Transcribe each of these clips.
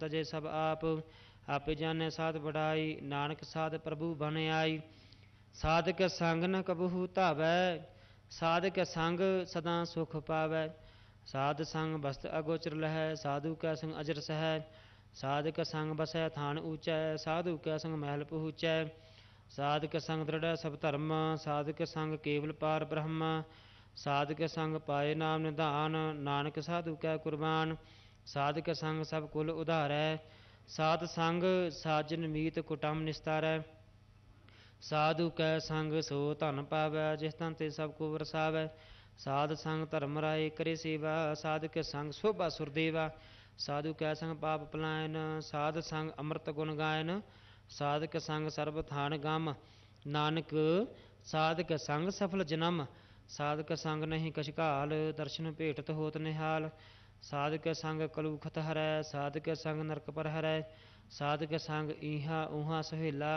तजे सब आप। आपे जाने साध बढ़ाई, नानक साध प्रभु बन आई। साधक संग न कबहू धावै, साधक संग सदा सुख पावै। साध संग बस्त अगोचर लहै, साधु कै संग अजर सहै। साधक संग बसै थान ऊँचै, साधु कै संग महल पहुँचै। साधक संग दृढ़ सब धर्म, साधक संग केवल पार ब्रह्म। साधक संग पाए नाम निधान, नानक साधु कै कुर्बान। साधक संग सब कुल उधारै, साध संग साजन मीत कुटुम निस्तारै। साधु कै संग सो धन पावै, जिस धन ते सब को वरसावै। साध संग धर्म राय करे सेवा, साधक संग शोभा सुरदेवा। साधु कै संग पाप पलायन, साध संग अमृत गुण गायन। साधक संग सर्ब थान गम, नानक साधक संग सफल जन्म। साधक संग नहीं कछ काल, दर्शन भेटत होत निहाल। साधक संग कलूखत हरै, साधक संग नरक पर हरै। साधक संग ईहा ऊहा सुहेला,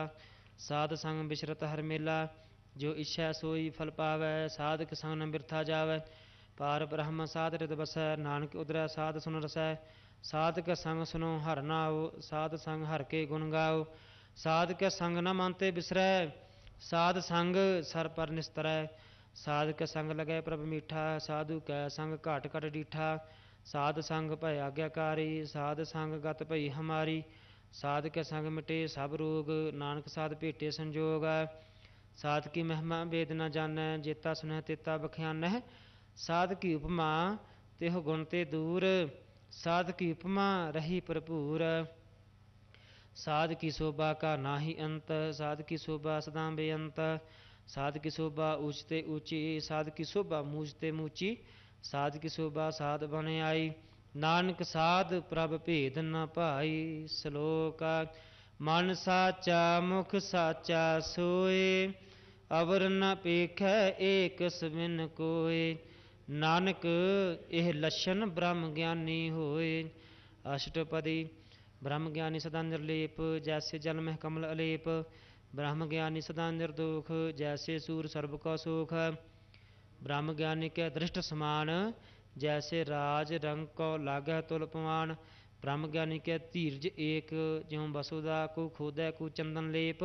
साध संग बिचरत हर मेला। जो इच्छा सोई फल पावै, साधक संग न बिरथा जावै। पार ब्रह्म साध हृद बसै, नानक उदरै साध सुन रसै। साधक संग सुनो हर नाओ, साध संग हर के गुण गाओ। साधक संग न मानते बिसरै, साध संग सर पर निस्तरै। साधक संग लगै प्रभ मीठा, साधु कै संग घाट घट डीठा। साध संग भय आज्ञाकारी, साध संग गत भई हमारी। साधक संग मिटे सब रोग, नानक साध भेटे संजोग। साध की महिमा वेद न जानै, जेता सुनह तेता बख्यानह। साध की उपमा तेह गुण ते दूर, साध की उपमा रही भरपूर। साध की शोभा का नाहि अंत, साध की शोभा सदा बेअंत। साध की शोभा ऊंचते ऊंची, साध की शोभा मूझते मूची। साध की शोभा साध बन आई, नानक साध प्रभ भेद न पाई। श्लोक मन साचा मुख साचा सोए, अवर न पेखै एक सबिन कोय। नानक एह लक्षण ब्रह्म ज्ञानी होए। अष्टपदी ब्रह्म ज्ञानी सदा निर्लेप, जैसे जल में कमल अलेप। ब्रह्म ज्ञानी सदा निर्दोख, जैसे सूर सर्ब का सुख। ब्रह्म ज्ञानी के दृष्ट समान, जैसे राज रंग को लागै तुल पवान। ब्रह्म ज्ञानी के धीरज एक, ज्यों वसुदा को खोदै को चंदन लेप।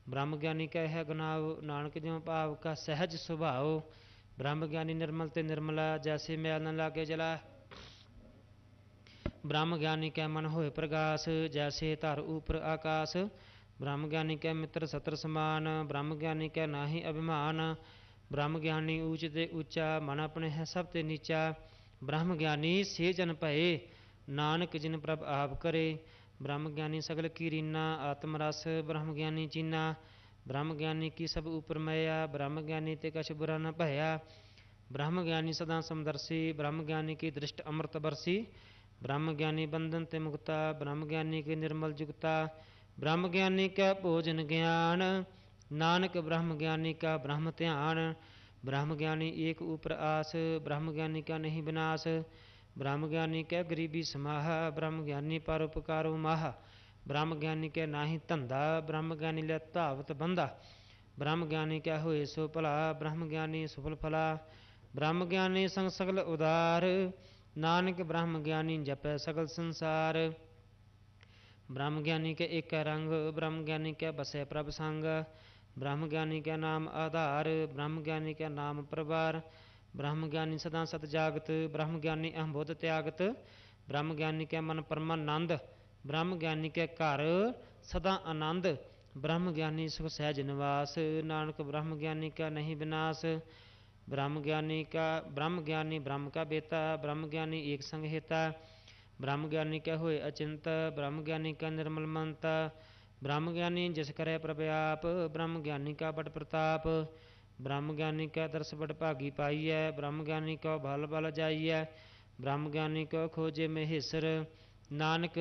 ब्रह्म ज्ञानी का है गनाव, नानक ज्यों भाव का सहज सुभाव। ब्रह्म ज्ञानी निर्मल ते निर्मला, जैसे मैल न लागे जला। ब्रह्म ज्ञानी कै मन होए प्रगास, जैसे धर ऊपर आकाश। ब्रह्म ज्ञानी कै मित्र सत्र समान, ब्रह्म ज्ञानी कै नाहि अभिमान। ब्रह्म ज्ञानी ऊंच ते ऊंचा, मन अपने है सब ते नीचा। ब्रह्म ज्ञानी से जन भये, नानक जिन प्रभ आप करे। ब्रह्म ज्ञानी सगल की रीना, आत्म रस ब्रह्म ज्ञानी चीना। ब्रह्म ज्ञानी की सब ऊपर मया, ब्रह्म ज्ञानी ते कछ बुरा न भया। ब्रह्म ज्ञानी सदा समदर्शी, ब्रह्म ज्ञानी की दृष्ट अमृत बरसी। ब्रह्म ज्ञानी बंधन ते मुक्ता, ब्रह्म ज्ञानी के निर्मल जुगता। ब्रह्म ज्ञानी का भोजन ज्ञान, नानक ब्रह्म ज्ञानी का ब्रह्म ध्यान। ब्रह्म ज्ञानी एक ऊपर आस, ब्रह्म ज्ञानी का नहीं विनाश। ब्रह्म ज्ञानी कै गरीबी समाह, ब्रह्म ज्ञानी परोपकारो माह। ब्रह्म ज्ञानी कै नाहि धंधा, ब्रह्म ज्ञानी लै धावत बंधा। ब्रह्म ज्ञानी कै होए सो भला, ब्रह्म ज्ञानी सुफल फला। ब्रह्म ज्ञानी संग सगल उदार, नानक ब्रह्म ज्ञानी जपै सगल संसार। ब्रह्म ज्ञानी के एक रंग, ब्रह्म ज्ञानी के बसै प्रभ संग। ब्रह्म ज्ञानी के नाम आधार, ब्रह्म ज्ञानी के नाम प्रभार। ब्रह्म ज्ञानी सदा सत जागत, ब्रह्म ज्ञानी अहंबोध त्यागत। ब्रह्म ज्ञानी के मन परमानंद, ब्रह्म ज्ञानी के घर सदा आनंद। ब्रह्म ज्ञानी सुख सहज निवास, नानक ब्रह्म ज्ञानी का नहीं विनाश। ब्रह्म ज्ञानी ब्रह्म का बेता, ब्रह्म ज्ञानी एक संग हेता। ब्रह्म ज्ञानी क्या होए अचिंत, ब्रह्म ज्ञानी का निर्मल मनता। ब्रह्म ज्ञानी जिस करे प्रभ आप, ब्रह्म ज्ञानी का बड़ प्रताप। ब्रह्म ज्ञानी का दर्श बड़ भागी पाइय, ब्रह्म ज्ञानी को भल भल जाइय। ब्रह्म ज्ञानी को खोजे महेश्वर, नानक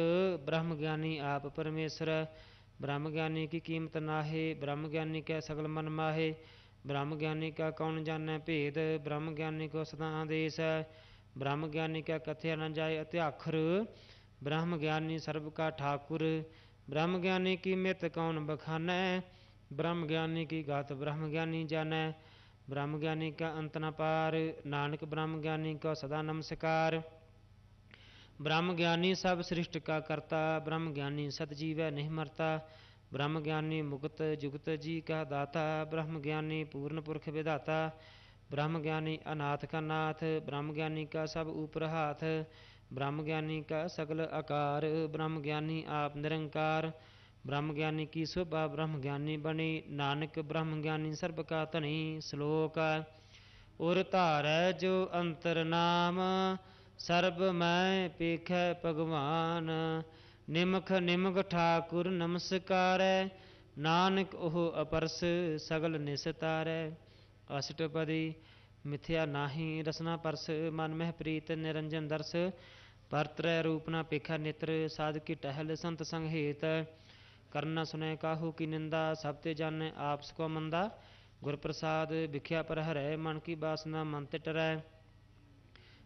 ब्रह्म ज्ञानी आप परमेश्वर। ब्रह्म ज्ञानी की कीमत नाहे, ब्रह्म ज्ञानी का सगल मन माहे। ब्रह्म ज्ञानी का कौन जाने भेद, ब्रह्म ज्ञानी को सदा आदेश है। ब्रह्म ज्ञानी का कथया न जाए अत्याखर, ब्रह्म ज्ञानी सर्व का ठाकुर। ब्रह्म ज्ञानी की मित कौन बखानै, ब्रह्म ज्ञानी की गात ब्रह्म ज्ञानी जानै। ब्रह्म ज्ञानी का अंत न पार, नानक ब्रह्म ज्ञानी को सदा नमस्कार। ब्रह्म ज्ञानी सब सृष्टि का करता, ब्रह्म ज्ञानी सत जीवै नहीं मरता। ब्रह्म ज्ञानी मुक्त जुगत जी का दाता, ब्रह्म ज्ञानी पूर्ण पुरख विधाता। ब्रह्म ज्ञानी अनाथ का नाथ, ब्रह्म ज्ञानी का सब ऊपर हाथ। ब्रह्म ज्ञानी का सगल आकार, ब्रह्म ज्ञानी आप निरंकार। ब्रह्म ज्ञानी की शोभा ब्रह्म ज्ञानी बनी, नानक ब्रह्म ज्ञानी सर्ब का धनी। श्लोक उर धारै जो अंतर नाम, सर्ब मैं पेखै भगवान। निमख निमग ठाकुर नमस्कारै, नानक ओह अपरस सगल निस्तारै। अष्टपदी मिथ्या नाहि रसना परस, मन मह प्रीत निरंजन दर्श। परत्रय रूप न पेखा नेत्र, साध की टहल संत संग हेत। करना सुनै काहू की निंदा, सब ते जाने आपस को मंदा। गुर प्रसाद भिख्या पर हरै, मन की बासना मन ते टरै।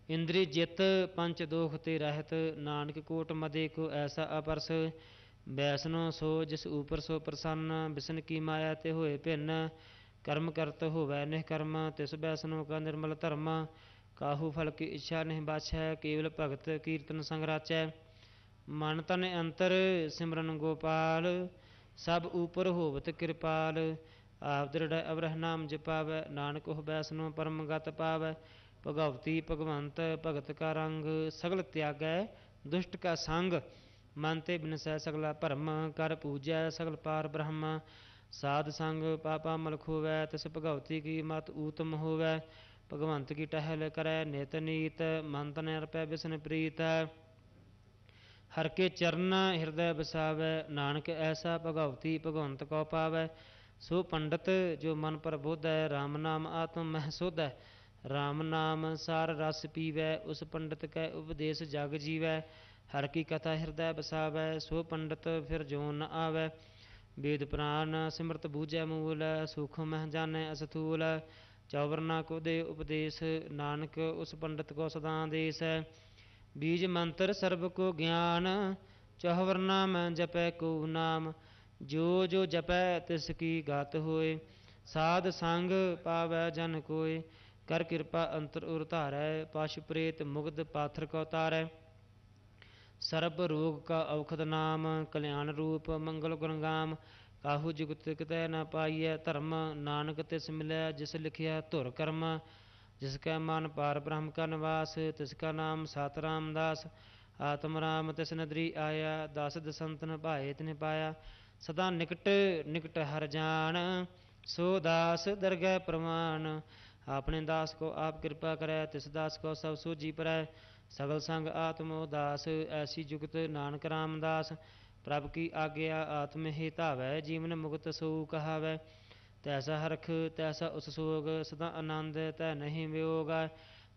इंद्री जित पंच दोख ते रहत, नानक कोट मदे को ऐसा अपरस। बैसनो सो जिस ऊपर सो प्रसन्न, बिसन की माया ते होए भिन्न। कर्म करत होवै निष्कर्म, तिस बैसनो का निर्मल धर्म। काहू फल की इच्छा नहीं बाछै, केवल भगत कीर्तन संग राचै। मन तन अंतर सिमरन गोपाल, सब ऊपर होवत कृपाल। आप दृढ़ अवरह नाम जपावै, नानक ओह बैसनो परम गत पावै। भगवती भगवंत भगत का रंग, सगल त्यागै दुष्ट का संग। मन ते बिनसै सगला भरम, कर पूजै सगल पार ब्रह्म। साध संग पापा मल खोवै, तिस भगवती की मत ऊतम होवै। भगवंत की टहल करै नित नीत, मन तन अर्पै बिसन प्रीत। हर के चरण हृदय बसावै, नानक ऐसा भगवती भगवंत को पावै। सो पंडित जो मन पर बोधै, राम नाम आत्म मह सोधै। राम नाम सार रस पीवै, उस पंडित कै उपदेश जग जीवै। हर की कथा हृदय बसावै, सो पंडित फिर जो न आवै। वेद पुराण सिमरत बूझै मूल, सूख मह जानै अस्थूल। चौवरना को दे उपदेश, नानक उस पंडित को सदा देश। बीज मंत्र सर्ब को ज्ञान, चौवरना में जपै को नाम। जो जो जपै तिसकी गात होए, साध संग पावै जन कोय। कर कृपा अंतर उर धारै, पशु प्रेत मुग्ध पाथर को तारै। सर्ब रोग का औखद नाम, कल्याण रूप मंगल गुण गाम। काहू जुगत कितै न पाइयै धर्म, नानक तिस मिलै जिस लिखिया धुर कर्म। जिसका मन पार ब्रह्म का निवास, तिसका नाम सात रामदास। आत्म राम तिस नदरी आया, दास दसंतन भाए तिन पाया। सदा निकट निकट हर जान, सो दास दरगह प्रमाण। अपने दास को आप कृपा करै, तिस दास को सब सूझी परै। सगल संग आत्म उदास, ऐसी जुगत नानक रामदास। प्रभु की आज्ञा आत्म ही धावै, जीवन मुक्त सो कहावै। तैसा हरख तैसा उस सोग, सदा आनंद तै नहीं वियोग।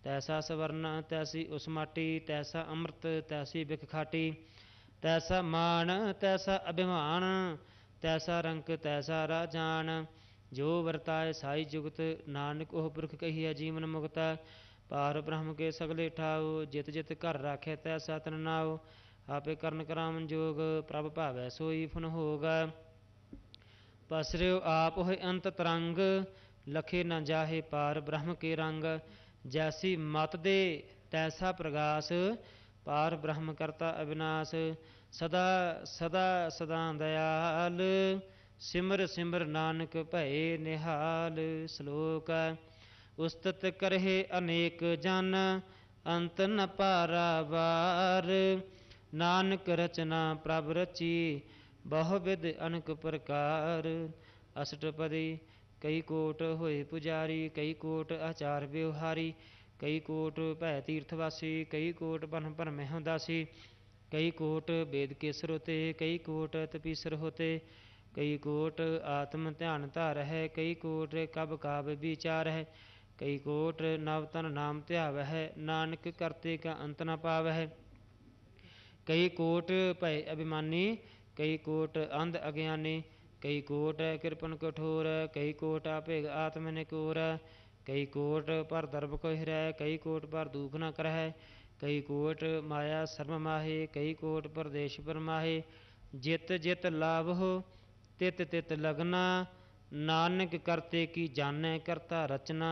तैसा सवर्ण तैसी उस माटी, तैसा अमृत तैसी बिख खाटी। तैसा मान तैसा अभिमान, तैसा रंक तैसा राजान। जो वरताए साई जुगत, नानक ओह पुरख कहिए जीवन मुक्त। पार ब्रह्म के सगले ठाओ, जित जित घर राखे तैसा तन नाओ। आपे करन कराम जोग, प्रभ भावै सोई फुन होग। पसर्यो आप होए अंत तरंग, लखे न जाहे पार ब्रह्म के रंग। जैसी मत दे तैसा प्रगास, पार ब्रह्म करता अविनाश। सदा सदा सदा दयाल, सिमर सिमर नानक भये निहाल। श्लोक उस्तत करहे अनेक जन, अंत न पारावार। नानक रचना प्रभ रची, बहुविध अनक प्रकार। अष्टपदी कई कोट होए पुजारी, कई कोट आचार व्यवहारी। कई कोट भै तीर्थवासी, कई कोट बन भरमह दासी। कई कोट वेद के स्रोते, कई कोट तपीसर होते। कई कोट आत्म ध्यान धार है, कई कोट कब काब विचार है। कई कोट नवतन नाम ध्याव है, नानक करते का अंत न पाव है। कई कोट भय अभिमानी, कई कोट अंध अज्ञानी। कई कोट कृपन कठोर, कई कोट अभेग आत्म निकोर। कई कोट पर दर्भ को हिरै, कई कोट पर दुख न करह। कई कोट माया शर्म माहे, कई कोट परदेश पर माहे। जित जित लाभ हो तित तित लगना, नानक करते की जानै करता रचना।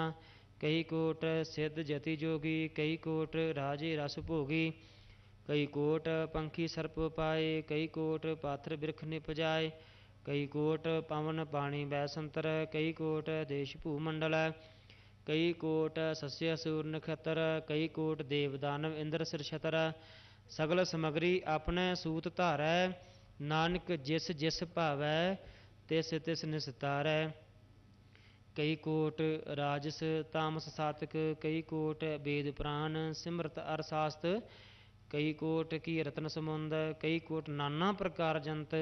कई कोट सिद्ध जति जोगी, कई कोट राजे रस भोगी। ਕਈ ਕੋਟ ਪੰਖੀ ਸਰਪ ਪਾਏ, ਕਈ ਕੋਟ ਪਾਥਰ ਬਿਰਖ ਨਿਪਜਾਏ, ਕਈ ਕੋਟ ਪਵਨ ਪਾਣੀ ਬੈਸੰਤਰ, ਕਈ ਕੋਟ ਦੇਸ਼ ਭੂ ਮੰਡਲ, ਕਈ ਕੋਟ ਸੱਸਿਆ ਸੂਰ ਨਖਤਰ, ਕਈ ਕੋਟ ਦੇਵ ਦਾਨਵ ਇੰਦਰ ਸਿਰ ਛਤਰ, ਸਗਲ ਸਮਗਰੀ ਆਪਣੇ ਸੂਤ ਧਾਰੈ, ਨਾਨਕ ਜਿਸ ਜਿਸ ਭਾਵੈ ਤਿਸ ਤਿਸ ਨਿਸਤਾਰੈ। ਕਈ ਕੋਟ ਰਾਜਸ ਤਾਮਸ ਸਾਤਕ, ਕਈ ਕੋਟ ਵੇਦ ਪ੍ਰਾਨ ਸਿਮਰਤ ਅਰ ਸਾਸਤ, ਕਈ ਕੋਟ ਕੀ ਰਤਨ ਸਮੁੰਦ, ਕਈ ਕੋਟ ਨਾਨਾ ਪ੍ਰਕਾਰ ਜੰਤ,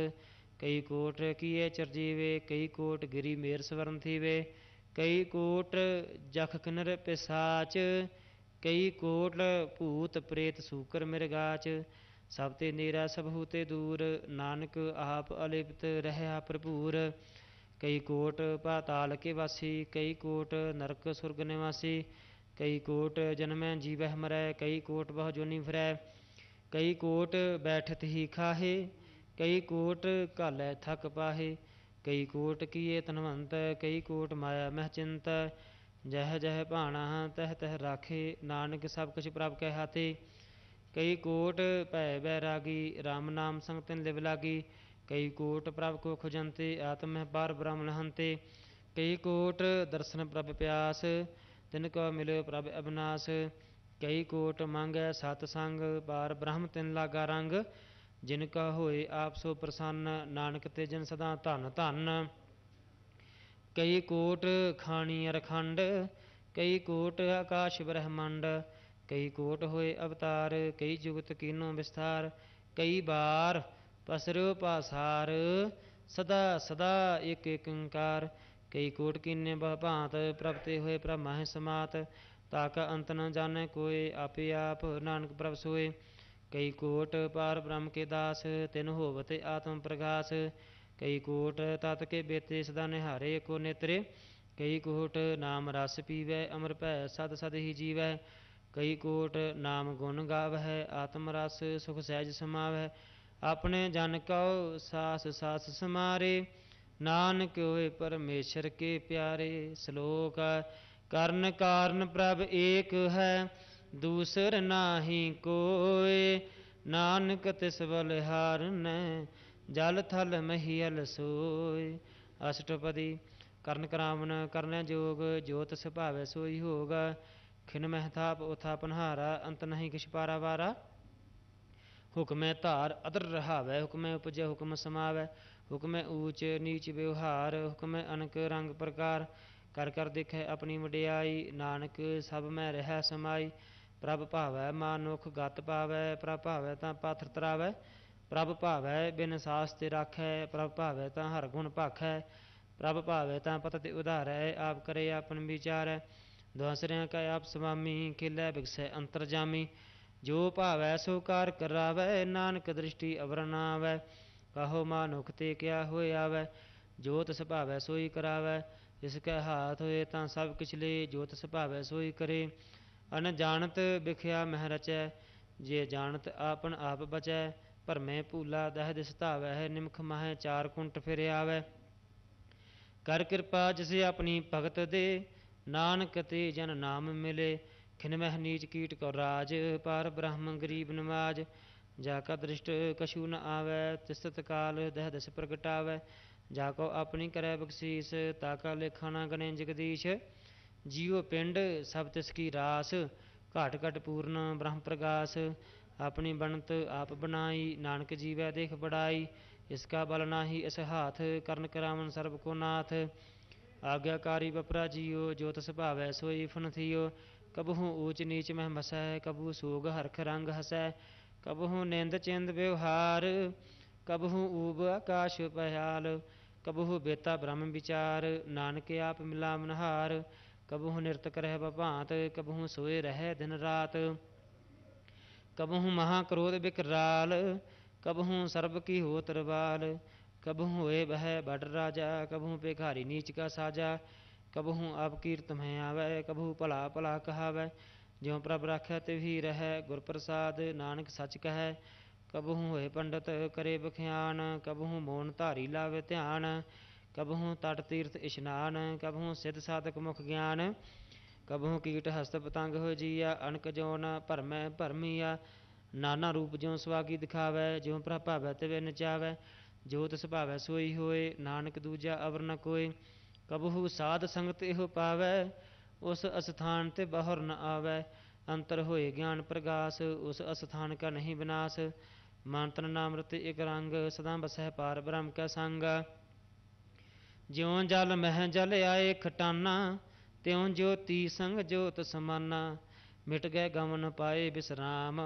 ਕਈ ਕੋਟ ਕੀਏ ਚਰਜੀਵੇ, ਕਈ ਕੋਟ ਗਿਰੀ ਮੇਰ ਸਵਰਨ ਥੀਵੇ, ਕਈ ਕੋਟ ਜਖ ਕਿਨਰ ਪਿਸਾਚ, ਕਈ ਕੋਟ ਭੂਤ ਪ੍ਰੇਤ ਸੂਕਰ ਮਿਰਗਾਚ, ਸਭ ਤੇ ਨੇਰਾ ਸਭੂ ਤੇ ਦੂਰ, ਨਾਨਕ ਆਪ ਅਲਿਪਤ ਰਹਿਆ ਭਰਪੂਰ। ਕਈ ਕੋਟ ਪਾਤਾਲ ਕੇ ਵਾਸੀ, ਕਈ ਕੋਟ ਨਰਕ ਸੁਰਗ ਨਿਵਾਸੀ, ਕਈ ਕੋਟ ਜਨਮੈ ਜੀਵਹਿ ਮਰੈ, ਕਈ ਕੋਟ ਬਹੁ ਜੋਨੀ ਫਿਰੈ, ਕਈ ਕੋਟ ਬੈਠਤ ਹੀ ਖਾਹੇ, ਕਈ ਕੋਟ ਘਾਲੈ ਥਕ ਪਾਹੇ, ਕਈ ਕੋਟ ਕੀਏ ਧਨਵੰਤ, ਕਈ ਕੋਟ ਮਾਇਆ ਮਹਿ ਚਿੰਤ, ਜਹ ਜਹ ਭਾਣਾ ਤਹ ਤਹ ਰਾਖੇ, ਨਾਨਕ ਸਭ ਕੁਛ ਪ੍ਰਭ ਕੈ ਹਾਥੇ। ਕਈ ਕੋਟ ਭੈ ਬੈਰਾਗੀ, ਰਾਮ ਨਾਮ ਸੰਗ ਤਿਨ ਲਿਵ ਲਾਗੀ, ਕਈ ਕੋਟ ਪ੍ਰਭ ਕੋ ਖੁਜੰਤੇ, ਆਤਮ ਮਹਿ ਪਾਰ ਬ੍ਰਹਮ ਲਹੰਤੇ, ਕਈ ਕੋਟ ਦਰਸ਼ਨ ਪ੍ਰਭ ਪਿਆਸ, ਤਿਨ ਕੋ ਮਿਲਿਓ ਪ੍ਰਭ ਅਬਿਨਾਸ, ਕਈ ਕੋਟ ਮੰਗੈ ਸਤ ਸੰਗ, ਪਾਰ ਬ੍ਰਹਮ ਤਿਨ ਲਾਗਾ ਰੰਗ, ਜਿਨ ਕਾ ਹੋਏ ਆਪ ਸੋ ਪ੍ਰਸੰਨ, ਨਾਨਕ ਤੇ ਜਨ ਸਦਾ ਧਨ ਧਨ। ਕਈ ਕੋਟ ਖਾਣੀ ਅਰਖੰਡ, ਕਈ ਕੋਟ ਆਕਾਸ਼ ਬ੍ਰਹਮੰਡ, ਕਈ ਕੋਟ ਹੋਏ ਅਵਤਾਰ, ਕਈ ਜੁਗਤ ਕੀਨੋ ਵਿਸਥਾਰ, ਕਈ ਬਾਰ ਪਸਰਿਓ ਪਾਸਾਰ, ਸਦਾ ਸਦਾ ਇਕ ਇਕ ਓੰਕਾਰ, ਕਈ ਕੋਟ ਕੀਨੇ ਬਹੁ ਭਾਂਤ, ਪ੍ਰਭ ਤੇ ਹੋਏ ਪ੍ਰਭ ਮਾਹਿ ਸਮਾਤ, ਤਾਕਾ ਅੰਤ ਨ ਜਾਣੈ ਕੋਇ, ਆਪੇ ਆਪ ਨਾਨਕ ਪ੍ਰਭ ਸੋਏ। ਕਈ ਕੋਟ ਪਾਰ ਬ੍ਰਹਮ ਕੇ ਦਾਸ, ਤਿਨ ਹੋਵਤ ਆਤਮ ਪ੍ਰਗਾਸ, ਕਈ ਕੋਟ ਤਤ ਕੇ ਬੇਤੇ ਸਦਾ ਨਿਹਾਰੇ ਕੋ ਨੇਤਰੇ, ਕਈ ਕੋਟ ਨਾਮ ਰਸ ਪੀਵੈ ਅਮਰ ਭੈ ਸਦ ਸਦ ਹੀ ਜੀਵੈ, ਕਈ ਕੋਟ ਨਾਮ ਗੁਣ ਗਾਵਹਿ ਆਤਮ ਰਸ ਸੁਖ ਸਹਿਜ ਸਮਾਵਹਿ, ਆਪਣੇ ਜਨ ਕਉ ਸਾਸ ਸਾਸ ਸਮਾਰੇ, ਨਾਨਕ ਹੋਏ ਪਰਮੇਸ਼ਰ ਕੇ ਪਿਆਰੇ। ਸ਼ਲੋਕ ਕਰਨ ਕਾਰਨ ਪ੍ਰਭ ਏਕ ਹੈ, ਦੂਸਰ ਨਾਹੀ ਕੋਇ, ਨਾਨਕ ਤਿਸ ਬਲਿਹਾਰਨੈ, ਜਲ ਥਲ ਮਹੀਅਲ ਸੋਇ। ਅਸ਼ਟਪਦੀ ਕਰਨ ਕਰਾਵਨ ਕਰਨੈ ਜੋਗ, ਜੋ ਤਿਸ ਭਾਵੈ ਸੋਈ ਹੋਗ, ਖਿਨ ਮਹਿ ਥਾਪ ਉਥਾ ਪਨਹਾਰਾ, ਅੰਤ ਨਹੀਂ ਕਿਛ ਪਾਰਾ ਵਾਰਾ, ਹੁਕਮੈ ਧਾਰ ਅਦਰ ਰਹਾਵੈ, ਹੁਕਮੈ ਉਪਜੈ ਹੁਕਮ ਸਮਾਵੈ, ਹੁਕਮੈ ਊਚ ਨੀਚ ਵਿਵਹਾਰ, ਹੁਕਮੈ ਅਨਕ ਰੰਗ ਪ੍ਰਕਾਰ, ਕਰ ਕਰ ਦੇਖੈ ਆਪਣੀ ਵਡਿਆਈ, ਨਾਨਕ ਸਭ ਮੈਂ ਰਹਿ ਸਮਾਈ, ਪ੍ਰਭ ਭਾਵੈ ਮਾਨੁਖ ਗਤ ਪਾਵੈ, ਪ੍ਰਭ ਭਾਵੈ ਤਾਂ ਪਾਥਰ ਤਰਾਵੈ, ਪ੍ਰਭ ਭਾਵੈ ਬਿਨ ਸਾਸ ਤੇ ਰਾਖੈ, ਪ੍ਰਭ ਭਾਵੈ ਤਾਂ ਹਰ ਗੁਣ ਭਾਖੈ, ਪ੍ਰਭ ਭਾਵੈ ਤਾਂ ਪਤ ਤੇ ਉਧਾਰੈ, ਆਪ ਕਰੇ ਆਪਨ ਵਿਚਾਰੈ, ਦੁਆਸਰਿਆਂ ਕੈ ਆਪ ਸੁਆਮੀ, ਖੇਲੈ ਬਿਗਸੈ ਅੰਤਰ ਜਾਮੀ, ਜੋ ਭਾਵੈ ਸੋ ਕਾਰ ਕਰਾਵੈ, ਨਾਨਕ ਦ੍ਰਿਸ਼ਟੀ ਅਵਰ ਨ ਆਵੈ, ਕਹੋ ਮਾਨੁਖ ਤੇ ਕਿਆ ਹੋਇ ਆਵੈ, ਜੋ ਤਿਸ ਭਾਵੈ ਸੋਈ ਕਰਾਵੈ, ਜਿਸ ਕੈ ਹਾਥ ਹੋਏ ਤਾਂ ਸਭ ਕਿਛ ਲੇ, ਜੋ ਤਿਸ ਭਾਵੈ ਸੋਈ ਕਰੇ, ਅਨਜਾਣਤ ਬਿਖਿਆ ਮਹਿ ਰਚੈ, ਜੇ ਜਾਣਤ ਆਪਨ ਆਪ ਬਚੈ, ਭਰਮੈ ਭੂਲਾ ਦਹਿ ਦਿਸ ਧਾਵੈ, ਨਿਮਖ ਮਾਹੈ ਚਾਰ ਕੁੰਟ ਫਿਰ ਆਵੈ, ਕਰ ਕਿਰਪਾ ਜਿਸ ਆਪਣੀ ਭਗਤ ਦੇ, ਨਾਨਕ ਤੇ ਜਨ ਨਾਮ ਮਿਲੇ, ਖਿਨ ਮਹਿ ਨੀਚ ਕੀਟ ਕੋ ਰਾਜ, ਪਾਰ ਬ੍ਰਹਮ ਗਰੀਬ ਨਿਵਾਜ, ਜਾ ਕਾ ਦ੍ਰਿਸ਼ਟ ਕਛੂ ਨ ਆਵੈ, ਤਿਸ ਤਿਤ ਕਾਲ ਦਹਿ ਦਿਸ ਪ੍ਰਗਟਾਵੈ, ਜਾ ਕੋ ਆਪਣੀ ਕਰੈ ਬਖਸੀਸ, ਤਾ ਕਾ ਲੇਖਾ ਨ ਗਣੈ ਜਗਦੀਸ਼, ਜੀਉ ਪਿੰਡ ਸਭ ਤਿਸ ਕੀ ਰਾਸ, ਘਟ ਘਟ ਪੂਰਨ ਬ੍ਰਹਮ ਪ੍ਰਗਾਸ, ਆਪਣੀ ਬਣਤ ਆਪ ਬਣਾਈ, ਨਾਨਕ ਜੀਵੈ ਦੇਖ ਬੜਾਈ, ਇਸ ਕਾ ਬਲ ਨਾਹੀ ਇਸ ਹਾਥ, ਕਰਨ ਕਰਾਵਨ ਸਰਬ ਕੋ ਨਾਥ, ਆਗਿਆਕਾਰੀ ਬਪਰਾ ਜੀਉ, ਜੋ ਤਿਸ ਭਾਵੈ ਸੋਈ ਫੁਨ ਥੀਓ, ਕਬਹੂ ਊਚ ਨੀਚ ਮਹਿ ਮਸੈ, ਕਬਹੂ ਸੋਗ ਹਰਖ ਰੰਗ ਹਸੈ, ਕਬਹੂ ਨਿੰਦ ਚਿੰਦ ਵਿਵਹਾਰ, ਕਬਹੂ ਊਬ ਆਕਾਸ਼ ਪਹਿਆਲ, ਕਬਹੂ ਬੇਤਾ ਬ੍ਰਹਮ ਵਿਚਾਰ, ਨਾਨਕ ਆਪ ਮਿਲਾਵਨਹਾਰ, ਕਬਹੂ ਨਿਰਤ ਕਰਹਿ ਬਭਾਂਤ, ਕਬਹੂ ਸੋਏ ਰਹਿ ਦਿਨ ਰਾਤ, ਕਬਹੂ ਮਹਾ ਕ੍ਰੋਧ ਬਿਕਰਾਲ, ਕਬਹੂ ਸਰਬ ਕੀ ਹੋਤ ਰਵਾਲ, ਕਬਹੂ ਹੋਏ ਬਹਿ ਬਡ ਰਾਜਾ, ਕਬਹੂ ਭਿਖਾਰੀ ਨੀਚ ਕਾ ਸਾਜਾ, ਕਬਹੂ ਆਪ ਕੀਰਤ ਮਹਿ ਆਵੈ, ਕਬਹੂ ਭਲਾ ਭਲਾ ਕਹਾਵੈ, ਜਿਉ ਪ੍ਰਭ ਰਾਖੈ ਤਿਵ ਹੀ ਰਹੈ, ਗੁਰ ਪ੍ਰਸਾਦ ਨਾਨਕ ਸੱਚ ਕਹੈ, ਕਬਹੂ ਹੋਏ ਪੰਡਤ ਕਰੇ ਬਖਿਆਨ, ਕਬਹੂ ਮੋਨ ਧਾਰੀ ਲਾਵੇ ਧਿਆਨ, ਕਬਹੂ ਤਟ ਤੀਰਥ ਇਸ਼ਨਾਨ, ਕਬਹੂ ਸਿਧ ਸਾਧਕ ਮੁਖ ਗਿਆਨ, ਕਬਹੂ ਕੀਟ ਹਸਤ ਪਤੰਗ ਹੋਇ ਜੀਆ, ਅਣਕ ਜੋਨ ਭਰਮੈ ਭਰਮੀਆ, नाना रूप ज्यों सुहागी दिखावै, ज्यों प्रभ भावै तिवै नचावै। जो तिस भावै सोई होए, नानक दूजा अवर न कोय। कबहु साध संगत एहो पावै, उस अस्थान ते बाहर न आवै। अंतर होए ज्ञान प्रगास, उस अस्थान का नहीं विनाश। मान तन नामृत एक रंग, सदा बसह पार ब्रह्म कै संग। ज्यों जल मह जल आए खटाना, त्यों ज्योति संग ज्योत समाना। मिट गए गमन पाए विश्राम,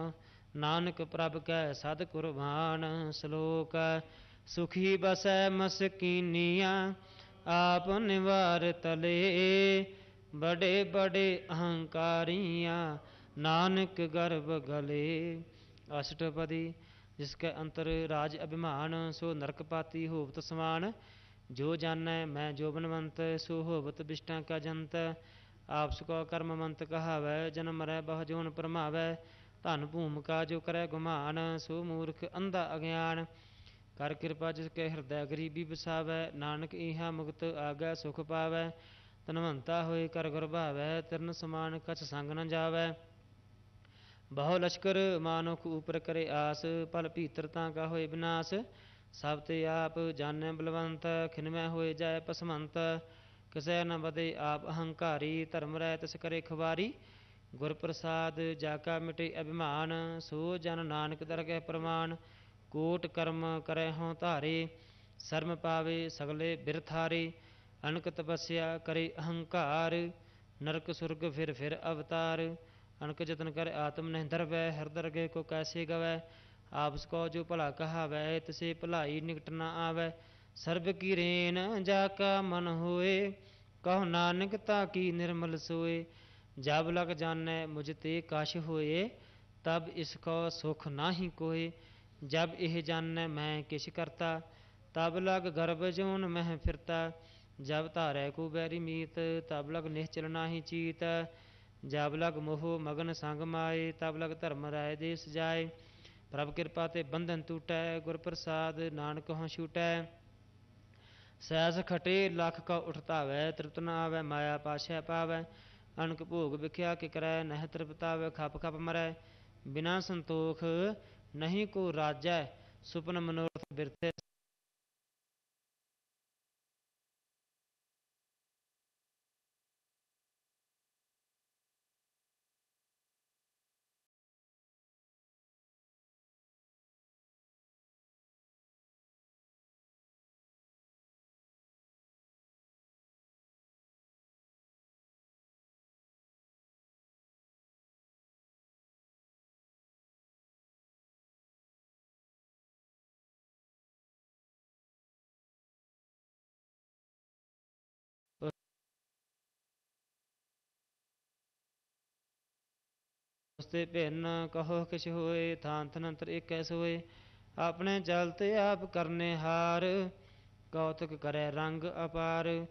नानक प्रभ कै सद कुर्बान। श्लोक सुखी बसै मसकीनिया, आप निवार तले। बड़े बड़े अहंकारियाँ, नानक गर्भ गले। अष्टपदी। जिसके अंतर राज अभिमान, सो नरक पाती होवत समान। जो जानੈ मैं जो बनवंत, सो होवत बिष्टा का जंत। आपस को कर्मवंत कहावै, जन्म मरै बहु जोन परमावै। धन भूम का जो करै गुमान, सो मूर्ख अंधा अज्ञान। कर कृपा जिसके हृदय गरीबी बसावै, नानक इहा मुक्त आगै सुख पावै। धनवंता होए कर गुर भावै, तिरन समान कछ संग न जावै। बहु लश्कर मानुख ऊपर करे आस, पल भीतर का होए विनाश। सब ते आप जानै बलवंत, खिनमै होए जाय पसमंत। किसै न बदे आप अहंकारी, धर्म रह तिस करे खवारी। गुर प्रसाद जाका मिटे अभिमान, सो जन नानक दरगह प्रमाण। कोट कर्म करे हों धारे, शर्म पावे सगले बिरथारे। अनक तपस्या करे अहंकार, नरक सुरग फिर अवतार। अनक जतन कर आत्म नहीं धरवै, हर दरगह को कैसे गवै। आपस को जो भला कहावै, तिसे भलाई निकट न आवै। सर्ब की रेन जाका मन होए, कहो नानक ताकी निर्मल सोए। जब लग जानੈ मुझ ते कछ होए, तब इसको सुख नाही कोय। जब एह जानੈ मैं किछ करता, तब लग गर्भ जोन मह फिरता। जब धारै को बैरी मीत, तब लग निश्चल नाही चीत। जब लग मोह मगन संग माए, तब लग धर्म राय देश जाए। प्रभ कृपा ते बंधन टूटै, गुर प्रसाद नानक हों छूटै। सैस खटे लख का उठतावै, तृप्त न आवै माया पाशै पावै। अनक भोग विख्या के करै, नह तृप्तावै खप खप मरै। बिना संतोख नहीं को राजै, सुपन मनोरथ बिरथे। ਉਸਤੇ ਭਿੰਨ ਕਹੋ ਕਿਛ ਹੋਏ, ਥਾਨ ਤਨੰਤਰ ਇੱਕ ਐਸ ਹੋਏ। ਆਪਣੇ ਚਲਤੇ ਆਪ ਕਰਨੇ ਹਾਰ, ਕੌਤਕ ਕਰੈ ਰੰਗ ਅਪਾਰ।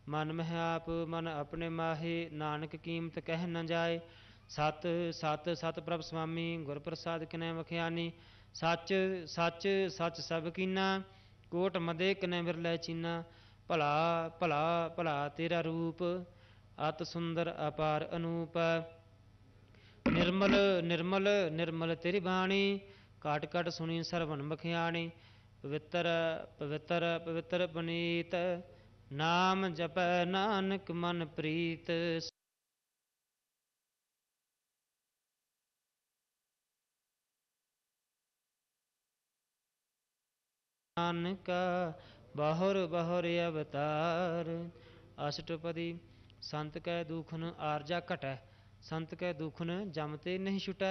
ਮਨ ਮਹਿ ਆਪ ਮਨ ਆਪਣੇ ਮਾਹੇ, ਨਾਨਕ ਕੀਮਤ ਕਹਿ ਨ ਜਾਏ। ਸਤ ਸਤ ਸਤ ਪ੍ਰਭ ਸੁਆਮੀ, ਗੁਰ ਪ੍ਰਸਾਦ ਕਿਨੈ ਵਖਿਆਨੀ। ਸੱਚ ਸੱਚ ਸੱਚ ਸਭ ਕੀਨਾ, ਕੋਟ ਮਦੇ ਕਿਨੈ ਬਿਰਲੇ ਚੀਨਾ। ਭਲਾ ਭਲਾ ਭਲਾ ਤੇਰਾ ਰੂਪ, ਅਤ ਸੁੰਦਰ ਅਪਾਰ ਅਨੂਪ। निर्मल निर्मल निर्मल तेरी बाणी, काट काट सुनी सरवण बखियाणी। पवित्र पवित्र पवित्र पुनीत, नाम जपै नानक मन प्रीत। नानका बाहुर बाहुर अवतार। अष्टपदी। संत कै दुखन आरजा घटै, संत कै दुखन जम ते नहीं छुटै।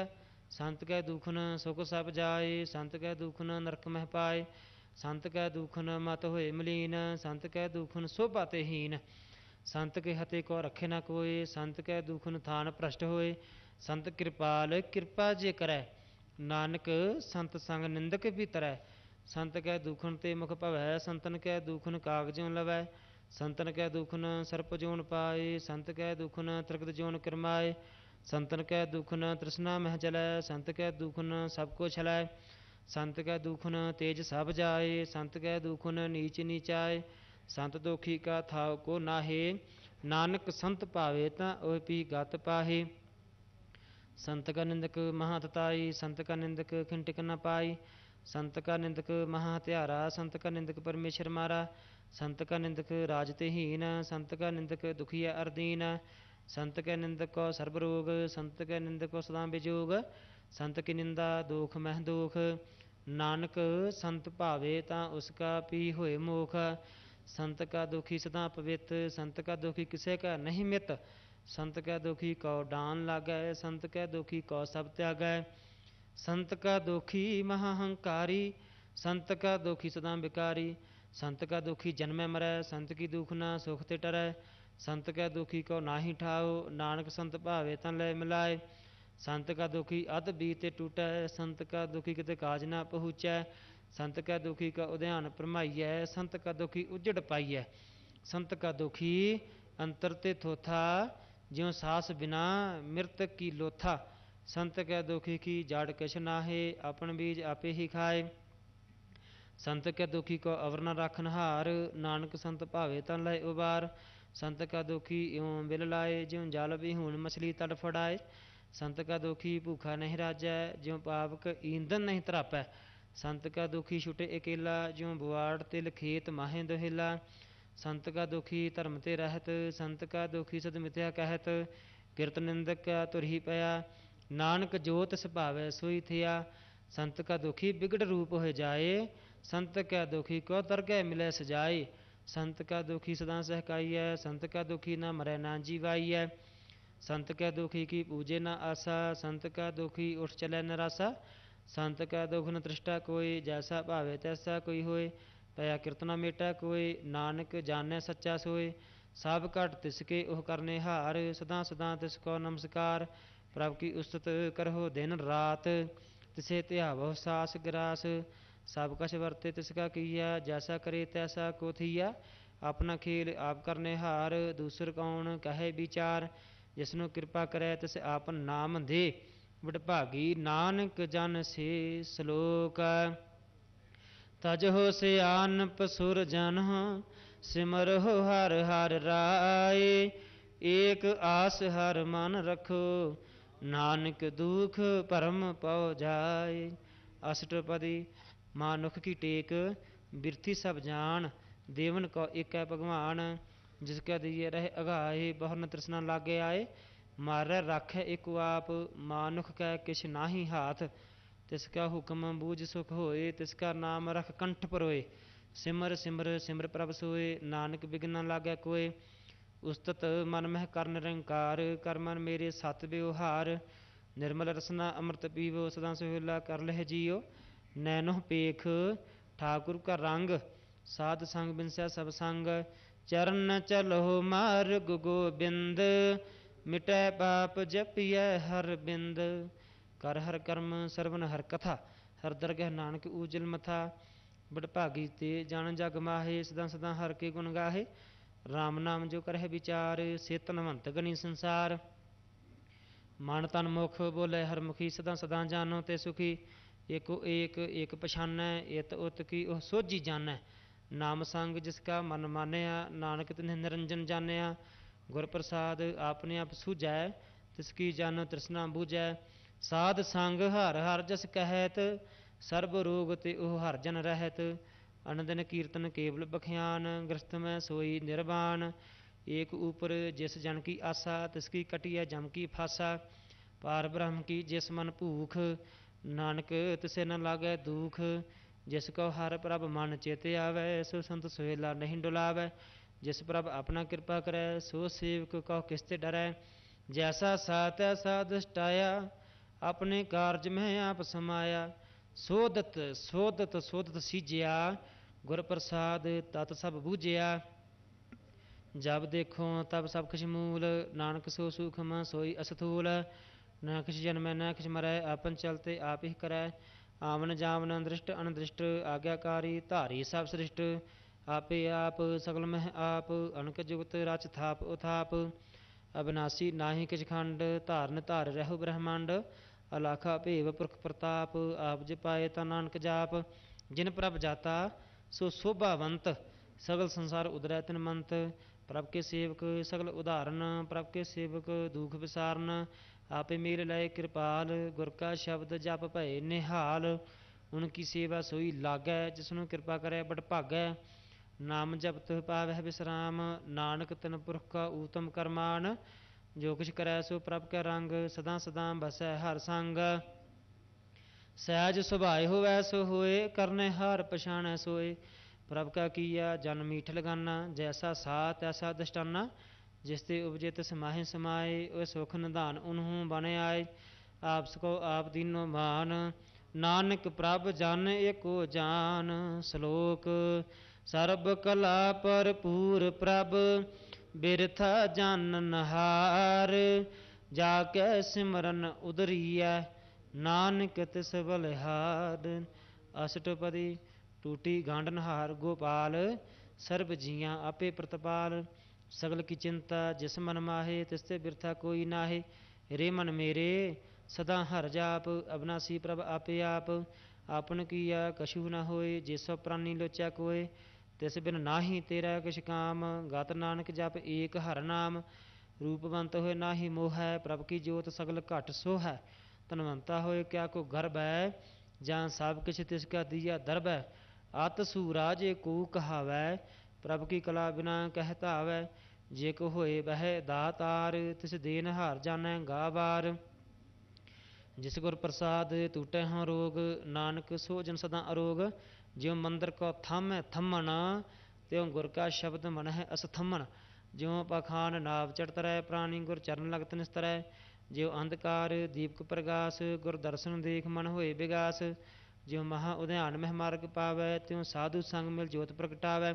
संत कै दुखन सुख सब जाए, संत कै दुखन नरक मह पाए। संत कै दुखन मत होए मलीन, संत कै दुखन शोभा ते हीन। संत के हते को रखे न कोय, संत कै दुखन थान भ्रष्ट होए। संत कृपाल कृपा जे करै, नानक संत संग निंदक भी तरै। संत कै दुखन ते मुख भवै, संतन कै दुखन कागजों लवै। संतन कै दुखन सर्प जोन पाए, संत कै दुखन त्रिगत जोन करमाए। संतन कै दुखन तृष्णा मह जलै, संत कै दुखन सब को छलै। संत कै दुखन तेज सब जाए, संत कै दुखन नीच नीचाए। संत दोखी का थाव को नाहे, नानक संत पावे तां ओह पी गत पाहे। संत का निंदक महातताई, संत का निंदक खिंटिक न पाई। संत का निंदक महा हत्यारा, संत का निंदक परमेश्वर मारा। संत का निंदक राजतेहीन, संत का निंदक दुखिया अर्दीन। संत के निंदक को सर्वरोग, संत के निंदक को सदा विजोग। संत की निंदा दुख मह दुख, नानक संत भावे ता उसका पी होए मोख। संत का दुखी सदा पवित, संत का दुखी किसे का नहीं मित। संत का दुखी को डान लागै, संत का दुखी को सब त्यागै। संत का दुखी महाहंकारी, संत का दुखी सदा विकारी। संत का दुखी जन्मै मरै, संत की दुख ना सुख ते टरै। संत का दुखी को नाहि ठाओ, नानक संत भावे तन लै मिलाए। संत का दुखी अध बीते टूटै, संत का दुखी किते काज ना पहुँचै। संत का दुखी का उद्यान भरमाइयै, संत का दुखी उजड़ पाइयै। संत का दुखी अंतर ते थोथा, ज्यों सास बिना मृतक की लोथा। संत के दुखी की जाड़ किश नाहे, अपन बीज आपे ही खाए। संत के दुखी को अवर न राखन हार, नानक संत भावे तन लय उबार। संत का दुखी यों बिल लाए, ज्यों जाल बिहून मछली तड़ फड़ाए। संत का दुखी भूखा नहीं राजै, ज्यों पावक ईंधन नहीं तरापै। संत का दुखी छुटे अकेला, ज्यों बुआड़ तिल खेत माहे दोहेला। संत का दुखी धर्म ते रहत, संत का दुखी सद मिथ्या कहत। किरत निंदक का तुरही पया, नानक जो तिस भावै सोई थिया। संत का दुखी बिगड़ रूप हो जाए, संत का दुखी को दरगह मिले सजाए। संत का दुखी सदा सहकाई है, संत का दुखी ना मरै ना जीवाई है। संत का दुखी की पूजे न आशा, संत का दुखी उठ चले निराशा। संत का दुख न तृष्टा कोई, जैसा भावे तैसा कोई होए। पया कीर्तना मेटा कोई, नानक जाने सच्चा सोए। सब घट तिसके ओह करने हार, सदा सदा तिसको नमस्कार। प्रभ की उस्तत करहो दिन रात, तिसे ध्यावो सास ग्रास। सब कछ वरते तिसका किया, जैसा करे तैसा को थिया। अपना खेल आप करने हार, दूसर कौन कहे विचार। जिसनु कृपा करे तिस आपन नाम दे, वडभागी नानक जन से श्लोक। तजहो सियानप सुर जन, सिमरहो हर हर राय। एक आस हर मन रखो, नानक दुख परम पौ जाए। अष्टपदी। मानुख की टेक, बिरथी सब जान। देवन को एक है भगवान, जिसका दिए रहे अगाए। बहु न तृष्णा लागे आए, मारै राखै एक आप। मानुख कै किछ नाहि हाथ, तिसका हुक्म बूझ सुख होए। तिसका नाम रख कंठ परोए, सिमर सिमर सिमर प्रभ सोए। नानक बिघ्न न लागै कोय, उस्तत मन मह कर निरंकार। कर मन मेरे सत व्यवहार, निर्मल रसना अमृत पीवो। सदा सुहेला कर लह जियो, नैनों पेख ठाकुर का रंग। साध संग बिनसै सब संग, चरण चलो मार्ग गोबिंद। मिटै पाप जपिय हर बिंद। कर हर कर्म सरवन हर कथा, हर दरगह नानक ऊजल मथा। बड़भागी ते जान जग माहे, सदा सदा हर के गुण गाहे। राम नाम जो करह विचार, से धनवंत गनी संसार। मन तन मुख बोले हर मुखी, सदा सदा जानो ते सुखी। एको एक पछानै, इत उत की ओह सोझी जानै। नाम संग जिसका मन मानया, नानक तिन्ह निरंजन जानिया। गुर प्रसाद आपने आप सूझै, तिसकी जानो तृष्णा बूझै। साध संग हर हर जस कहत, सर्ब रोग ते ओह हर जन रहत। अनदिन कीर्तन केवल बख्यान, ग्रस्त में सोई निर्वाण। एक ऊपर जिस जन की आशा, तिसकी कटिया जम की फासा। पार ब्रह्म की जिस मन भूख, नानक तिसे न लागै दुख। जिसको हर प्रभ मन चेत आवे, सो संत सुहेला नहीं डुलावे। जिस प्रभ अपना कृपा करे, सो सेवक कहो किसते डरै। जैसा सा तैसा दुष्टाया, अपने कारज में आप समाया। सोदत सोदत सोदत सीजिया, गुर प्रसाद तत सब बूझिया। जब देखो तब सब कुछ मूल, नानक सो सूखम सोई असथूल। न किछ जन्मै न किछ मरै, आपन चलते आप ही करै। आवन जावन दृष्ट अनदृष्ट, आज्ञाकारी धारी सब सृष्ट। आपे आप सकल मह आप, अनक जुगत रच थाप उथाप। अविनाशी नाहि किछ खंड, धारन धार रहु ब्रह्मांड। अलाखा भेव पुरख प्रताप, आप जपाए ता नानक जाप। जिन प्रभ जाता सो शोभावंत, सगल संसार उदरै तिन मंत। प्रभ के सेवक सगल उदाहरण, प्रभ के सेवक दुख विसारन। आपे मेल लय कृपाल, गुर का शब्द जप भय निहाल। उनकी सेवा सोई लागै, जिसनु कृपा करे बड़ भागै। नाम जपत पावै विश्राम, नानक तन पुरख का ऊतम करमान। जो कुछ करै सो प्रभ कै रंग, सदा सदा बसै हर संग। सहज सुभाए होवै सो होए, करने हार पछाणै सोए। प्रभ का किया जन मीठ लगाना, जैसा सा तैसा दृष्टाना। जिस ते उपजे तिस माहि समाए, ओह सुख निधान उन्हूं बन आए। आप सको आप दीनो मान, नानक प्रभ जन एको जान। श्लोक सर्ब कला भरपूर प्रभ, बिरथा जानन हार। जाकै सिमरन उदरिया, नानक तिस बलिहार। अष्टपदी टूटी गांडनहार गोपाल, सर्ब जियां आपे प्रतिपाल। सगल की चिंता जिस मन माहे, तिसते बिरथा कोई नाहे। रे मन मेरे सदा हर जाप, अविनाशी प्रभ आपे आप। आपन किया कछु न होए, जे सो प्राणी लोचा कोय। तिस बिन नाहि तेरा किछ काम, गात नानक जप एक हर नाम। रूपवंत होए नाहि मोह है, प्रभ की जोत सगल घट सो है। धनवंता होए क्या को गर्भ है, जहाँ सब किछ तिसका दिया दरब है। अत सूरा जे को कहावै, प्रभ की कला बिना कहता आवै। जे को होए वह दातार, तिस देन हार जानै गावार। जिस गुर प्रसाद टूटै हों रोग, नानक सो जन सदा अरोग। ज्यों मंदिर को थम है थमन, त्यों गुर का शब्द मन है असथमन। ज्यों पाखान नाव चढ़त रह, प्राणी गुर चरण लगत निस्तर। ज्यों अंधकार दीपक प्रगास, गुर दर्शन देख मन होए विगास। ज्यों महा उद्यान मह मार्ग पावै, त्यों साधु संग मिल जोत प्रगटावै।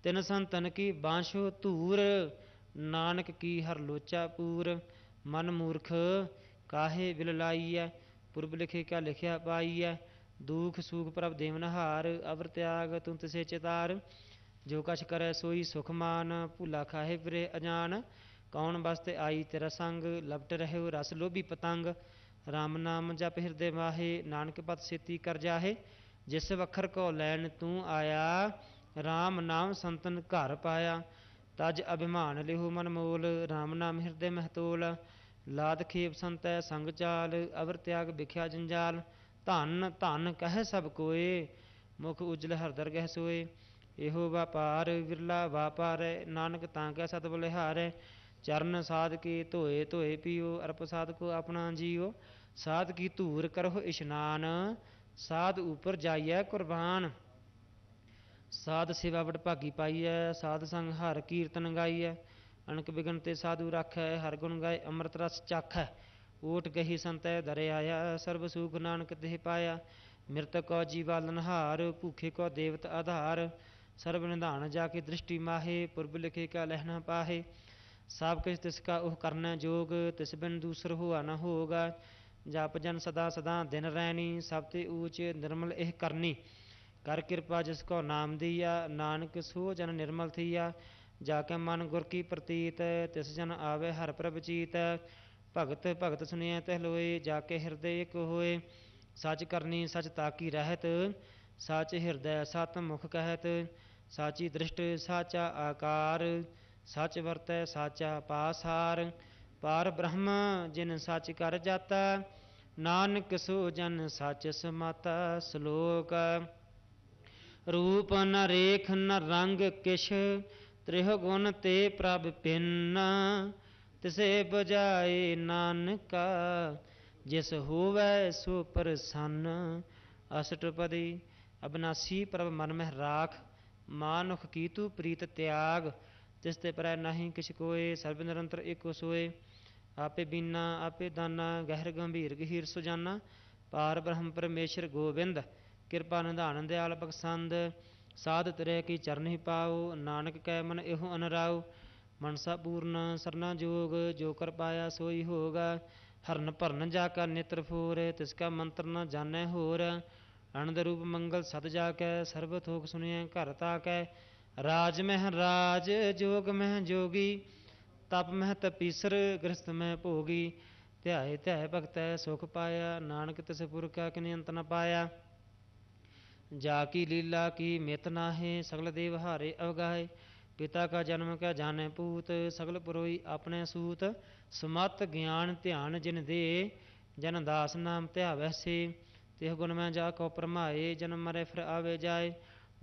तिन संतन की बांशो धूर, नानक की हर लोचा पूर। मन मूर्ख काहे बिल लाइयै, पुरब लिखे क्या लिखिया पाइयै। दुख सुख प्रभ देवनहार, अवर त्याग तुम तिसे चितार। जो कछ करे सोई सुख मान, भूला खाहे फिरे अजान। कौन बसते आई तेरा संग, लपट रहे रस लोभी पतंग। राम नाम जप हृदय माहे, नानक पत सेती कर जाहे। जिस वखर को लैन तू आया, राम नाम संतन घर पाया। तज अभिमान लिहु मन मोल, राम नाम हृदय महतोल। लाद खेप संतै संग चाल, अवर त्याग बिख्या जंजाल। धन धन कह सब कोय, मुख उजल हर दरगह सोए। एहो व्यापार विरला व्यापार, नानक तां कै सत बलिहार। चरण साध के धोए धोए पियो, अरप साध को अपना जियो। साध की धूर करहो इशनान, साध ऊपर जाइए कुर्बान। साध सेवा बड़ भागी पाइयै, साध संग हर कीर्तन गाइयै। अनक बिगन ते साधु राखै, हर गुण गाए अमृत रस चाखै। ओट गही संतै दर आया, सर्ब सुख नानक देह पाया। मृतक को जीवालनहार, भूखे को देवत आधार। सर्ब निधान जाके दृष्टि माहे, पुरब लिखे का लहना पाहे। सब किछ तिसका ओह करना जोग, तिस बिन दूसर हुआ न होगा। जप जन सदा सदा दिन रैनी, सब ते ऊच निर्मल एह करनी। कर कृपा जिसको नाम दिया, नानक सो जन निर्मल थिया। जाके मन गुर की प्रतीत, तिस जन आवे हर प्रभ चीत। भगत भगत सुनिए तह लोए, जाके हृदय एक होए। सच करनी सच ताकी रहत, सच हृदय सत मुख कहत। साची दृष्ट साचा आकार, सच वरतै साचा पासार। पार ब्रह्म जिन सच कर जाता, नानक सो जन सच समाता। श्लोक रूप न रेख न रंग किश, त्रिह गुण ते प्रभ भिन्न। तिसे बजाए नानका, जिस होवै सो प्रसन्न। अष्टपदी अविनाशी प्रभ मन मह राख, मानुख की तू प्रीत त्याग। तिस ते परै नहीं किछ कोय, सर्ब निरंतर एको सोए। आपे बीना आपे दाना, गहर गंभीर गहीर सुजाना। पार ब्रह्म परमेश्वर गोविंद, कृपा निधान दयाल बख्शंद। साध तिरै की चरण ही पाओ, नानक कै मन एहो अनराओ। मनसा पूर्ण सरना जोग, जो कर पाया सोई होगा। हरन भरन जाका नेत्र फोर, तिसका मंत्र न जानै होर। आनंद रूप मंगल सत जाकै, सर्व थोक सुनिए घर ताकै। राज मह राज, जोग मह जोगी। तप मह तपीसर, गृहस्थ मह भोगी। ध्याए ध्याए भगतै सुख पाया, नानक तिस पुरखा किन अंत न पाया। जाकी लीला की मित नाहे, सगल देव हारे अवगाहे। पिता का जन्म क्या जाने पूत, सगल पुरोई अपने सूत। सुमत ज्ञान ध्यान जिन दे, जन दास नाम ध्यावै से। तिह गुण में जाको परमाए, जन्म मरे फिर आवे जाए।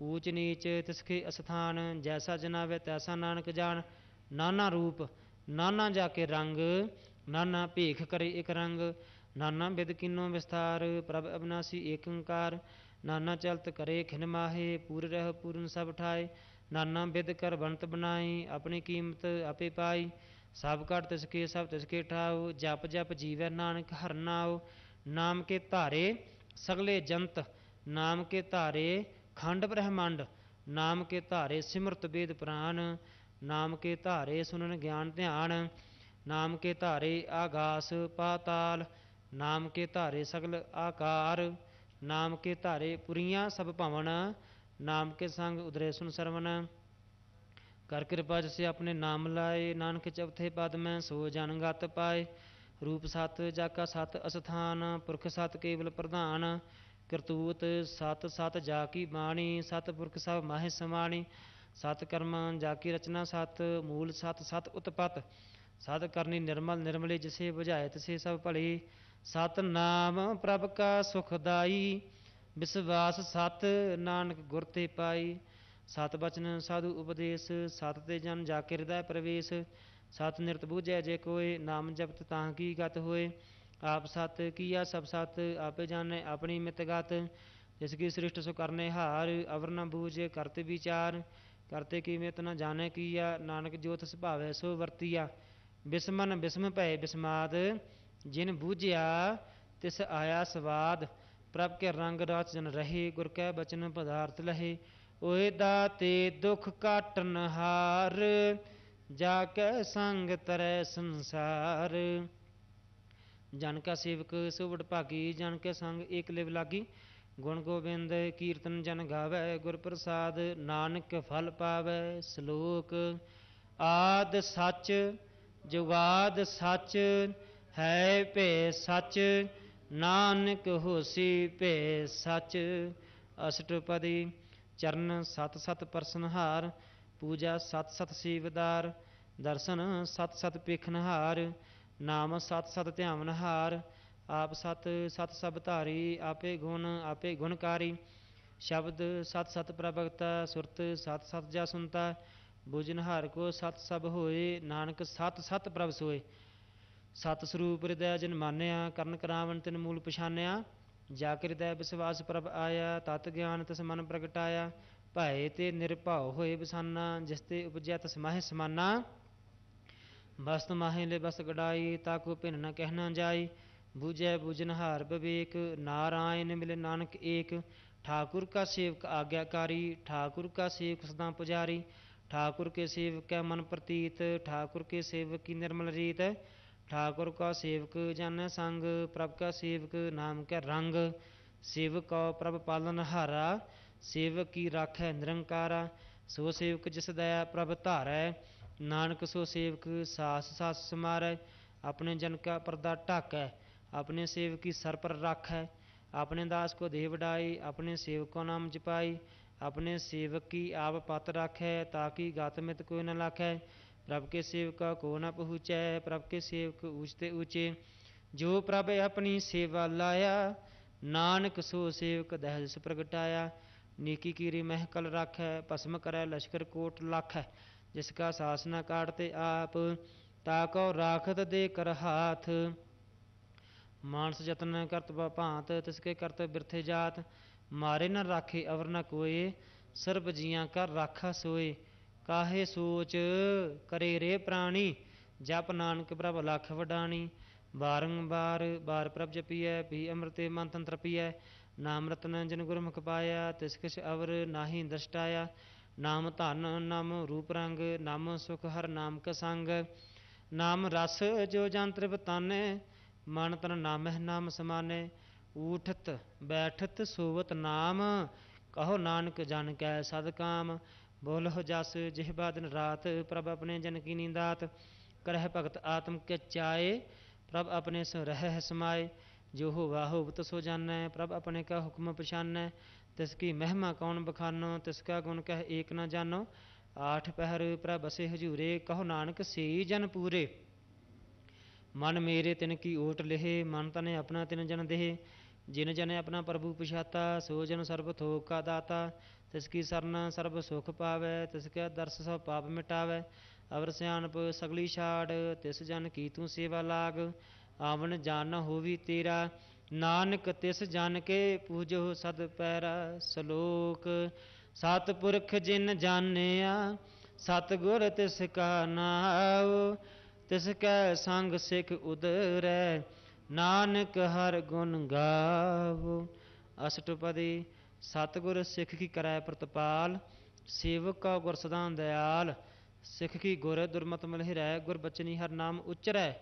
ऊच नीच तिसके अस्थान, जैसा जनावे तैसा नानक जान। नाना रूप नाना जाके रंग, नाना भीख करे एक रंग। नाना बिद किन्नो विस्तार, प्रभ अविनाशी एक ओंकार। नाना चलत करे खिन माहे, पूर रह पूरन सब ठाए। नाना बिद कर बनत बनाई, अपनी कीमत आपे पाई। सब घट तिसके सब तिसके ठाओ, जप जप जीवै नानक हर नाओ। नाम के धारे सगले जंत, नाम के धारे खंड ब्रह्मांड। नाम के धारे सिमरत वेद पुराण, नाम के धारे सुनन ज्ञान ध्यान। नाम के धारे आगास पाताल, नाम के धारे सगल आकार। नाम के धारे पुरियां सब भवन, नाम के संग उदरे सुन सरवण। कर कृपा जिसे अपने नाम लाए, नानक चौथे पद में सो जन गत पाए। रूप सत जाका सत अस्थान, पुरख सत केवल प्रधान। करतूत सत सत जाकी बाणी, सत पुरख सब माहे समाणी। सत कर्म जाकी रचना सत, मूल सत सत उत्पत। सत करनी निर्मल निर्मली, जिसे बुझाए तिसे सब भली। सत नाम प्रभ का सुखदाई, विश्वास सत नानक गुर ते पाई। सत बचन साधु उपदेश, सत ते जन जाके हृदय प्रवेश। सत निरत बूझै जे कोय, नाम जपत ताह की गत होए। आप सत किया सब सत, आपे जाने अपनी मित गत। जिसकी सृष्ट सो करने हार, अवर न बूझ करते विचार। करते की मित न जाने किया, नानक जो तिस भावै सो वरतिया। बिस्मन बिस्म भय बिस्माद, जिन बूझिया तिस आया स्वाद। प्रभ के रंग राच जन रहे, गुर कै बचन पदार्थ लहे। ओए दाते दुख काटन हार, जाकै संग तरै संसार। जन का सेवक सो बड़ भागी, जन के संग एक लिव लागी। गुण गोबिंद कीर्तन जन गावै, गुर प्रसाद नानक फल पावै। श्लोक आद सच जुगाद सच, है पे सच नानक होसी पे सच। अष्टपदी चरण सत सत परसनहार, पूजा सत सत सेवदार। दर्शन सत सत पेखनहार, नाम सत सत ध्यावनहार। आप सत सत सब धारी, आपे गुणकारी। शब्द सत सत प्रभगता, सुरत सत सत जा सुनता। बुझनहार को सत सब होए, नानक सत सत प्रभ सोए। सत स्वरूप हृदय जिन मानिया, ਕਰਨ ਕਰਾਵਨ ਤਿਨ ਮੂਲ ਪਛਾਨਿਆ। ਜਾ ਕੇ ਹਿਰਦੈ ਵਿਸ਼ਵਾਸ ਪ੍ਰਭ ਆਇਆ, ਤਤ ਗਿਆਨ ਤਿਸ ਮਨ ਪ੍ਰਗਟਾਇਆ। ਭਏ ਤੇ ਨਿਰਭਉ ਹੋਏ ਬਸਾਨਾ, ਜਿਸ ਤੇ ਉਪਜਿਆ ਤਿਸ ਮਾਹਿ ਸਮਾਨਾ। ਬਸਤ ਮਾਹੇ ਲੈ ਬਸ ਗੜਾਈ, ਤਾਕੋ ਭਿੰਨ ਨ ਕਹਿ ਨਾ ਜਾਈ। ਬੂਝੈ ਬੂਝਨਹਾਰ ਵਿਵੇਕ, नारायण मिले नानक एक। ठाकुर का सेवक आज्ञाकारी, ठाकुर का सेवक सदा पुजारी। ठाकुर के सेवक कै मन प्रतीत, ठाकुर के सेवक की निर्मल रीत। ठाकुर का सेवक जानै संग, प्रभ का सेवक नाम कै रंग। सेवक को प्रभ पालन हारा, सेवक की राखै निरंकारा। सो सेवक जिस दया प्रभ धारै, नानक सो सेवक सास सास समारै। अपने जन का पर्दा ढाकै, अपने सेवक की सर पर राखै। अपने दास को देह बढ़ाई, अपने सेवक को नाम जपाई। अपने सेवक की आप पत राखै, ताकि गात मित कोई न लाखै। प्रभ के सेवक को न पहुँचै, प्रभ के सेवक ऊंचते ऊँचे। जो प्रभ अपनी सेवा लाया, नानक सो सेवक दहस प्रगटाया। नीकी कीरी महकल राखै, भस्म करै लश्कर कोट लाखै। जिसका सास न काटते आप, ताको राखत दे कर हाथ। मानस जतन करत भांत, तिसके करत बिरथे जात। मारे न राखे अवर न कोय, सर्ब जियां का राखा सोए। काहे सोच करे रे प्राणी, जप नानक प्रभ लख वडानी। बारंबार बार प्रभ जपिए, भी अमृते मन तन तृपिए। नाम रतन जिन गुरमुख पाया, तिस किछ अवर नाहि दृष्टाया। नाम धन नाम रूप रंग, नाम सुख हर नाम का संग। नाम रस जो जंत्र बताने, मन तन नामह नाम समाने। ऊठत बैठत सोवत नाम, कहो नानक जन कै सद काम। बोलह जस जिह्वा दिन रात, प्रभ अपने जन की नींदात। करह भगत आत्म के चाए, प्रभ अपने सो रह समाए। जो होवा होवत सो जानै, प्रभ अपने का हुक्म पछानै। तिसकी महिमा कौन बखानो, तिसका गुण कह एक न जानो। ਆਠ ਪਹਿਰ ਪ੍ਰਭ ਬਸੇ ਹਜੂਰੇ, ਕਹੋ ਨਾਨਕ ਸਈ ਜਨ ਪੂਰੇ। ਮਨ ਮੇਰੇ ਤਿਨ ਕੀ ਓਟ ਲਿਹੇ, ਮਨ ਤਨੇ ਆਪਣਾ ਤਿਨ ਜਨ ਦੇਹ। ਜਿਨ ਜਨ ਆਪਣਾ ਪ੍ਰਭੂ ਪਛਾਤਾ, ਸੋ ਜਨ ਸਰਬ ਥੋਕ ਕਾ ਦਾਤਾ। ਤਿਸ ਕੀ ਸਰਨ ਸਰਬ ਸੁਖ ਪਾਵੈ, ਤਿਸ ਕੈ ਦਰਸ ਸਭ ਪਾਪ ਮਿਟਾਵੈ। ਅਵਰ ਸਿਆਣਪ ਸਗਲੀ ਛਾੜ, ਤਿਸ ਜਨ ਕੀ ਤੂੰ ਸੇਵਾ ਲਾਗ। ਆਵਣ ਜਾਨ ਨ ਹੋਵੀ ਤੇਰਾ, ਨਾਨਕ ਤਿਸ ਜਨ ਕੇ ਪੂਜੋ ਸਦ ਪੈਰਾ। ਸਲੋਕ ਸਤਿਪੁਰਖ ਜਿਨ ਜਾਣਿਆ, ਸਤਿਗੁਰ ਤਿਸ ਕਾ ਨਾਉ। ਤਿਸ ਕੈ ਸੰਗ ਸਿੱਖ ਉਦਰੈ, ਨਾਨਕ ਹਰਿ ਗੁਣ ਗਾਵੋ। ਅਸ਼ਟਪਦੀ। ਸਤਿਗੁਰ ਸਿੱਖ ਕੀ ਕਰੈ ਪ੍ਰਤਪਾਲ, ਸੇਵਕ ਕਾ ਗੁਰ ਸਦਾ ਦਇਆਲ। ਸਿੱਖ ਕੀ ਗੁਰ ਦੁਰਮਤਿ ਮਲਹਿਰੈ, ਗੁਰ ਬਚਨੀ ਹਰਿ ਨਾਮ ਉਚਰੈ।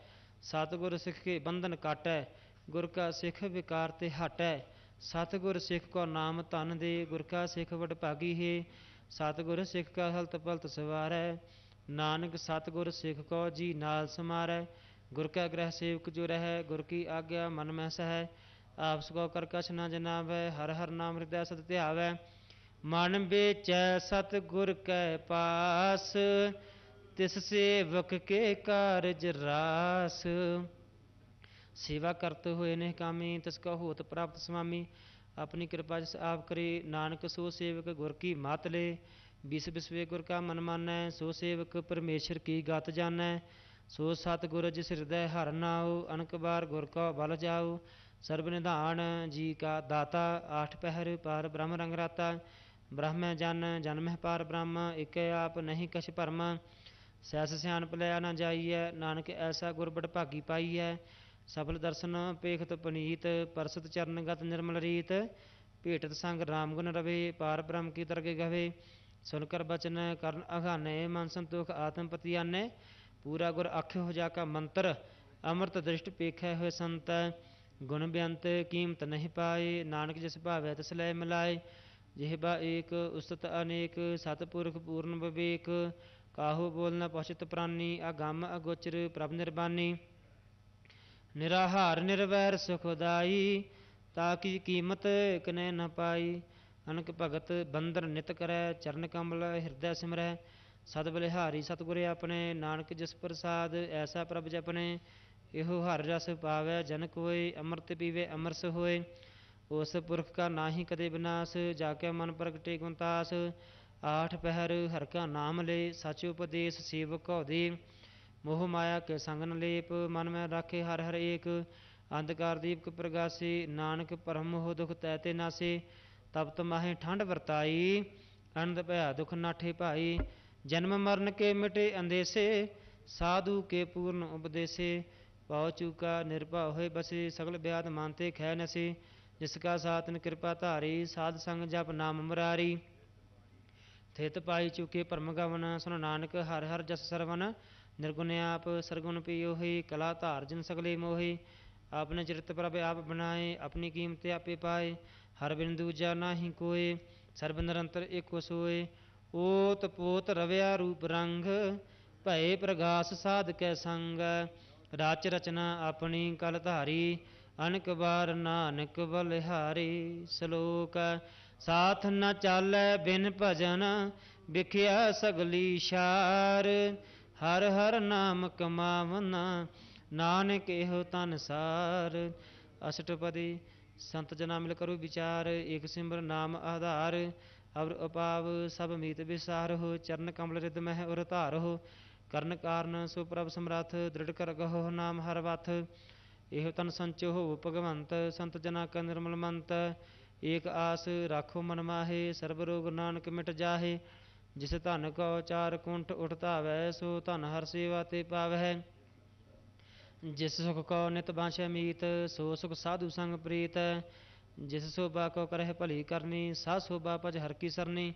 ਸਤਿਗੁਰ ਸਿੱਖ ਕੇ ਬੰਧਨ ਕਾਟੈ, ਗੁਰ ਕਾ ਸਿੱਖ ਵਿਕਾਰ ਤੇ ਹਟੈ। ਸਤਿਗੁਰ ਸਿੱਖ ਕੋ ਨਾਮ ਧਨ ਦੇ, ਗੁਰ ਕਾ ਸਿੱਖ ਵਡਭਾਗੀ ਹੈ। ਸਤਿਗੁਰ ਸਿੱਖ ਕਾ ਹਲਤ ਪਲਤ ਸਵਾਰੈ, ਨਾਨਕ ਸਤਿਗੁਰ ਸਿੱਖ ਕੋ ਜੀ ਨਾਲ ਸਮਾਰੈ। ਗੁਰ ਕਾ ਗ੍ਰਹਿ ਸੇਵਕ ਜੋ ਰਹੈ, ਗੁਰ ਕੀ ਆਗਿਆ ਮਨ ਮਹਿ ਸਹੈ। ਆਪਸ ਕੋ ਕਰ ਕਛ ਨ ਜਨਾਵੈ, ਹਰਿ ਹਰਿ ਨਾਮ ਹਿਰਦੈ ਸਦ ਧਿਆਵੈ। ਮਨ ਵੇਚੈ ਸਤਿਗੁਰ ਕੈ ਪਾਸ, ਤਿਸ ਸੇਵਕ ਕੇ ਕਾਰਜ ਰਾਸ। ਸੇਵਾ ਕਰਤ ਹੋਏ ਨਿਹ ਕਾਮੀ, ਤਿਸ ਕਾ ਹੋਤ ਪ੍ਰਾਪਤ ਸੁਆਮੀ। ਆਪਣੀ ਕਿਰਪਾ ਜਿਸ ਆਪ ਕਰੇ, ਨਾਨਕ ਸੋ ਸੇਵਕ ਗੁਰ ਕੀ ਮਤ ਲੇ। ਬਿਸ ਬਿਸਵੇ ਗੁਰ ਕਾ ਮਨ ਮਾਨੈ, ਸੋ ਸੇਵਕ ਪਰਮੇਸ਼ਰ ਕੀ ਗਤ ਜਾਣੈ। ਸੋ ਸਤਿਗੁਰ ਜਿਸ ਹਿਰਦੈ ਹਰਿ ਨਾਉ, ਅਨਕ ਬਾਰ ਗੁਰ ਕੋ ਬਲ ਜਾਉ। ਸਰਬ ਨਿਧਾਨ ਜੀ ਕਾ ਦਾਤਾ, ਆਠ ਪਹਿਰ ਪਾਰ ਬ੍ਰਹਮ ਰੰਗ ਰਾਤਾ। ਬ੍ਰਹਮੈ ਜਨ ਜਨਮਹਿ ਪਾਰ ਬ੍ਰਹਮ, ਇਕੈ ਆਪ ਨਹੀਂ ਕਛ ਭਰਮ। ਸੈਸ ਸਿਆਣਪ ਲਿਆ ਨ ਜਾਈਐ, ਨਾਨਕ ਐਸਾ ਗੁਰ ਬਡਭਾਗੀ ਪਾਈਐ। ਸਫਲ ਦਰਸ਼ਨ ਪੇਖਤ ਪਨੀਤ, ਪਰਸਤ ਚਰਨਗਤ ਨਿਰਮਲ ਰੀਤ। ਭੇਟਤ ਸੰਗ ਰਾਮ ਗੁਣ ਰਵੇ, ਪਾਰ ਬ੍ਰਹਮ ਕੀ ਦਰਗਹਿ ਗਵੇ। ਸੁਨ ਕਰ ਬਚਨ ਕਰਨ ਅਘਾਨੇ, ਮਨ ਸੰਤੋਖ ਆਤਮ ਪਤੀ ਆਨੇ। ਪੂਰਾ ਗੁਰ ਆਖਿਓ ਜਾ ਕਾ ਮੰਤਰ, ਅੰਮ੍ਰਿਤ ਦ੍ਰਿਸ਼ਟ ਪੇਖੈ ਹੋਏ ਸੰਤ। ਗੁਣ ਬੇਅੰਤ ਕੀਮਤ ਨਹੀਂ ਪਾਏ, ਨਾਨਕ ਜਿਸ ਭਾਵੈ ਤਿਸ ਲੈ ਮਿਲਾਏ। ਜਿਹਬਾ ਏਕ ਉਸਤਤ ਅਨੇਕ, ਸਤਿਪੁਰਖ ਪੂਰਨ ਵਿਵੇਕ। ਕਾਹੂ ਬੋਲ ਨ ਪਹੁੰਚਤ ਪ੍ਰਾਨੀ, ਅਗੰਮ ਅਗੋਚਰ ਪ੍ਰਭ ਨਿਰਬਾਨੀ। ਨਿਰਾਹਾਰ ਨਿਰਵੈਰ ਸੁਖਦਾਈ, ਤਾ ਕੀ ਕੀਮਤ ਕਿਨੈ ਨ ਪਾਈ। ਅਨਕ ਭਗਤ ਬੰਦਰ ਨਿਤ ਕਰੈ, ਚਰਨ ਕਮਲ ਹਿਰਦੈ ਸਿਮਰੈ। ਸਦ ਬਲਿਹਾਰੀ ਸਤਿਗੁਰ ਆਪਣੇ, ਨਾਨਕ ਜਿਸ ਪ੍ਰਸਾਦ ਐਸਾ ਪ੍ਰਭ ਜਪਨੇ। ਇਹੋ ਹਰਿ ਰਸ ਪਾਵੈ ਜਨ ਕੋਇ, ਅੰਮ੍ਰਿਤ ਪੀਵੇ ਅਮਰਸ ਹੋਏ। ਉਸ ਪੁਰਖ ਕਾ ਨਾਹੀ ਕਦੇ ਵਿਨਾਸ਼, ਜਾ ਕੇ ਮਨ ਪ੍ਰਗਟੇ ਗੁਣਤਾਸ। ਆਠ ਪਹਿਰ ਹਰਿ ਕਾ ਨਾਮ ਲੇ, ਸਚ ਉਪਦੇਸ ਸੇਵਕ ਕੋ ਦੇ। ਮੋਹ ਮਾਇਆ ਕੇ ਸੰਗ ਨ ਲੇਪ, ਮਨ ਮੈਂ ਰਾਖੇ ਹਰਿ ਹਰਿ ਏਕ। ਅੰਧਕਾਰ ਦੀਪਕ ਪ੍ਰਗਾਸੀ, ਨਾਨਕ ਭਰਮ ਮੋਹ ਦੁਖ ਤੈ ਤੇ ਨਾਸੇ। ਤਪਤ ਮਾਹੇ ਠੰਡ ਵਰਤਾਈ, ਅਨੰਦ ਭਇਆ ਦੁਖ ਨਾਠੇ ਭਾਈ। ਜਨਮ ਮਰਨ ਕੇ ਮਿਟੇ ਅੰਦੇਸੇ, ਸਾਧੂ ਕੇ ਪੂਰਨ ਉਪਦੇਸੇ। ਭਉ ਚੂਕਾ ਨਿਰਭਉ ਹੋਏ ਬਸੇ, ਸਗਲ ਬਿਆਦ ਮਾਨਤੇ ਖੈ ਨਸੇ। ਜਿਸ ਕਾ ਸਾਤਨ ਕਿਰਪਾ ਧਾਰੀ, ਸਾਧ ਸੰਗ ਜਪ ਨਾਮ ਮੁਰਾਰੀ। ਥਿਤ ਪਾਈ ਚੁਕੇ ਭਰਮ ਗਵਨ, ਸੁਨ ਨਾਨਕ ਹਰਿ ਹਰਿ ਜਸ ਸਰਵਨ। ਨਿਰਗੁਣ ਆਪ ਸਰਗੁਣ ਪਿਓਹੀ, ਕਲਾ ਧਾਰ ਜਿਨ ਸਗਲੇ ਮੋਹੀ। ਆਪਣੇ ਚਰਿਤ ਪ੍ਰਭ ਆਪ ਬਣਾਏ, ਆਪਣੀ ਕੀਮਤ ਆਪੇ ਪਾਏ। ਹਰਿ ਬਿਨ ਦੂਜਾ ਨਾਹੀ ਕੋਇ, ਸਰਬ ਨਿਰੰਤਰ ਏਕੋ ਸੋਇ। ਓਤ ਪੋਤ ਰਵਿਆ ਰੂਪ ਰੰਗ, ਭਏ ਪ੍ਰਗਾਸ ਸਾਧ ਕੈ ਸੰਗ। ਰਚ ਰਚਨਾ ਆਪਣੀ ਕਲ ਧਾਰੀ, ਅਨਕ ਬਾਰ ਨਾਨਕ ਬਲਿਹਾਰੀ। ਸ਼ਲੋਕ ਸਾਥ ਨ ਚਾਲੈ ਬਿਨ ਭਜਨ, ਵਿਖਿਆ ਸਗਲੀ ਛਾਰ। ਹਰਿ ਹਰਿ ਨਾਮ ਕਮਾਵਨਾ, ਨਾਨਕ ਇਹੋ ਤਨ ਸਾਰ। ਅਸ਼ਟਪਦੀ। ਸੰਤ ਜਨਾ ਮਿਲ ਕਰੋ ਵਿਚਾਰ, ਏਕ ਸਿਮਰ ਨਾਮ ਆਧਾਰ। ਅਵਰ ਉਪਾਵ ਸਭ ਮੀਤ ਵਿਸਾਰਹੁ, ਚਰਨ ਕਮਲ ਰਿਦ ਮਹਿ ਉਰ ਧਾਰਹੁ। ਕਰਨ ਕਾਰਨ ਸੋ ਪ੍ਰਭ ਸਮਰੱਥ, ਦ੍ਰਿੜ ਕਰ ਗਹੋ ਨਾਮ ਹਰਿ ਵਥ। ਇਹੋ ਤਨ ਸੰਚੋ ਹੋਵ ਭਗਵੰਤ, ਸੰਤ ਜਨਾ ਕਾ ਨਿਰਮਲ ਮੰਤ। ਏਕ ਆਸ ਰਾਖੋ ਮਨ ਮਾਹੇ, ਸਰਬ ਰੋਗ ਨਾਨਕ ਮਿਟ ਜਾਹੇ। ਜਿਸ ਧਨ ਕੋ ਚਾਰ ਕੁੰਠ ਉਠ ਧਾਵੈ, ਸੋ ਧਨ ਹਰਿ ਸੇਵਾ ਤੇ ਪਾਵਹਿ। ਜਿਸ ਸੁਖ ਕੋ ਨਿਤ ਬਾਛੈ ਮੀਤ, ਸੋ ਸੁਖ ਸਾਧੂ ਸੰਗ ਪ੍ਰੀਤ। ਜਿਸ ਸੋਭਾ ਕੋ ਕਰਹਿ ਭਲੀ ਕਰਨੀ, ਸਾ ਸੋਭਾ ਭਜ ਹਰਿ ਕੀ ਸਰਨੀ।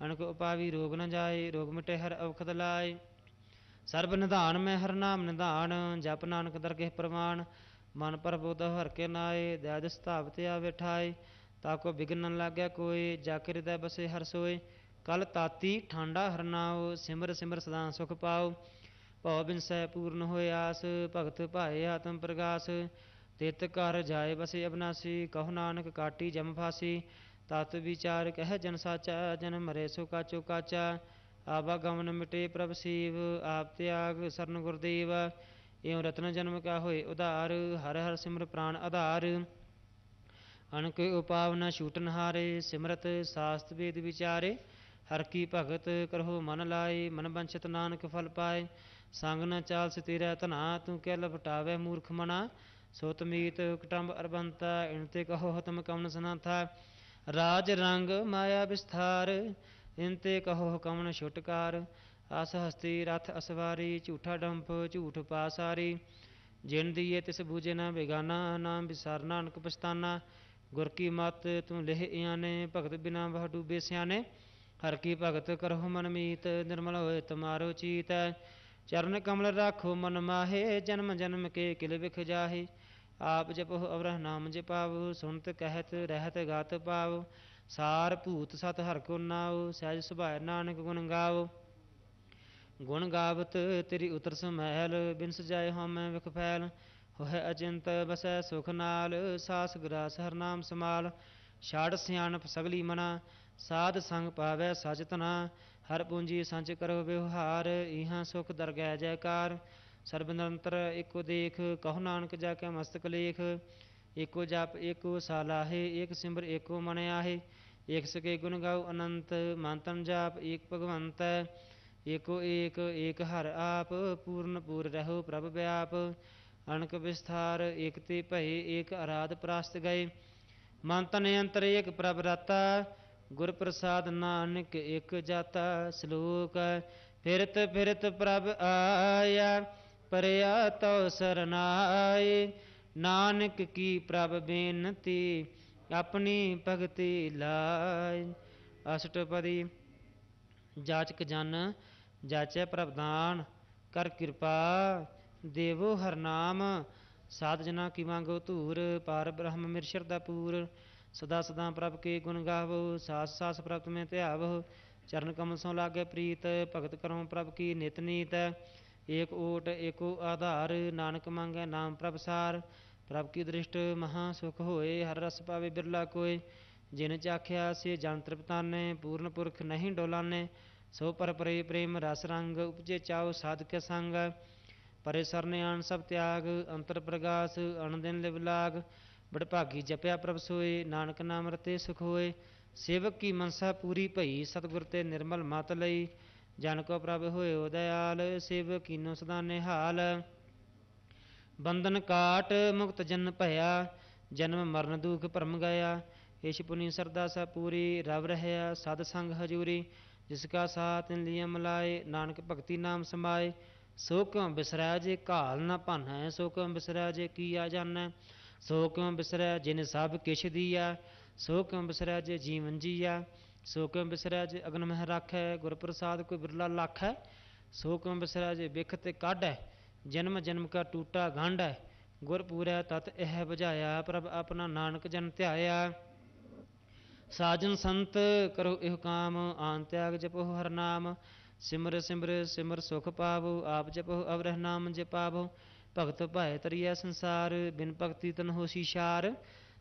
ਅਣਖ ਉਪਾਵੀ ਰੋਗ ਨ ਜਾਏ, ਰੋਗ ਮਿਟੇ ਹਰਿ ਅਵਖਦ ਲਾਏ। ਸਰਬ ਨਿਧਾਨ ਮੈਂ ਹਰਿ ਨਾਮ ਨਿਧਾਨ, ਜਪ ਨਾਨਕ ਦਰਗਹਿ ਪ੍ਰਵਾਨ। ਮਨ ਪ੍ਰਬੋਧ ਹਰਿ ਕੇ ਨਾਏ, ਦਇਆ ਦਿਸ ਧਾਵਤ ਆਵੇ ਠਾਏ। ਤਾਕੋ ਬਿਘਨ ਨ ਲਾਗੈ ਕੋਇ, ਜਾ ਕੇ ਹਿਰਦੈ ਬਸੇ ਹਰਿ ਸੋਇ। ਕਲ ਤਾਤੀ ਠਾਂਡਾ ਹਰਿ ਨਾਉ, ਸਿਮਰ ਸਿਮਰ ਸਦਾ ਸੁਖ ਪਾਉ। ਭਉ ਬਿਨਸੈ ਪੂਰਨ ਹੋਏ ਆਸ, ਭਗਤ ਭਾਏ ਆਤਮ ਪ੍ਰਗਾਸ। ਤਿਤ ਘਰ ਜਾਏ ਬਸੇ ਅਬਨਾਸੀ, ਕਹੋ ਨਾਨਕ ਕਾਟੀ ਜਮ ਫਾਸੀ। ਤਤ ਵਿਚਾਰ ਕਹਿ ਜਨ ਸਾਚਾ, ਜਨ ਮਰੇ ਸੋ ਕਾਚੋ ਕਾਚਾ। ਆਵਾਗਮਨ ਮਿਟੇ ਪ੍ਰਭ ਸੀਵ, ਆਪ ਤਿਆਗ ਸਰਨ ਗੁਰਦੇਵ। ਇਉ ਰਤਨ ਜਨਮ ਕਾ ਹੋਏ ਉਧਾਰ, ਹਰ ਹਰ ਸਿਮਰ ਪ੍ਰਾਨ ਆਧਾਰ। ਅਣਕ ਉਪਾਵ ਨ ਛੂਟਨ ਹਾਰੇ, ਸਿਮਰਤ ਸਾਸਤ ਵੇਦ ਵਿਚਾਰੇ। ਹਰ ਕੀ ਭਗਤ ਕਰਹੁ ਮਨ ਲਾਏ, ਮਨ ਬੰਛਤ ਨਾਨਕ ਫਲ ਪਾਏ। ਸੰਗ ਨ ਚਾਲਸ ਤੇਰਾ ਧਨਾ, ਤੂੰ ਕਹਿ ਲਪਟਾਵੈ ਮੂਰਖ ਮਨਾ। ਸੋ ਤਮੀਤ ਕੁਟੰਬ ਅਰਬੰਤਾ, ਇਨ ਤੇ ਕਹੋ ਹਤਮ ਕਵਨ ਸਨਾਥਾ। ਰਾਜ ਰੰਗ ਮਾਇਆ ਵਿਸਥਾਰ, ਇਨ ਤੇ ਕਹੋ ਕਵਨ ਛੁਟਕਾਰ। ਆਸ ਹਸਤੀ ਰਥ ਅਸਵਾਰੀ, ਝੂਠਾ ਡੰਪ ਝੂਠ ਪਾਸਾਰੀ। ਜਿਨ ਦੀਏ ਤਿਸ ਬੂਝੇ ਨ ਬੇਗਾਨਾ, ਨਾਮ ਵਿਸਾਰ ਨਾਨਕ ਪਛਤਾਨਾ। ਗੁਰ ਕੀ ਮਤ ਤੂੰ ਲਿਹ ਇਆਨੇ, ਭਗਤ ਬਿਨਾ ਬਹੁ ਡੂਬੇ ਸਿਆਣੇ। ਹਰ ਕੀ ਭਗਤ ਕਰਹੁ ਮਨ ਮੀਤ, ਨਿਰਮਲ ਹੋਏ ਤੁਮਾਰੋ ਚੀਤ। ਚਰਨ ਕਮਲ ਰਾਖੋ ਮਨ ਮਾਹੇ, ਜਨਮ ਜਨਮ ਕੇ ਕਿਲ ਵਿਖ ਜਾਹੇ। ਆਪ ਜਪਹੁ ਅਵਰਹ ਨਾਮ ਜਪਾਵਹੁ, ਸੁਨਤ ਕਹਿਤ ਰਹਿਤ ਗਾਤ ਪਾਵ। ਸਾਰ ਭੂਤ ਸਤ ਹਰਿ ਕੋ ਨਾਉ, ਸਹਿਜ ਸੁਭਾਇ ਨਾਨਕ ਗੁਣ ਗਾਵ। ਗੁਣ ਗਾਵਤ ਤੇਰੀ ਉਤਰ ਸਮੈਲ, ਬਿਨ ਸਜਾਏ ਹਉਮੈ ਵਿਖ ਫੈਲ। ਹੋਇ ਅਚਿੰਤ ਬਸੈ ਸੁਖ ਨਾਲ, ਸਾਸ ਗਰਾਸ ਹਰਿ ਨਾਮ ਸਮਾਲ। ਛਾੜ ਸਿਆਣਪ ਸਗਲੀ ਮਨਾ, ਸਾਧ ਸੰਗ ਪਾਵੈ ਸਚ ਧਨਾ। ਹਰ ਪੂੰਜੀ ਸੰਚ ਕਰੋ ਵਿਵਹਾਰ, ਇਹਾਂ ਸੁਖ ਦਰਗਹਿ ਜੈਕਾਰ। ਸਰਬ ਨਿਰੰਤਰ ਏਕੋ ਦੇਖ, ਕਹੋ ਨਾਨਕ ਜਾ ਕੇ ਮਸਤਕ ਲੇਖ। ਏਕੋ ਜਪ ਏਕੋ ਸਾਲਾਹੇ, ਏਕ ਸਿਮਰ ਏਕੋ ਮਨ ਆਹੇ। ਏਕ ਸਕੇ ਗੁਣ ਗਾਉ ਅਨੰਤ, ਮਨ ਤਨ ਜਾਪ ਏਕ ਭਗਵੰਤ। ਏਕੋ ਏਕ ਏਕ ਹਰਿ ਆਪ, ਪੂਰਨ ਪੂਰ ਰਹੋ ਪ੍ਰਭ ਵਿਆਪ। ਅਣਕ ਵਿਸਥਾਰ ਏਕ ਤੇ ਭਏ, ਏਕ ਅਰਾਧ ਪ੍ਰਾਸਤ ਗਏ। ਮਨ ਤਨ ਅੰਤਰ ਏਕ ਪ੍ਰਭ ਰਾਤਾ, ਗੁਰ ਪ੍ਰਸਾਦ ਨਾਨਕ ਇਕ ਜਾਤਾ। ਸ਼ਲੋਕ ਫਿਰਤ ਫਿਰਤ ਪ੍ਰਭ ਆਇਆ, ਪਰਿਆ ਤਉ ਸਰਨਾਏ। ਨਾਨਕ ਕੀ ਪ੍ਰਭ ਬੇਨਤੀ, ਆਪਣੀ ਭਗਤੀ ਲਾਇ। ਅਸ਼ਟਪਦੀ। ਜਾਚਕ ਜਨ ਜਾਚੈ ਪ੍ਰਭ ਦਾਨ, ਕਰ ਕਿਰਪਾ ਦੇਵੋ ਹਰਿ ਨਾਮ। ਸਾਧ ਜਨਾ ਕੀ ਮੰਗੋ ਧੂਰ, ਪਾਰ ਬ੍ਰਹਮ ਮਿਰ ਸ਼ਰਧਾ ਪੂਰ। ਸਦਾ ਸਦਾ ਪ੍ਰਭ ਕੇ ਗੁਣ ਗਾਵੋ, ਸਾਸ ਸਾਸ ਪ੍ਰਭ ਤੁਮੇ ਧਿਆਵੋ। ਚਰਨ ਕਮਲ ਸੋ ਲਾਗੇ ਪ੍ਰੀਤ, ਭਗਤ ਕਰੋ ਪ੍ਰਭ ਕੀ ਨਿਤ ਨੀਤ। ਏਕ ਓਟ ਏਕੋ ਆਧਾਰ, ਨਾਨਕ ਮੰਗੈ ਨਾਮ ਪ੍ਰਭ ਸਾਰ। ਪ੍ਰਭ ਕੀ ਦ੍ਰਿਸ਼ਟ ਮਹਾ ਸੁਖ ਹੋਏ, ਹਰਿ ਰਸ ਪਾਵੇ ਬਿਰਲਾ ਕੋਇ। ਜਿਨ ਚਾਖਿਆ ਸੇ ਜਨ ਤ੍ਰਿਪਤਾਨੇ, ਪੂਰਨ ਪੁਰਖ ਨਹੀਂ ਡੋਲਾਨੇ। ਸੋ ਪਰ ਪਰੇ ਪ੍ਰੇਮ ਰਸ ਰੰਗ, ਉਪਜੇ ਚਾਉ ਸਾਧਕ ਸੰਗ। ਪਰੇ ਸਰਨੇ ਆਣ ਸਭ ਤਿਆਗ, ਅੰਤਰ ਪ੍ਰਗਾਸ ਅਣ ਦਿਨ ਲਿਵ ਲਾਗ। ਬੜਭਾਗੀ ਜਪਿਆ ਪ੍ਰਭ ਸੋਏ, ਨਾਨਕ ਨਾਮ ਰਤੇ ਸੁਖ ਹੋਏ। ਸੇਵਕ ਕੀ ਮਨਸਾ ਪੂਰੀ ਭਈ, ਸਤਿਗੁਰ ਤੇ ਨਿਰਮਲ ਮਤ ਲਈ। ਜਨ ਕੋ ਪ੍ਰਭ ਹੋਇਓ ਦਇਆਲ, ਸੇਵਕ ਕੀਨੋ ਸਦਾ ਨਿਹਾਲ। ਬੰਧਨ ਕਾਟ ਮੁਕਤ ਜਨ ਭਇਆ, ਜਨਮ ਮਰਨ ਦੁਖ ਭਰਮ ਗਿਆ। ਏਸ਼ ਪੁਨੀ ਸਰਦਾ ਸਭ ਪੂਰੀ, ਰਵ ਰਹਿਆ ਸਦ ਸੰਗ ਹਜੂਰੀ। ਜਿਸ ਕਾ ਸਾਥ ਤਿਨ ਲਿਆ ਮਿਲਾਏ, ਨਾਨਕ ਭਗਤੀ ਨਾਮ ਸਮਾਏ। ਸੋ ਕਿਉ ਬਿਸਰੈ ਜੇ ਘਾਲ ਨ ਭਾਨੈ, ਸੋ ਕਿਉ ਬਿਸਰੈ ਜੇ ਕੀਆ ਜਾਣੈ। ਸੋ ਕਿਉ ਬਿਸਰੈ ਜਿਨ ਸਭ ਕਿਛ ਦੀਆ, ਸੋ ਕਿਉ ਬਿਸਰੈ ਜੇ ਜੀਵਨ ਜੀਆ। ਸੋ ਕਿਉ ਬਿਸਰੈ ਜੇ ਅਗਨ ਮਹਿ ਰਾਖੈ, ਗੁਰ ਪ੍ਰਸਾਦ ਕੋਈ ਬਿਰਲਾ ਲਾਖੈ। ਸੋ ਕਿਉ ਬਿਸਰੈ ਜੇ ਬਿਖ ਤੇ ਕਾਢੈ, ਜਨਮ ਜਨਮ ਕਾ ਟੂਟਾ ਗੰਢੈ। ਗੁਰ ਪੂਰੈ ਤਤ ਇਹ ਬੁਝਾਇਆ, ਪ੍ਰਭ ਆਪਣਾ ਨਾਨਕ ਜਨ ਧਿਆਇਆ। ਸਾਜਨ ਸੰਤ ਕਰੋ ਇਹ ਕਾਮ, ਆਨ ਤਿਆਗ ਜਪੋ ਹਰਿ ਨਾਮ। ਸਿਮਰ ਸਿਮਰ ਸਿਮਰ ਸੁਖ ਪਾਵੋ, ਆਪ ਜਪੋ ਅਵਰਹ ਨਾਮ ਜਪਾਵੋ। ਭਗਤ ਭਏ ਤਰੀਐ ਸੰਸਾਰ, ਬਿਨ ਭਗਤੀ ਤਨ ਹੋਸੀ ਛਾਰ।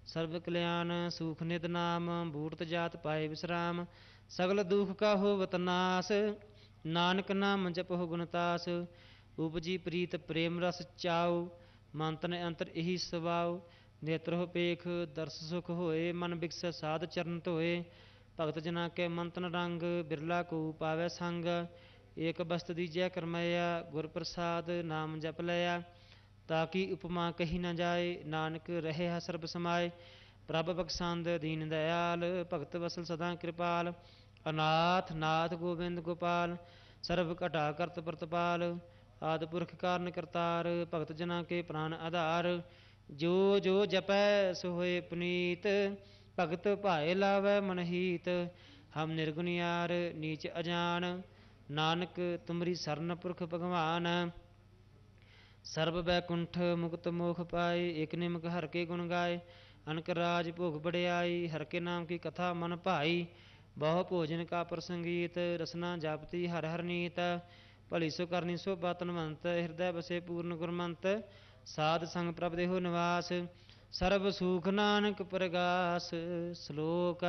ਸਰਬ ਕਲਿਆਣ ਸੂਖ ਨਿਤ ਨਾਮ, ਬੂੜਤ ਜਾਤ ਪਾਏ ਵਿਸਰਾਮ। ਸਗਲ ਦੁਖ ਕਾ ਹੋਵਤ ਨਾਸ, ਨਾਨਕ ਨਾਮ ਜਪਹੁ ਗੁਣਤਾਸ। ਉਪਜੀ ਪ੍ਰੀਤ ਪ੍ਰੇਮ ਰਸ ਚਾਉ, ਮਨ ਤਨ ਅੰਤਰ ਇਹੀ ਸਵਾਉ। ਨੇਤਰਹੁ ਪੇਖ ਦਰਸ ਸੁਖ ਹੋਏ, ਮਨ ਬਿਕਸੈ ਸਾਧ ਚਰਨ ਧੋਏ। ਭਗਤ ਜਨਾ ਕੇ ਮਨ ਤਨ ਰੰਗ, ਬਿਰਲਾ ਕੋ ਪਾਵੈ ਸੰਗ। ਏਕ ਬਸਤ ਦੀਜੈ ਕਰਮਇਆ, ਗੁਰ ਪ੍ਰਸਾਦ ਨਾਮ ਜਪ ਲਿਆ। ਤਾਕੀ ਉਪਮਾ ਕਹੀ ਨ ਜਾਏ, ਨਾਨਕ ਰਹਿਆ ਸਰਬ ਸਮਾਏ। ਪ੍ਰਭ ਬਖਸ਼ੰਦ ਦੀਨ ਦਇਆਲ, ਭਗਤ ਵਸਲ ਸਦਾ ਕਿਰਪਾਲ। ਅਨਾਥ ਨਾਥ ਗੋਬਿੰਦ ਗੋਪਾਲ, ਸਰਬ ਘਟਾ ਕਰਤ ਪ੍ਰਤਪਾਲ। ਆਦਿ ਪੁਰਖ ਕਾਰਨ ਕਰਤਾਰ, ਭਗਤ ਜਨਾ ਕੇ ਪ੍ਰਾਨ ਆਧਾਰ। ਜੋ ਜੋ ਜਪੈ ਸੋ ਹੋਏ ਪੁਨੀਤ, ਭਗਤ ਭਾਏ ਲਾਵੈ ਮਨ ਹੀਤ। ਹਮ ਨਿਰਗੁਣਿਆਰ ਨੀਚ ਅਜਾਨ, ਨਾਨਕ ਤੁਮਰੀ ਸਰਨ ਪੁਰਖ ਭਗਵਾਨ। ਸਰਬ ਬੈਕੁੰਠ ਮੁਕਤ ਮੋਖ ਪਾਏ, ਏਕ ਨਿਮਕ ਹਰਿ ਕੇ ਗੁਣ ਗਾਏ। ਅਨਕ ਰਾਜ ਭੋਗ ਬੜਿਆਈ, ਹਰਿ ਕੇ ਨਾਮ ਕੀ ਕਥਾ ਮਨ ਭਾਈ। ਬਹੁ ਭੋਜਨ ਕਾ ਪ੍ਰਸੰਗੀਤ, ਰਸਨਾ ਜਾਪਤੀ ਹਰਿ ਹਰਿ ਨੀਤ। ਭਲੀ ਸੋ ਕਰਨੀ ਸੋਭਾ ਧਨਵੰਤ, ਹਿਰਦੈ ਬਸੇ ਪੂਰਨ ਗੁਰਮੰਤ। ਸਾਧ ਸੰਗ ਪ੍ਰਭ ਦੇਹੋ ਨਿਵਾਸ, ਸਰਬ ਸੂਖ ਨਾਨਕ ਪ੍ਰਗਾਸ। ਸ਼ਲੋਕ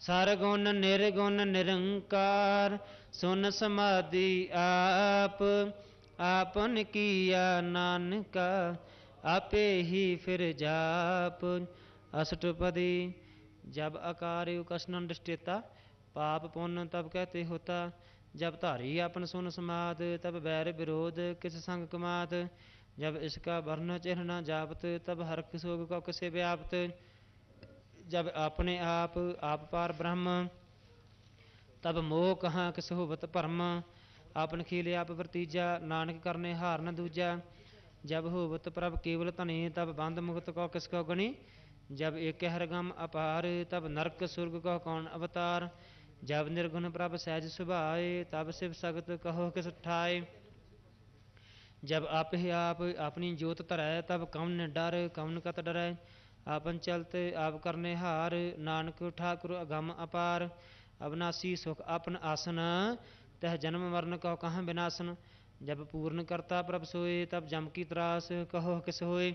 ਸਰਗੁਣ ਨਿਰਗੁਣ ਨਿਰੰਕਾਰ, ਸੁਨ ਸਮਾਧि आप। आपन किया नानका, आपे ही फिर जाप। अष्टपदी। जब आकार कसन दृष्टेता, पाप पुण्य तब कहते होता। जब धारी अपन सुन समाद, तब बैर विरोध किस संग कमात। जब इसका वर्ण चिन्ह न जापत, तब हरख सोग को किसे व्याप्त। जब अपने आप पार ब्रह्म, तब मोह कहाँ किस होवत भरम। आपन खीले आप वर्तीजा, नानक करने हार न दूजा। जब होवत प्रभ केवल धनी, तब बंद मुक्त को किसको गणी। जब एक हरगम अपार, तब नरक सुर्ग को कौन अवतार। जब निर्गुण प्रभ सहज सुभाए, तब शिव सगत कहो किस ठाए। जब आप ही आप अपनी जोत धरै, तब कौन डर कौन कत डरै। आपन चलते आप करने हार, नानक ठाकुर अगम अपार। अविनाशी सुख आपन आसन, तह जन्म मरण कहो कहाँ विनाशन। जब पूर्ण करता प्रभ सोए, तब जम की त्रास कहो किस होए।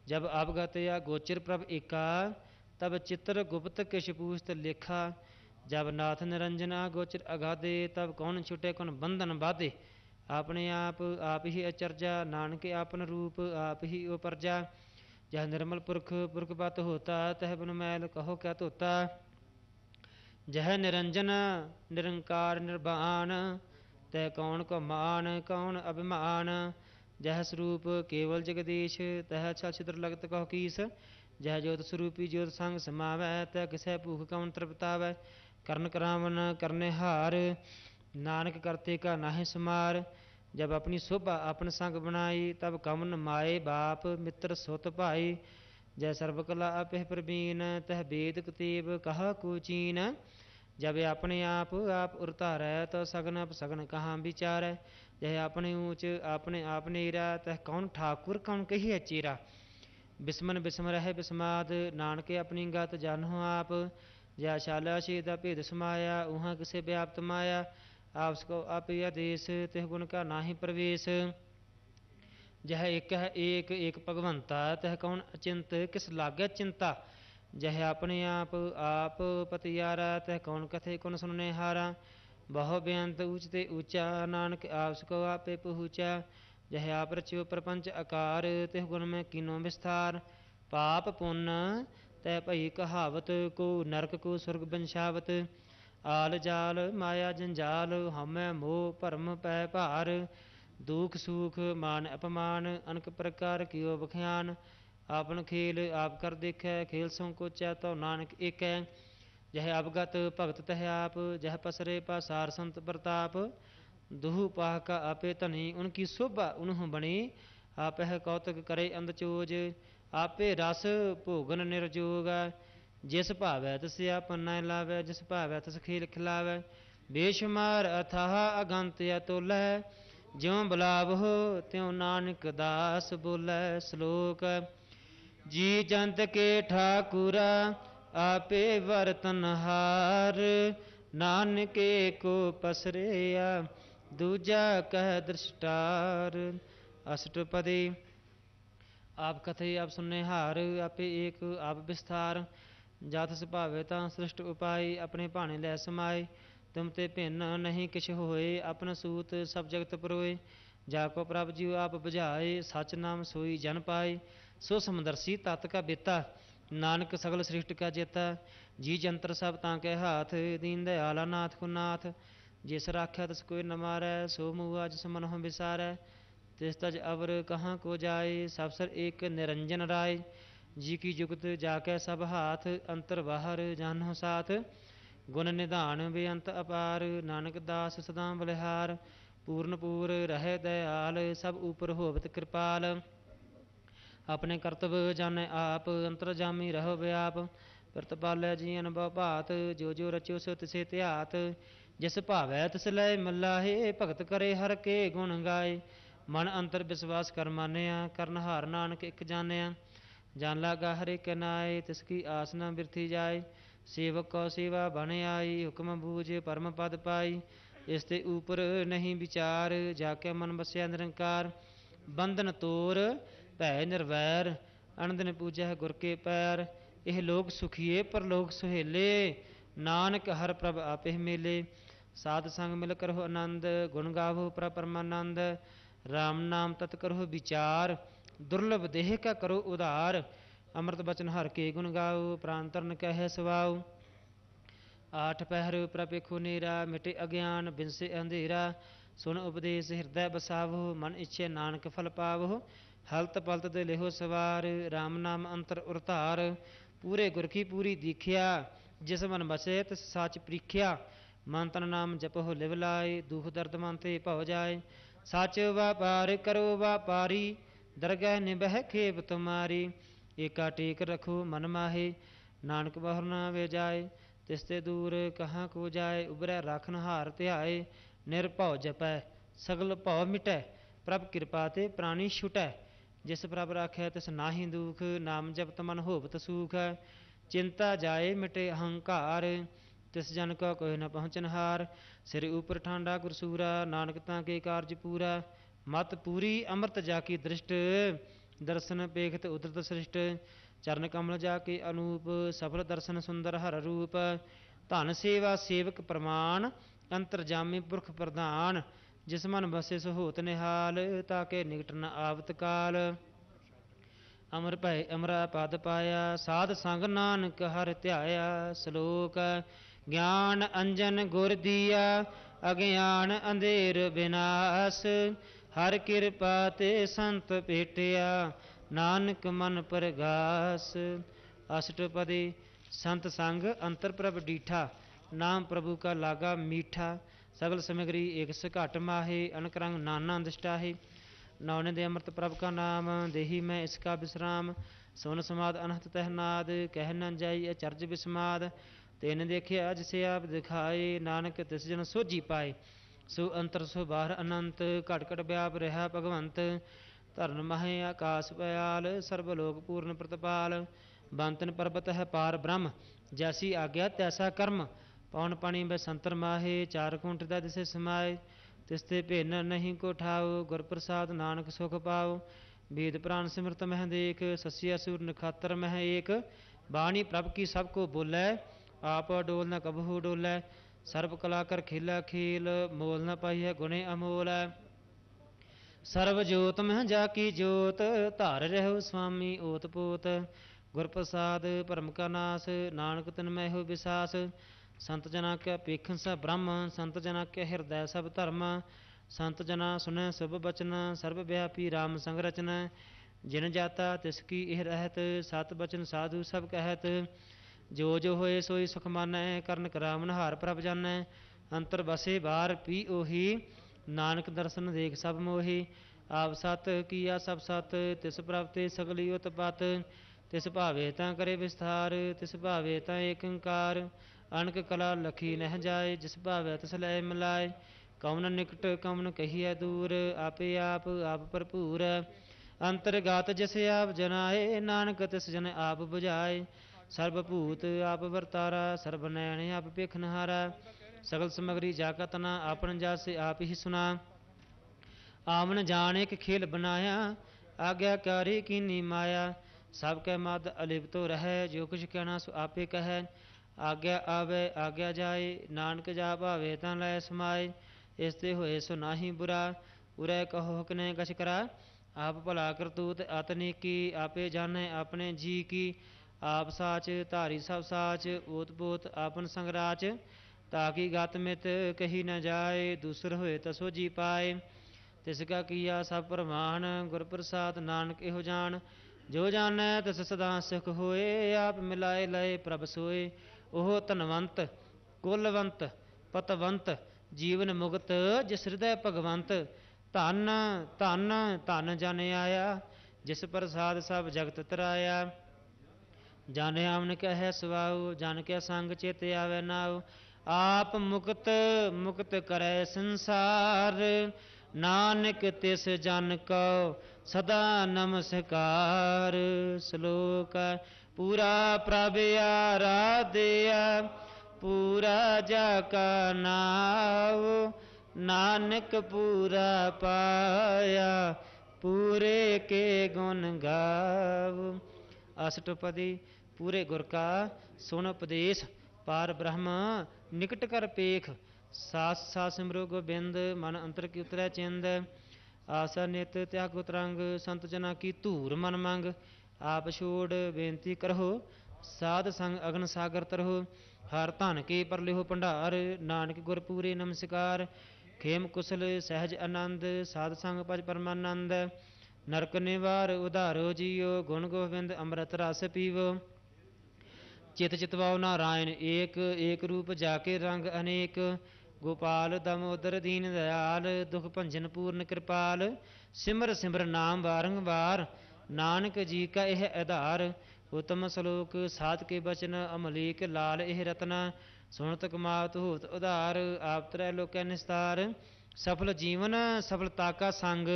जब अवगत या गोचर प्रभ एका, तब चित्र गुप्त किश पूछत लेखा। जब नाथ निरंजन गोचर अगाधे, तब कौन छुटे कौन बंधन बाधे। अपने आप ही अचर्जा, नानक आपन रूप आप ही ओ परजा। जह निर्मल पुरख पुरख बात होता, तह बिन मैल कहो क्या धोता। जह निरंजन निरंकार निर्वाण, तह कौन को मान कौन अभिमान। जह स्वरूप केवल जगदीश, तह छल छिद्र लगत कहो कीस। जह ज्योत स्वरूपी ज्योत संग समावै, तह किसै भूख कौन तृप्तावै। करण करावन करने हार, नानक करते का नाहि समार। जब अपनी शोभा अपन संग बनाई, तब कवन माए बाप मित्र सुत भाई। जय सर्वकला अपह प्रवीण, तह वेद कतेब कहा कुचीन। जब अपने आप उरतारै, तो सगन अपसगन कहाँ विचारै। यह अपने ऊँच अपने आप नेरा, तह कौन ठाकुर कौन कही चेरा। बिस्मन बिस्म रह बिस्माद, नानके अपनी गत जानो आप। जय शाला शेदा भेद समाया, उहाँ किसे व्याप्त माया। आपसको आप आदेश, तिह गुण का नाहि प्रवेश। जह एक है एक भगवंता, तह कौन अचिंत किस लागे चिंता। जह अपने आप पतियारा, तह कौन कथे कौन सुनने हारा। बहु बेअंत ऊंचते ऊंचा, नानक आपसको आपे पहुँचा। जह आप रच्यो प्रपंच आकार, तिह गुण में कीनो विस्तार। पाप पुण्य तह भई कहावत, को नरक को स्वर्ग बंशावत। आल जाल माया जंजाल, हमै मोह भरम पै भार। दुख सुख मान अपमान, अनक प्रकार कियो बख्यान। आपन खेल आप कर देखै, खेल संकोचै तो नानक एकै। जह अवगत भगत तह आप, जह पसरे पासार संत प्रताप। दुहु पाह का आपे धनी, उनकी शोभा उन्हु बणी। आपह कौतक करे अंधचोज, आपे रस भोगन निर्जोग। जिस भावै तिस आपन न लावै, जिस भावै तिस खेल खिलावै। बेशुमार अथाह अगंत अतुल, ज्यों बुलावहो त्यों नानक दास बोलै। श्लोक। जी जंत के ठाकुरा, आपे वर्तनहार। नानके को पसरेया, दूजा कह दृष्टार। अष्टपदी। आप कथे आप सुनने हार, आपे एक आप विस्तार। जात सुभावे तां सृष्ट उपाय, अपने भाने लै समाए। तुम ते भिन्न नहीं किछ होए, अपन सूत सब जगत परोए। जाको प्रभ जीव आप बुझाए, सच नाम सोई जन पाए। सो समदर्शी तत् का बेता, नानक सगल सृष्टि का जेता। जी जंतर सब ताके हाथ, दीन दयाला नाथ को नाथ। जिस राख्या तिस कोई न मारै, सो मुआ जिस मनहुँ विसारै। तिस तज अवर कहाँ को जाए, सब सर एक निरंजन राय। जी की जुगत जाकै सब हाथ, अंतर बाहर जानो साथ। गुण निधान बेअंत अपार, नानक दास सदा बलिहार। पूर्ण पूर रहे दयाल, सब ऊपर होवत कृपाल। अपने कर्तव्य जाने आप, अंतरजामी रहो व्याप। प्रतिपालै जी अनुभव भात, जो जो रचो सो तिसे त्यात। जिस भावै तिस लय मल्लाहे, भगत करे हर के गुण गाए। मन अंतर विश्वास कर मानया, करन हार नानक एक जानिया। जान लागा हरे के नाय, तिसकी आस न बिरथी जाए। सेवक को सेवा बन आई, हुक्म बूझ परम पद पाई। इसते ऊपर नहीं विचार, जाके मन बसया निरंकार। बंधन तोर भै निर्वैर, अनदिन पूजै गुर के पैर। यह लोक सुखिए परलोक सुहेले, नानक हर प्रभ आपे मेले। साध संग मिल करहो आनंद, गुण गावो प्रभ परमानंद। राम नाम तत् करहो विचार, दुर्लभ देह का करो उधार। अमृत बचन हर के गुण गाओ, प्राण तरन कह सवाओ। आठ पहर प्रपेखो नेरा, मिटे अज्ञान बिनसे अंधेरा। सुन उपदेश हृदय बसावो, मन इच्छे नानक फल पावो। हलत पलत दे लेहो सवार, राम नाम अंतर उरतार। पूरे गुर की पूरी दीखिया, जिस मन बसे तिस साच प्रीखिया। मन तन नाम जपहो लिव लाए, दुख दर्द मन ते भव जाए। सच व्यापार करो व्यापारी, दरगह निबह खेप तुम्हारी। एका टेक रखो मन माहे, नानक बहुर न वे जाए। तिसते दूर कहाँ को जाए, उबरै राखन हार ध्याए। निरभਉ जपै सगल भਉ मिटै, प्रभ कृपा ते प्राणी छुटै। जिस प्रभ राखै तिस नाहि दुख, नाम जपत मन होवत सुख। चिंता जाए मिटे अहंकार, तिस जन का कोई न पहुँचनहार। सिर ऊपर ठांडा गुरसूरा, नानक ताके कारज पूरा। मत पूरी अमृत जाकी दृष्ट, दर्शन पेखत उदरत सृष्ट। चरण कमल जाके अनूप, सफल दर्शन सुंदर हर रूप। धन सेवा सेवक प्रमाण, अंतरजामी पुरख प्रधान। जिस मन बसे सो होत निहाल, ताके निकट न आवत काल। अमर भय अमरा पद पाया, साध संग नानक हर ध्याया। श्लोक ज्ञान अंजन गुर दिया, अज्ञान अंधेर विनाश। हर कृपा ते संत भेटिया, नानक मन परगास। अष्टपदी संत संग अंतर प्रभ डीठा, नाम प्रभु का लागा मीठा। सगल समग्री एक से घट माहे, अनक रंग नाना दिष्टाहे। नौने दे अमृत प्रभ का नाम, देही मैं इसका विश्राम। सोन समाद अनहत तहनाद, कह न जाई अचरज विस्माद। तेन देखे अज से आप दिखाए, नानक तिस जन सोझी पाए। सो अंतर सो बाहर अनंत, घट घट व्याप रहा भगवंत। धरन महे आकाश पयाल, सर्वलोक पूर्ण प्रतिपाल। बंतन पर्वत है पार ब्रह्म, जैसी आज्ञा तैसा कर्म। पौन पानी बै संतर माहे, चार कुंठ दा दिसे समाए। तिसते भिन्न नहीं को ठाओ, गुर प्रसाद नानक सुख पाओ। वेद प्राण सिमरत मह देख, सस्य असुर नखातर मह एक। बाणी प्रभ की सबको बोलै, आप डोल न कबहू डोलै। सर्व कला कर खेला खेल, मोल न पाइय गुणे अमोल। सर्व जोत मह जाकी जोत, धार रहो स्वामी ओत पोत। गुर प्रसाद परम का नास, नानक तिन मैं हो विसास। संत जना के पेखन सब ब्रह्म, संत जना के हृदय सब धर्म। संत जना सुनै शुभ बचन, सर्व व्यापी राम संग रचन। जिन जाता तिसकी एह रहत, सत बचन साधु सब कहत। जो जो होए सोई सुख मानै, करन करावन हार प्रभ जानै। अंतर बसे बाहर पी ओही, नानक दर्शन देख सब मोही। आप सत किया सब सत, तिस प्रभ ते सगली उत्पत। तिस भावे तां करे विस्तार, तिस भावे तां एक अंकार। अनक कला लखी नह जाए, जिस भावै तिस लै मिलाए। कौन निकट कौन कहिए दूर, आपे आप आप भरपूर। अंतरगात जिस आप जनाए, नानक तिस जन आप बुझाए। सर्वभूत आप वरतारा, सर्व नैण आप पेखनहारा। सगल समगरी जाका तना, आपन जासे आप ही सुना। आवन जान एक खेल बनाया, आज्ञाकारी कीनी माया। सब कै मद अलिप्तो रहे, जो कुछ कहना सो आपे कहे। आज्ञा आवे आज्ञा जाए, नानक जा भावे तां लै समाए। इसते होए सो नाही बुरा, उरै कहो हकने कछ करा। आप भला करतूत आतने की, आपे जाने अपने जी की। आप साच धारी सब साच, ओत पोत आपन संगराच। ताकि गत मित कही न जाए, दूसर होए तसो जी पाए। तिसका किया सब प्रमाण, गुर प्रसाद नानक एहो जान। जो जानै तिस सदा सुख होए, आप मिलाए लए प्रभ सोए। ओह धनवंत कुलवंत पतवंत, जीवन मुगत जिस हृदय भगवंत। धन धन धन जन आया, जिस प्रसाद सब जगत तराया। जन आवन कह सुआओ, जन के संग चेत आवे नाओ। आप मुक्त मुक्त करे संसार, नानक तिस जन को सदा नमस्कार। श्लोक पूरा प्रभ आराध्या, पूरा जाका नाव। नानक पूरा पाया, पूरे के गुण गाव। अष्टपदी पूरे गुर का सुन उपदेश, पार ब्रह्म निकट कर पेख। सास सा सिमरो गोबिंद मन अंतर की उतरै चिंद। आसा नित त्याग उतरंग संत जना की धूर मन मंग। आप छोड़ बेनती करहो साध संग अगन सागर तरहो। हर धन के पर लिहो भंडार नानक गुर पूरे नमस्कार। खेम कुशल सहज आनंद साध संग भज परमानंद। नरक निवार उधारो जियो गुण गोविंद अमृत रस पीवो। चित चितवाओ नारायण एक एक रूप जाके रंग अनेक। गोपाल दामोदर दीन दयाल दुख भंजन पूर्ण कृपाल। सिमर सिमर नाम बारंबार नानक जी का यह आधार। उत्तम श्लोक साध के बचन अमलीक लाल यह रत्न। सुनत कमात होत उधार आप त्रैलोक निस्तार। सफल जीवन सफलता का संग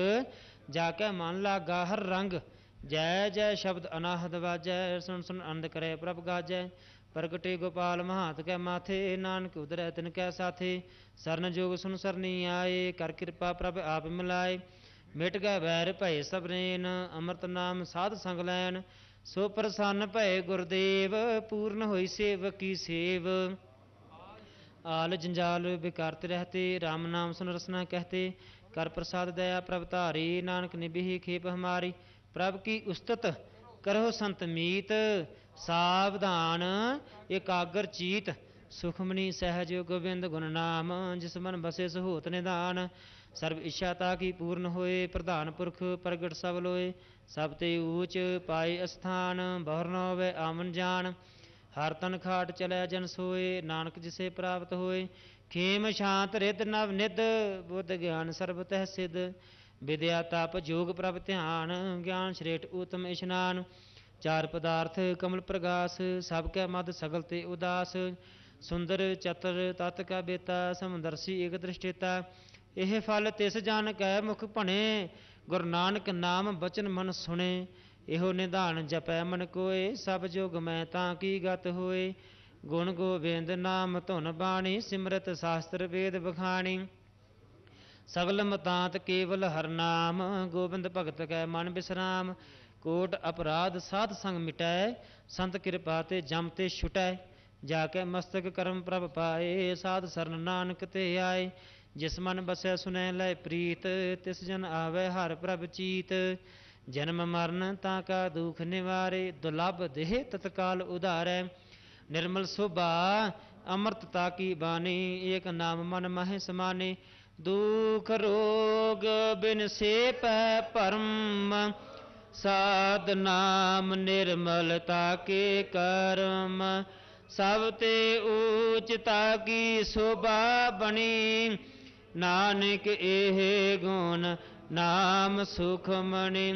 जाके मन लागा हर रंग। जय जय शब्द अनाहद वाजै सुन सुन आनंद करे प्रभ गाजै। प्रगटे गोपाल महात कै माथे नानक उदरै तिन कै साथे। सरन जोग सुन सरनी आए कर कृपा प्रभ आप मिलाए। मिट गए बैर भय सब रेन अमृत नाम साध संग लैन। सो प्रसन्न भय गुरदेव पूर्ण होई सेवक की सेव। आल जंजाल बेकारते रहते राम नाम सुन रसना कहते। कर प्रसाद दया प्रभ धारी नानक निबिहि खेप हमारी। प्रभ की उस्तत करो संत मीत सावधान एकाग्र चीत। सुखमनी सहज गोविंद गुण नाम जिस मन बसे सहोत निधान। सर्व इच्छा ताकी पूर्ण होए प्रधान पुरख प्रगट सब लोए। सब ते ऊच पाए स्थान बहुर न होवे आमन जान। हर तन खाट चलै जन सोए नानक जिसे प्राप्त होए। खेम शांत रिद नव निध बुद्ध ज्ञान सर्व तह सिद्ध। विद्या तप जोग प्रभ ध्यान ज्ञान श्रेष्ठ उत्तम इशनान। चार पदार्थ कमल प्रगास सब कै मद सगल ते उदास। सुंदर चतर तत् का बेता समदर्शी एक दृष्टिता। यह फल तिस जान कै मुख भणे गुरु नानक नाम बचन मन सुने। एहो निधान जपै मन कोय सब जोग मैं तां की गत होए। गुण गोविंद नाम धुन बाणी सिमरत शास्त्र वेद बखाणी। सगल मतांत केवल हर नाम गोविंद भगत कै मन विश्राम। कोट अपराध साध संग मिटै संत कृपा ते जम ते छुटै। जाके मस्तक करम प्रभ पाए साध सरन नानक ते आए। जिस मन बसै सुनै लय प्रीत तिस जन आवे हर प्रभ चीत। जन्म मरण ताका दुख निवारे दुर्लभ देह तत्काल उधारै। निर्मल शोभा अमृतता की बानी एक नाम मन मह समाने। दुख रोग बिन से पै परम साध नाम निर्मलता के कर्म। सब ते ऊचता की शोभा बनी नानक एह गुण नाम सुखमणि।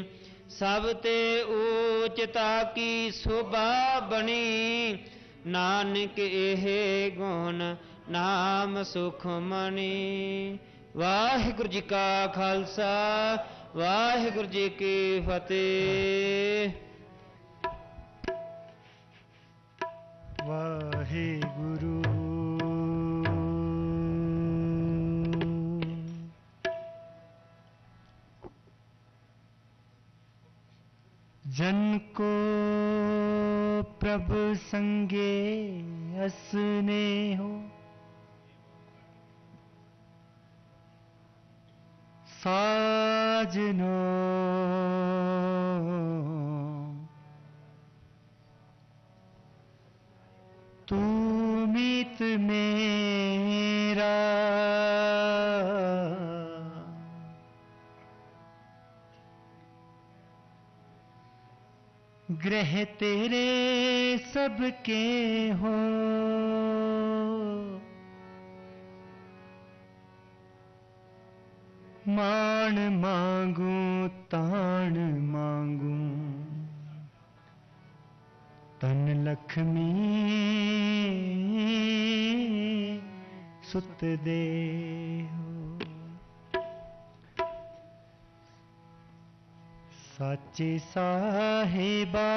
सब ते ऊचता की शोभा बनी नानक एह गुण नाम सुखमणि। वाहिगुरु जी का खालसा वाहिगुरु जी की फतेह। वाहिगुरु जन को प्रभु संगे असने हो। साजनो तू मीत मेरा ग्रह तेरे सबके हो। मान मांगू तान मांगू तन लक्ष्मी सुत दे हो। साचे साहिबा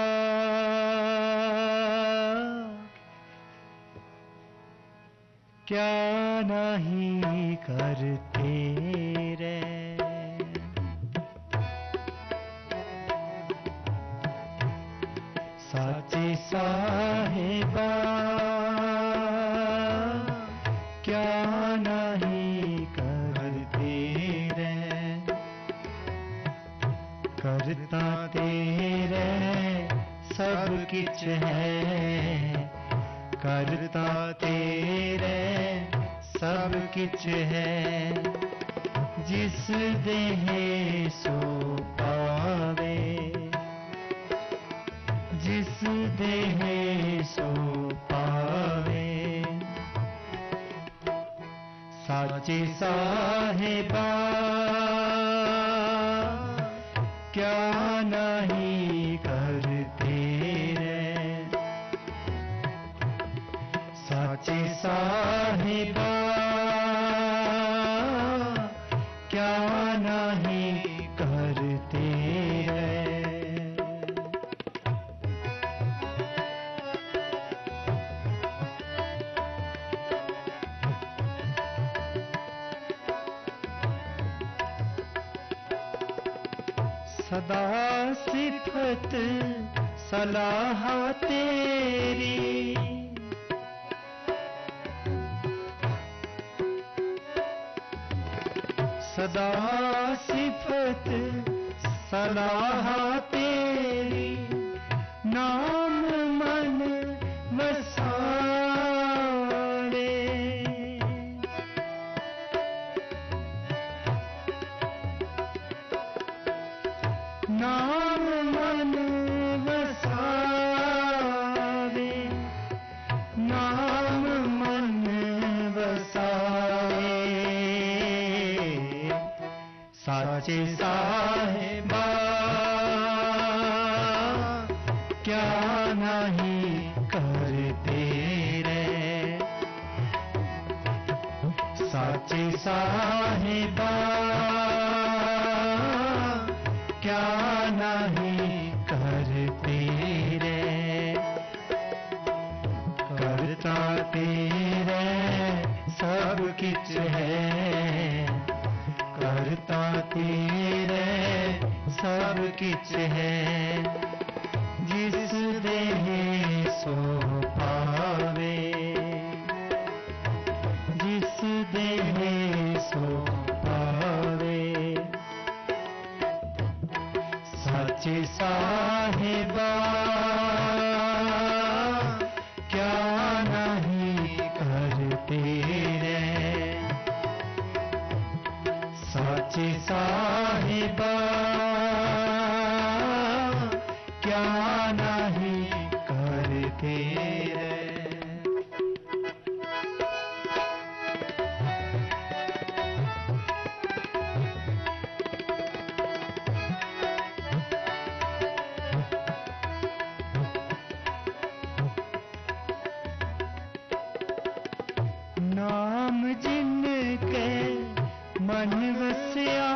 क्या नहीं करते रे। साचे साहिबा किछ है, करता तेरे सब किछ है। जिस देहे सो पावे, जिस देहे सो पावे। साचे साहिबा क्या नहीं करते रे। साचे साहिबा क्या नहीं करते रे। सदा सिफत सलाह तेरी, सदा सिफत सलाह तेरी। नाम मन वसारे, नाम मन वसावे, नाम मन वसावे। साचे साहिबा क्या नहीं करते रे। साचे साहिबा क्या नहीं करते रे। करता तेरे सब किछ है, करता तेरे सब किछ है। जिस देहे सो पावे, जिस देहे सो पावे। साचे साहिबा क्या नहीं करते रे। साचे साहिबा क्या नहीं करते रे। नाम जिनके मन वसिया,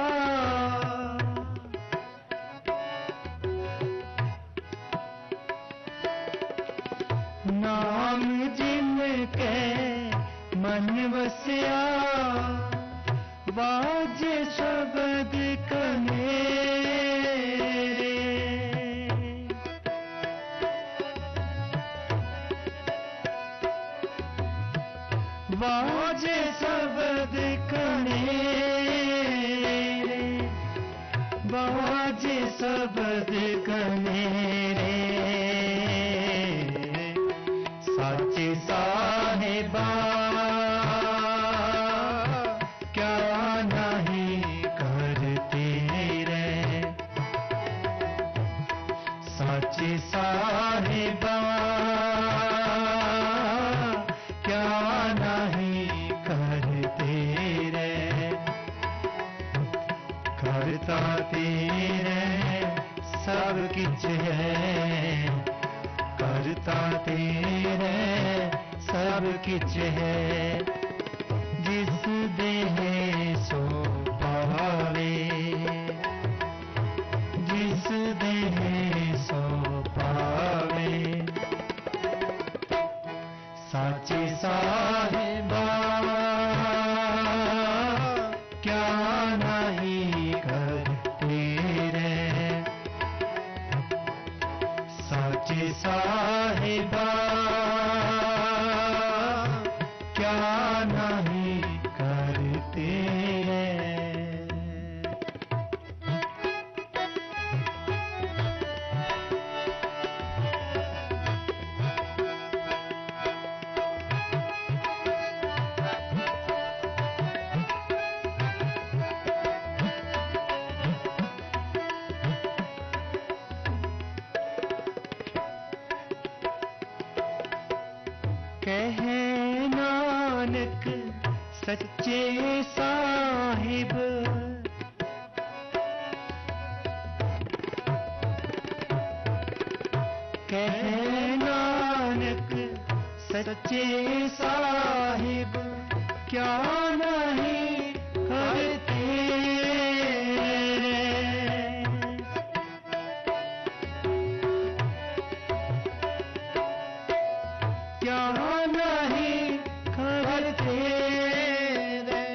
नाम जिनके मन वसिया। बाजे शब्द कनेरे, बाजे शब्द कनेरे, बाजे शब्द कनेरे। साचे साहिबा क्या नहीं करते रे। साचे साहिबा क्या नहीं करते रे। करता तेरे सब किछ है, करता तेरे सब किछ है। जिस देहे सो पावे, जिस देहे सो पावे। साचे साहिबा क्या नहीं करते रे। साचे साहिबा क्या नहीं करते रे। कहे नानक सच्चे साहिब, कहे नानक सच्चे साहिब, क्या नहीं करते रे, क्या नहीं करते रे।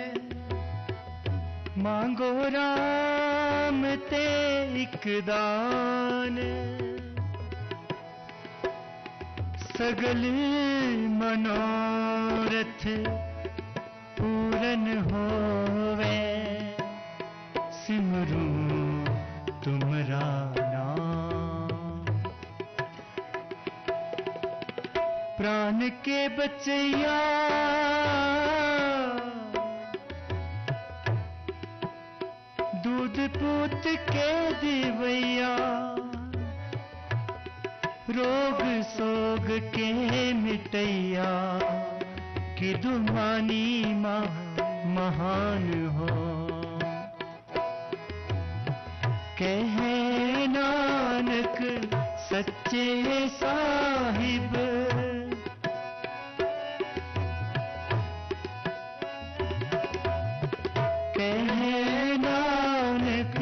मांगो राम ते एक दान, सगल मनोरथ पूरन होवे, सिमरू तुमरा नाम। प्राण के बचैया दूध पूत के दिवैया, रोग सोग के मिटैया, कि दुमानी महान हो। कहे नानक सच्चे साहिब, कहे नानक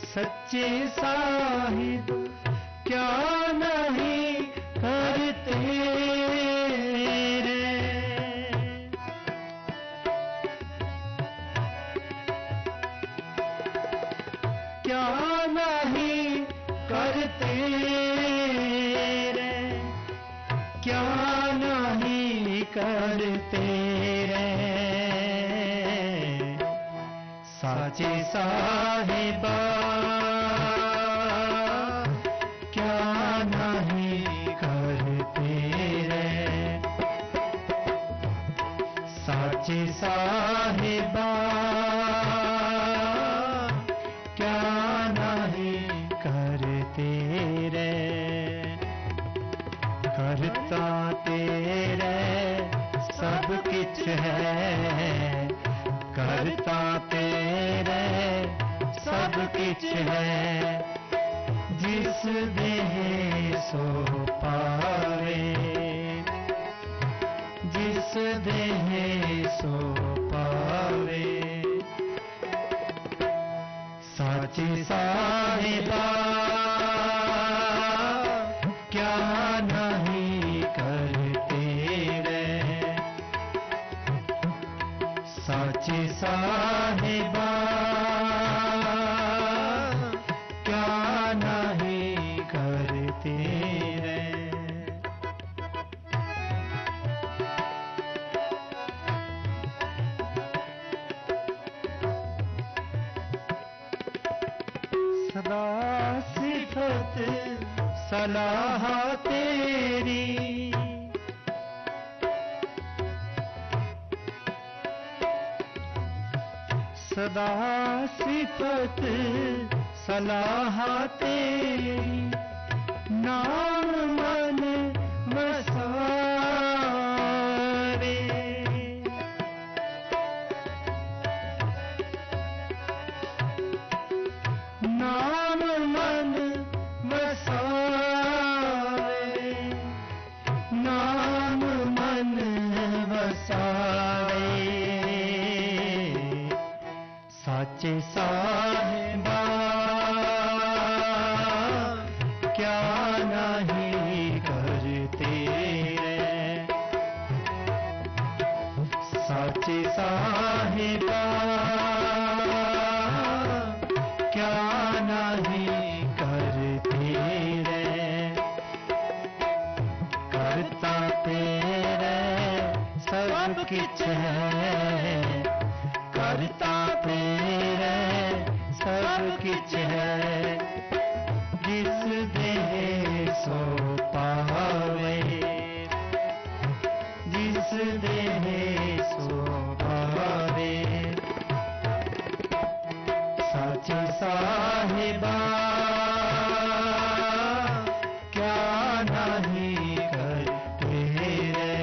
सच्चे साहिब, क्या नहीं करते रे, क्या नहीं करते रे, क्या नहीं करते रे। साचे साहिबा साचे साहिबा क्या नहीं करते रे, करता तेरे सब किछ है, करता तेरे सब किछ है, जिस देह सो पावे, जिस देह सो पावे। साचे साहिबा क्या नहीं करते रे, साचे साहिबा क्या नहीं करते रे। सदा सिफत सलाह तेरी, सदा सिफत सलाह तेरी, नाम मन वसावे, नाम मन वसावे, नाम मन वसावे। साचे साहिबा क्या नहीं करते रे, साचे साहिबा क्या नहीं करते रे, करता तेरे सब किछ है, करता तेरे सब किछ है, जिस देह सो पावे, जिस देह सो पावे। साचे साहिबा क्या नहीं करते रे,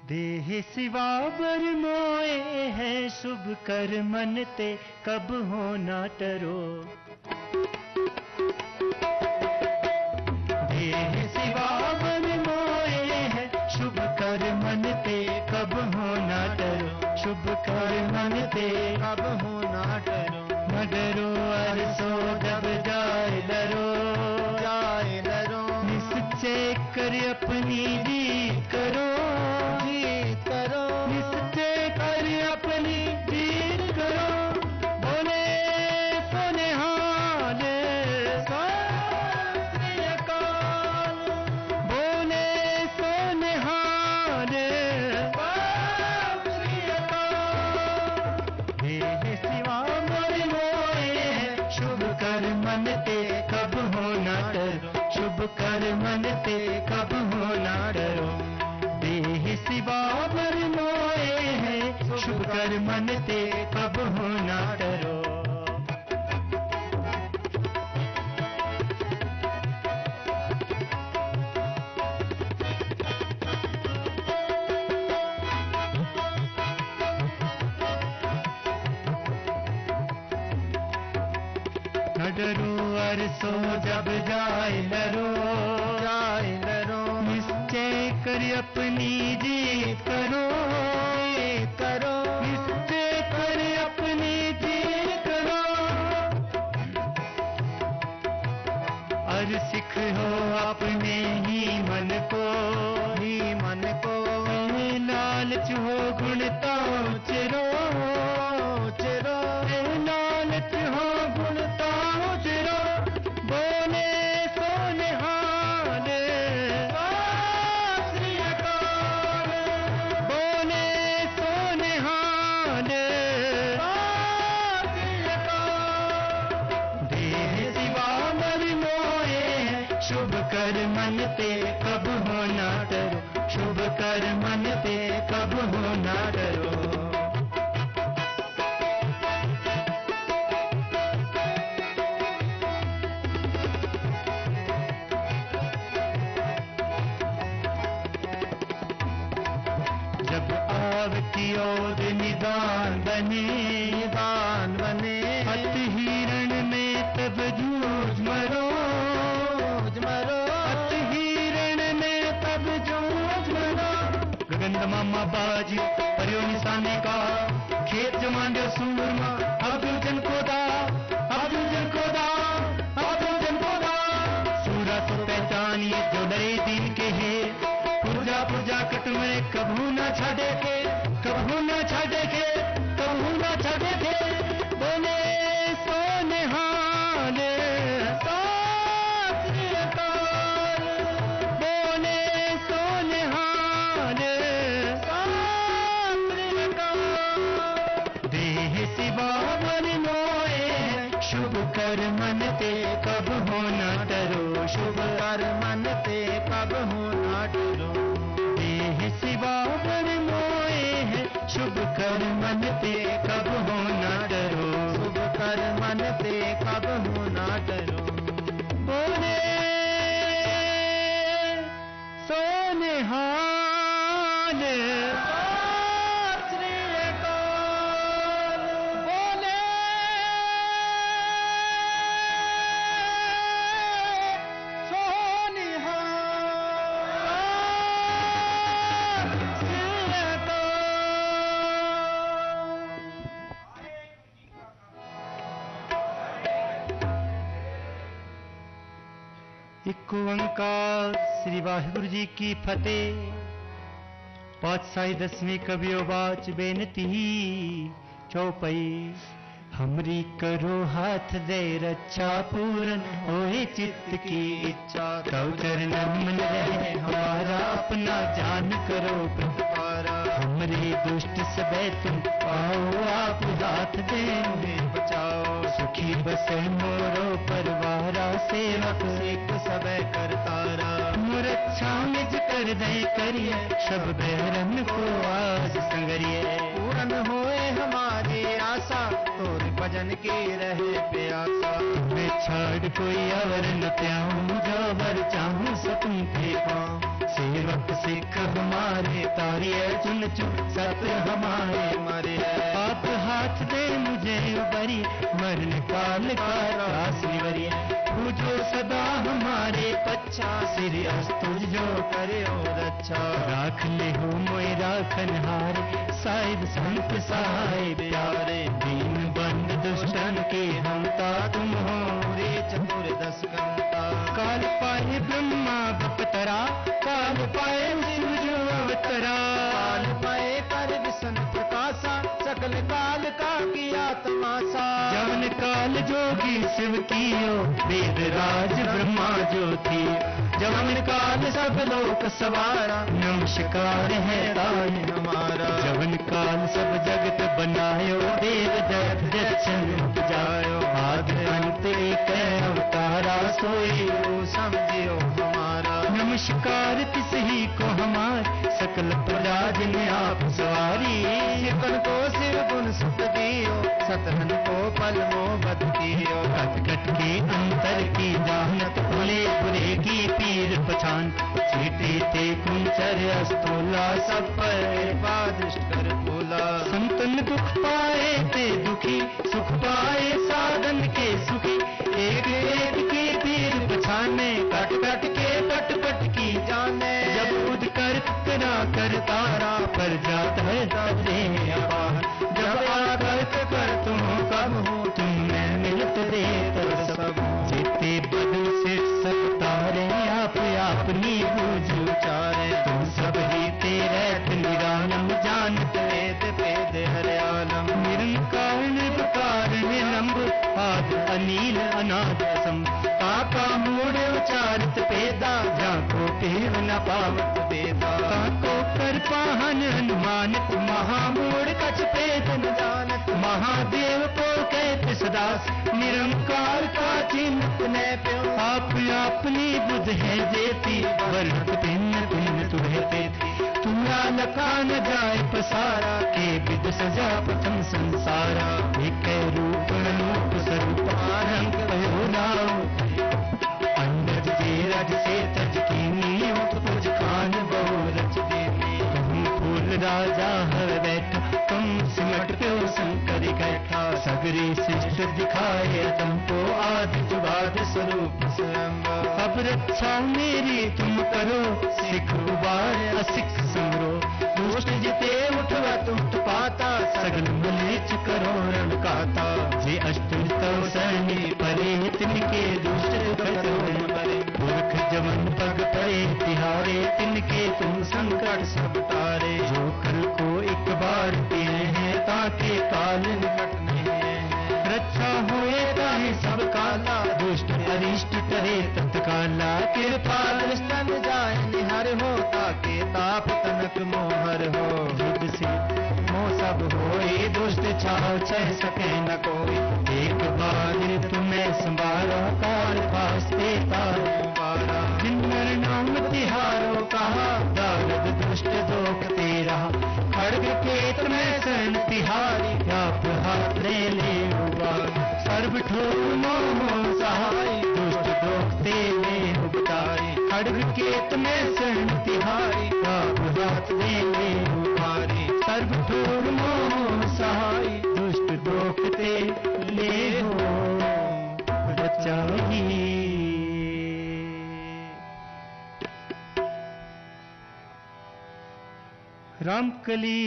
देह सिवा बर मोए है शुभ कर मन ते कब हो ना टरो। देह सिवा बर मोए है शुभ कर मन ते कब हो ना टरो। शुभ कर मन ते कब हो ना टरो। न डरो अरसो जब जाए डरो। जाए डरो निश्चय कर अपनी जीत करो। कर मन ते कब हो ना डरो। देह सिवा बर मोए है शुभ कर मन ते कब हो ना डरो। न डरो अरसो जब जाए लरो। जाए लरो निश्चय कर अपनी जीत करो। करो निश्चय कर अपनी जीत करो। और सिख हो अपने ही मन को। ही मन को लालच हो गुण तो चिरो। चिरो लालच हो गुण तो चिरो। बोले सो निहाल सत श्री अकाल। बोले सो निहाल सत श्री अकाल। देह सिवा बर मोए शुभ कर मन ते कब हो ना डरो। शुभ कर मन ते कब हो ना डरो। जब आवती ओद निदान बने। निदान बने अत हिरण में तब जूझ मरो। मरो अत हिरण में तब जूझ मरो। गगन मामा बाजी परियो निशाने का। खेत जमांडे सूरमा अब्दुल जन को दा। अब्दुल जन को दा। अब्दुल जन को दा। सूरा तो पहचानिए जो डरे दीन के है। पुरजा पुरजा कट में कभू ना छाड़े के। कभू ना छाड़े के। कभू ना छाड़े के। बोले सो निहाल सत श्री अकाल। बोले सो निहाल सत श्री अकाल। देह सिवा बर मोए शुभ कर मन ते कब हो ना डरो। शुभ कर मन ते कब हो ना डरो। देह सिवा बर मोए है शुभ कर मन ते कब हो ना डरो। शुभ कर मन ते कब हो ना डरो। बोले सो निहाल सत श्री अकाल। बोले सो निहाल सत श्री अकाल। एक ओंकार श्री वाहिगुरु जी की फतेह। पातशाही दसवीं कवियो बाच बेनती चौपई। हमरी करो हाथ दे रक्षा पूरन होए चित्त की इच्छा। तव चरणन मन रहे हमारा अपना जान करो प्रतारा। हमरे दुष्ट सबे तुम पाओ आप हाथ दे बचाओ। सुखी बसे मोरो परवारा सेवक एक सबे करतारा। मुरक्षा निज कर दे करिए सब बैरन को आज संगरिए। पूरन होए हमारे आसा, तोर भजन की रहे प्यासा। मैं छाड़ कोई और न त्याऊं, जो वर चाहूं सपन थे पाऊं। सेवक सिख हमारे तारिये, चुन चुन सत हमारे मरे। आप हाथ दे मुझे उबरी, मरण काल का रास निवरी। पूजो सदा हमारे पच्छा, सिर अस्तुज जो करे और अच्छा। राख ले हो मोय राखन हारे, साहिब संत सहाय प्यारे। दीन बंद दुष्टन के हमता, तुम हो रे चतुर दस कंता। काल पाए ब्रह्मा बपतरा, काल पाए शिव जो अवतरा। काल पाए कर विष्णु प्रकाशा, सकल काल का किया तमाशा। जवन काल जोगी शिव कियो, वेद राज ब्रह्मा जो थी। जवन काल सब लोक सवारा, नमस्कार है ताय हमारा। जवन काल सब जगत बनायो, देव जगत दर्शन उपजायो। आदि अंत एक अवतारा, सोई समझियो हमारा। नमस्कार तिस ही को हमार, सकल प्रजा जिन आप सवारी। शिवन को शिव गुण सुख दियो, सतहन को पल मोहब्बत कियो। घट घट के अंतर की जानत, भले बुरे की पीर पछान। चीटे ते कुंचर अस्तोला, सब पर कृपा दृष्ट कर बोला। संतन दुख पाए ते दुखी, सुख पाए साधन के सुखी। एक एक की पीर पछाने, कट कट के पट पट की जाने। जब खुद कर करा कर तारा, पर जात है तब दे अपार। जब आकर कर तुम कब हो, तुम मैं मिलत दे तब सब। जेते बदल से सब तारे, आप अपनी बूझ उचारे। तुम सब ही तेरे निरालम, जानत वेद वेद हरियालम। निरंकार निर्विकार निलंब, आद अनील अनाद असम। काका मूढ़ उचारित पेदा, जाको पेव न पावत वेदा। काको कर पाहन अनुमानित, महामूढ़ कछ पेद न जानत। महादेव को कहते सदास, निरंकार का चिन्ह न प्यो। आप अपनी बुध है जेती, वर्णक भिन्न भिन्न तुहे तेती। तुरा लखा न जाए पसारा, के विद सजा प्रथम संसारा। एक रूप अनूप स्वरूप, रंग भयो नाम। अंडज जे रज से तज कीनी, उठ पुज खान बहु रच देनी। तुम फूल राजा हर बैठा, तुम सिमट प्यो शंकर बैठा। सगरे शिष्ट दिखाए तुमको, आदि जुगाद स्वरूप स्वयं। अब रक्षा मेरी तुम करो, सिख उबार असिख संग्रो। दुष्ट जिते उठवा तुष्ट पाता, सगल मलेच करो रण काता। जे अष्टुर तव सरणी परे, तिनके दुष्ट करो परे। पुरख जमन पग परे तिहारे, तिनके तुम संकट सब तारे। जो कल को एक बार पिए हैं, ताके काल निकट नहीं है। रक्षा हुए ताहि सब काला, दुष्ट अरिष्ट करे तत्काला। कृपा दृष्टन जाय निहर हो, ताके ताप तनक मोहर हो। युद्ध से मोह सब होए, दुष्ट छाव छह सके न कोई। एक बार तुम्हें संभालो, काल फास्ते तारो बारा। जिन्नर नाम तिहारो कहा, दारद दुष्ट दोख तेरा। खड़ग खेत में शरण तिहारी, आप हाथ ले उबार। सर्व ठोर मोह सहाय, दुष्ट दोख तेरे उबतारी। खड़ग खेत में शरण तिहारी, आप हाथ ले उबारी। सर्व ठोर मोह सहाय, दुष्ट दोख तेरे हो बचाई। रामकली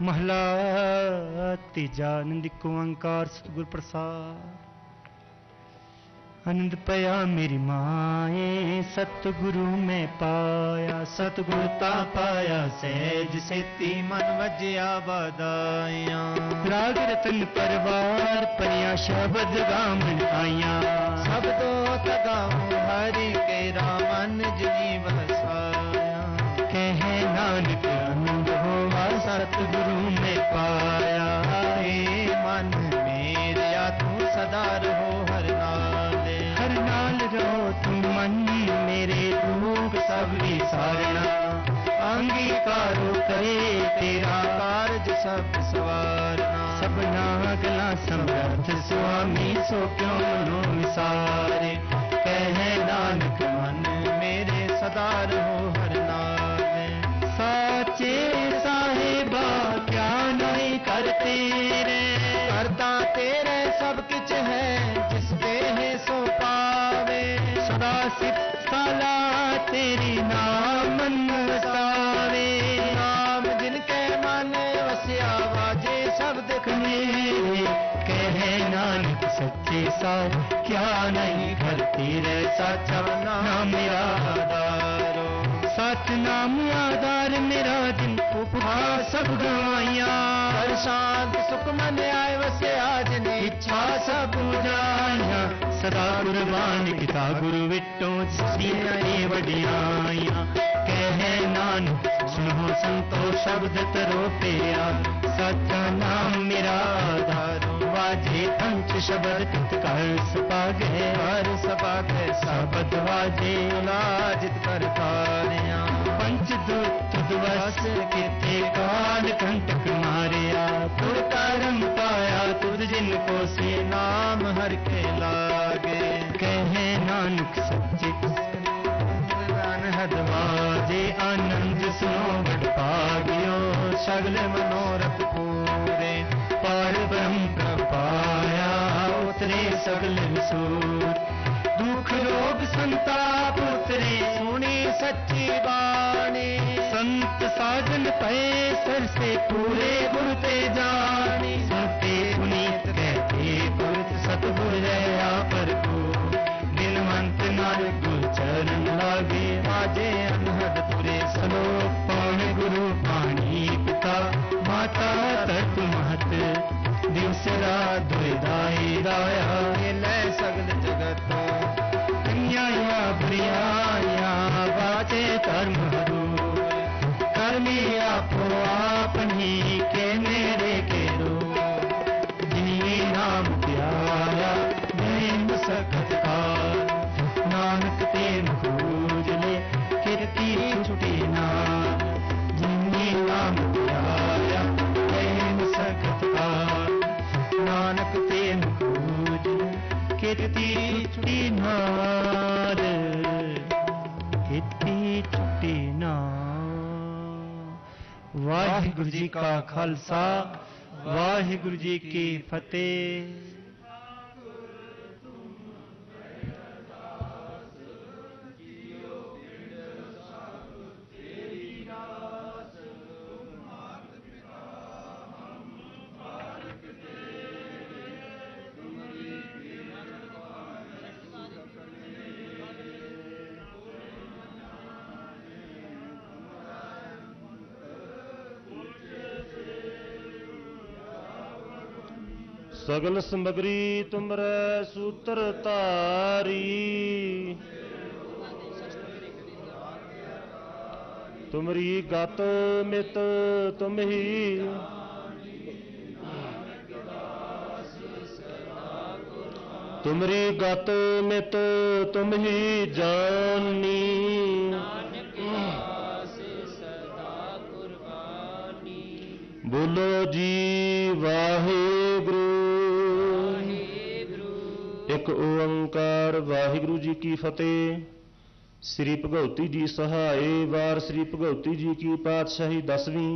महला तीजा, आनंद ओंकार सतगुर प्रसाद। आनंद पया मेरी माए, सतगुरु में पाया। सतगुरता पाया सहज सेती, मन वज्या बधाइया। राग रतन परवार, परिया शब्द गामन आया। शब्दो तगाऊं हरि के रामन जिनी बसाया। कह नानक आनंद होवा, सतगुरु में पाया। हे मन मेरा तू सदा रहो हर नाले। हर नाल रहो तुम मन मेरे, दुख सब विसारना। अंगीकारो करे तेरा कारज सब सवारना। सबना गला समर्थ स्वामी सो क्यों मनो विसारे। कहे नानक मन मेरे सदा रहो हर नाम। साचे साहिबा क्या नहीं करते रे। करता तेरे सब किछ है जिस देह सो पावे। सदा सिफाला तेरी नाम वसावे। नाम जिनके मन वसिया वाजे शब्द मेरे कहे नानक सच्चे सार क्या नहीं करती रे। साचा नाम मेरा आधारो। सच नाम आधार मेरा जिन उपहार सब गवाइया। हर शांत सुख मन आए वसे आज ने इच्छा सब जाया। सदा कुर्बान किता गुरु विटो जिसने वडियाइया। कहे नानक सुनो संतो शब्द तरो पिया। सचा नाम मेरा आधार वाजे पंच शब्द कित कर सपागे। हर सपागे शब्द वाजे लाजित कर तारिया। पंच दूत दिवस किते काल कंटक मारिया। तुर करम पाया तुझ जिनको से नाम हर के लागे। कहे नानक सच्चे हदवाजे आनंद सुनो बड़ पागियो। सगल मनोरथ पूरे पार ब्रह्म प्रपाया उतरे सगल विसूर। दुख रोग संताप उतरे सुनी सच्ची बाणी। संत साजन पए सर से पूरे गुर ते जानी। सुनते पुनीत कहते पुरत सतगुर रहा पर को। बिनवंत नानक गुर चरण लागे। वाजे अनहद पुरे सलोक पाण गुरु पाणी पिता माता तत् महत। दिवसरा दुदाई दाया ले सगल जगत। कन्याया प्रियाया वाचे कर्म हरू। करनी आपो आपनी के मेरे केरो। जिनी नाम प्यारा दिन सखत का। नानक तेन खोज ले कीर्ति छुटे ना। जिनी नाम प्यारा दिन सखत का। नानक तेन खोज ले कीर्ति छुटी नार। कीर्ति छुटी नार। वाहिगुरु जी का खालसा वाहिगुरु जी की फतेह। सगल समगरी तुमरे सूत्र तारी। तुमरी गत मित तुम ही। तुमरी गत मित तुम ही जानी। बोलो जी वाहिगुरु। एक ओंकार वाहिगुरु जी की फतेह। श्री भगवती जी सहाय। वार श्री भगवती जी की पातशाही 10वीं।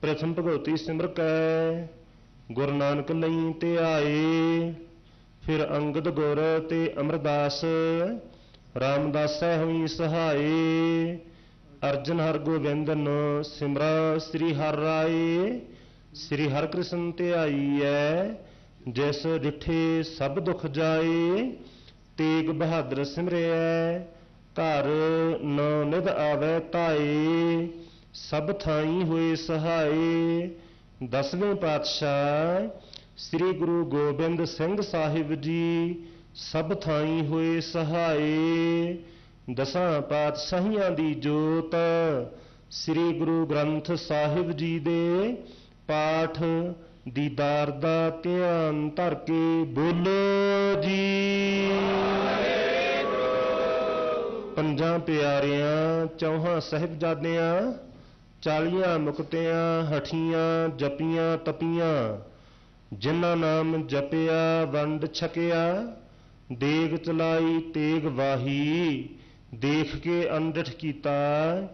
प्रथम भगवती सिमर कै गुरु नानक लई ते आए। फिर अंगद गुर ते अमरदास रामदास हवी सहाय। अर्जन हर गोबिंदन सिमरा श्री हर राय। श्री हर कृष्ण ते आई है जिस डिठे सब दुख जाए। तेग बहादुर सिमरिया घर न निध आवे ताए। सब थाई हुए सहाय। 10वें पातशाह श्री गुरु गोबिंद सिंह साहिब जी सब थाई हुए सहाय। 10 पातशाहियां दी जोत श्री गुरु ग्रंथ साहिब जी दे पाठ दीदार दा ध्यान धर के बोलो जी। पंजां प्यारियां चौहां साहिबजादियां 40 ਮੁਕਤਿਆਂ ਹਠੀਆਂ ਜਪੀਆਂ ਤਪੀਆਂ, ਜਿਨ੍ਹਾਂ ਨਾਮ ਜਪਿਆ ਵੰਡ ਛਕਿਆ। ਦੇਗ ਚਲਾਈ ਤੇਗ ਵਾਹੀ, ਦੇਖ ਕੇ ਅੰਡਠ ਕੀਤਾ।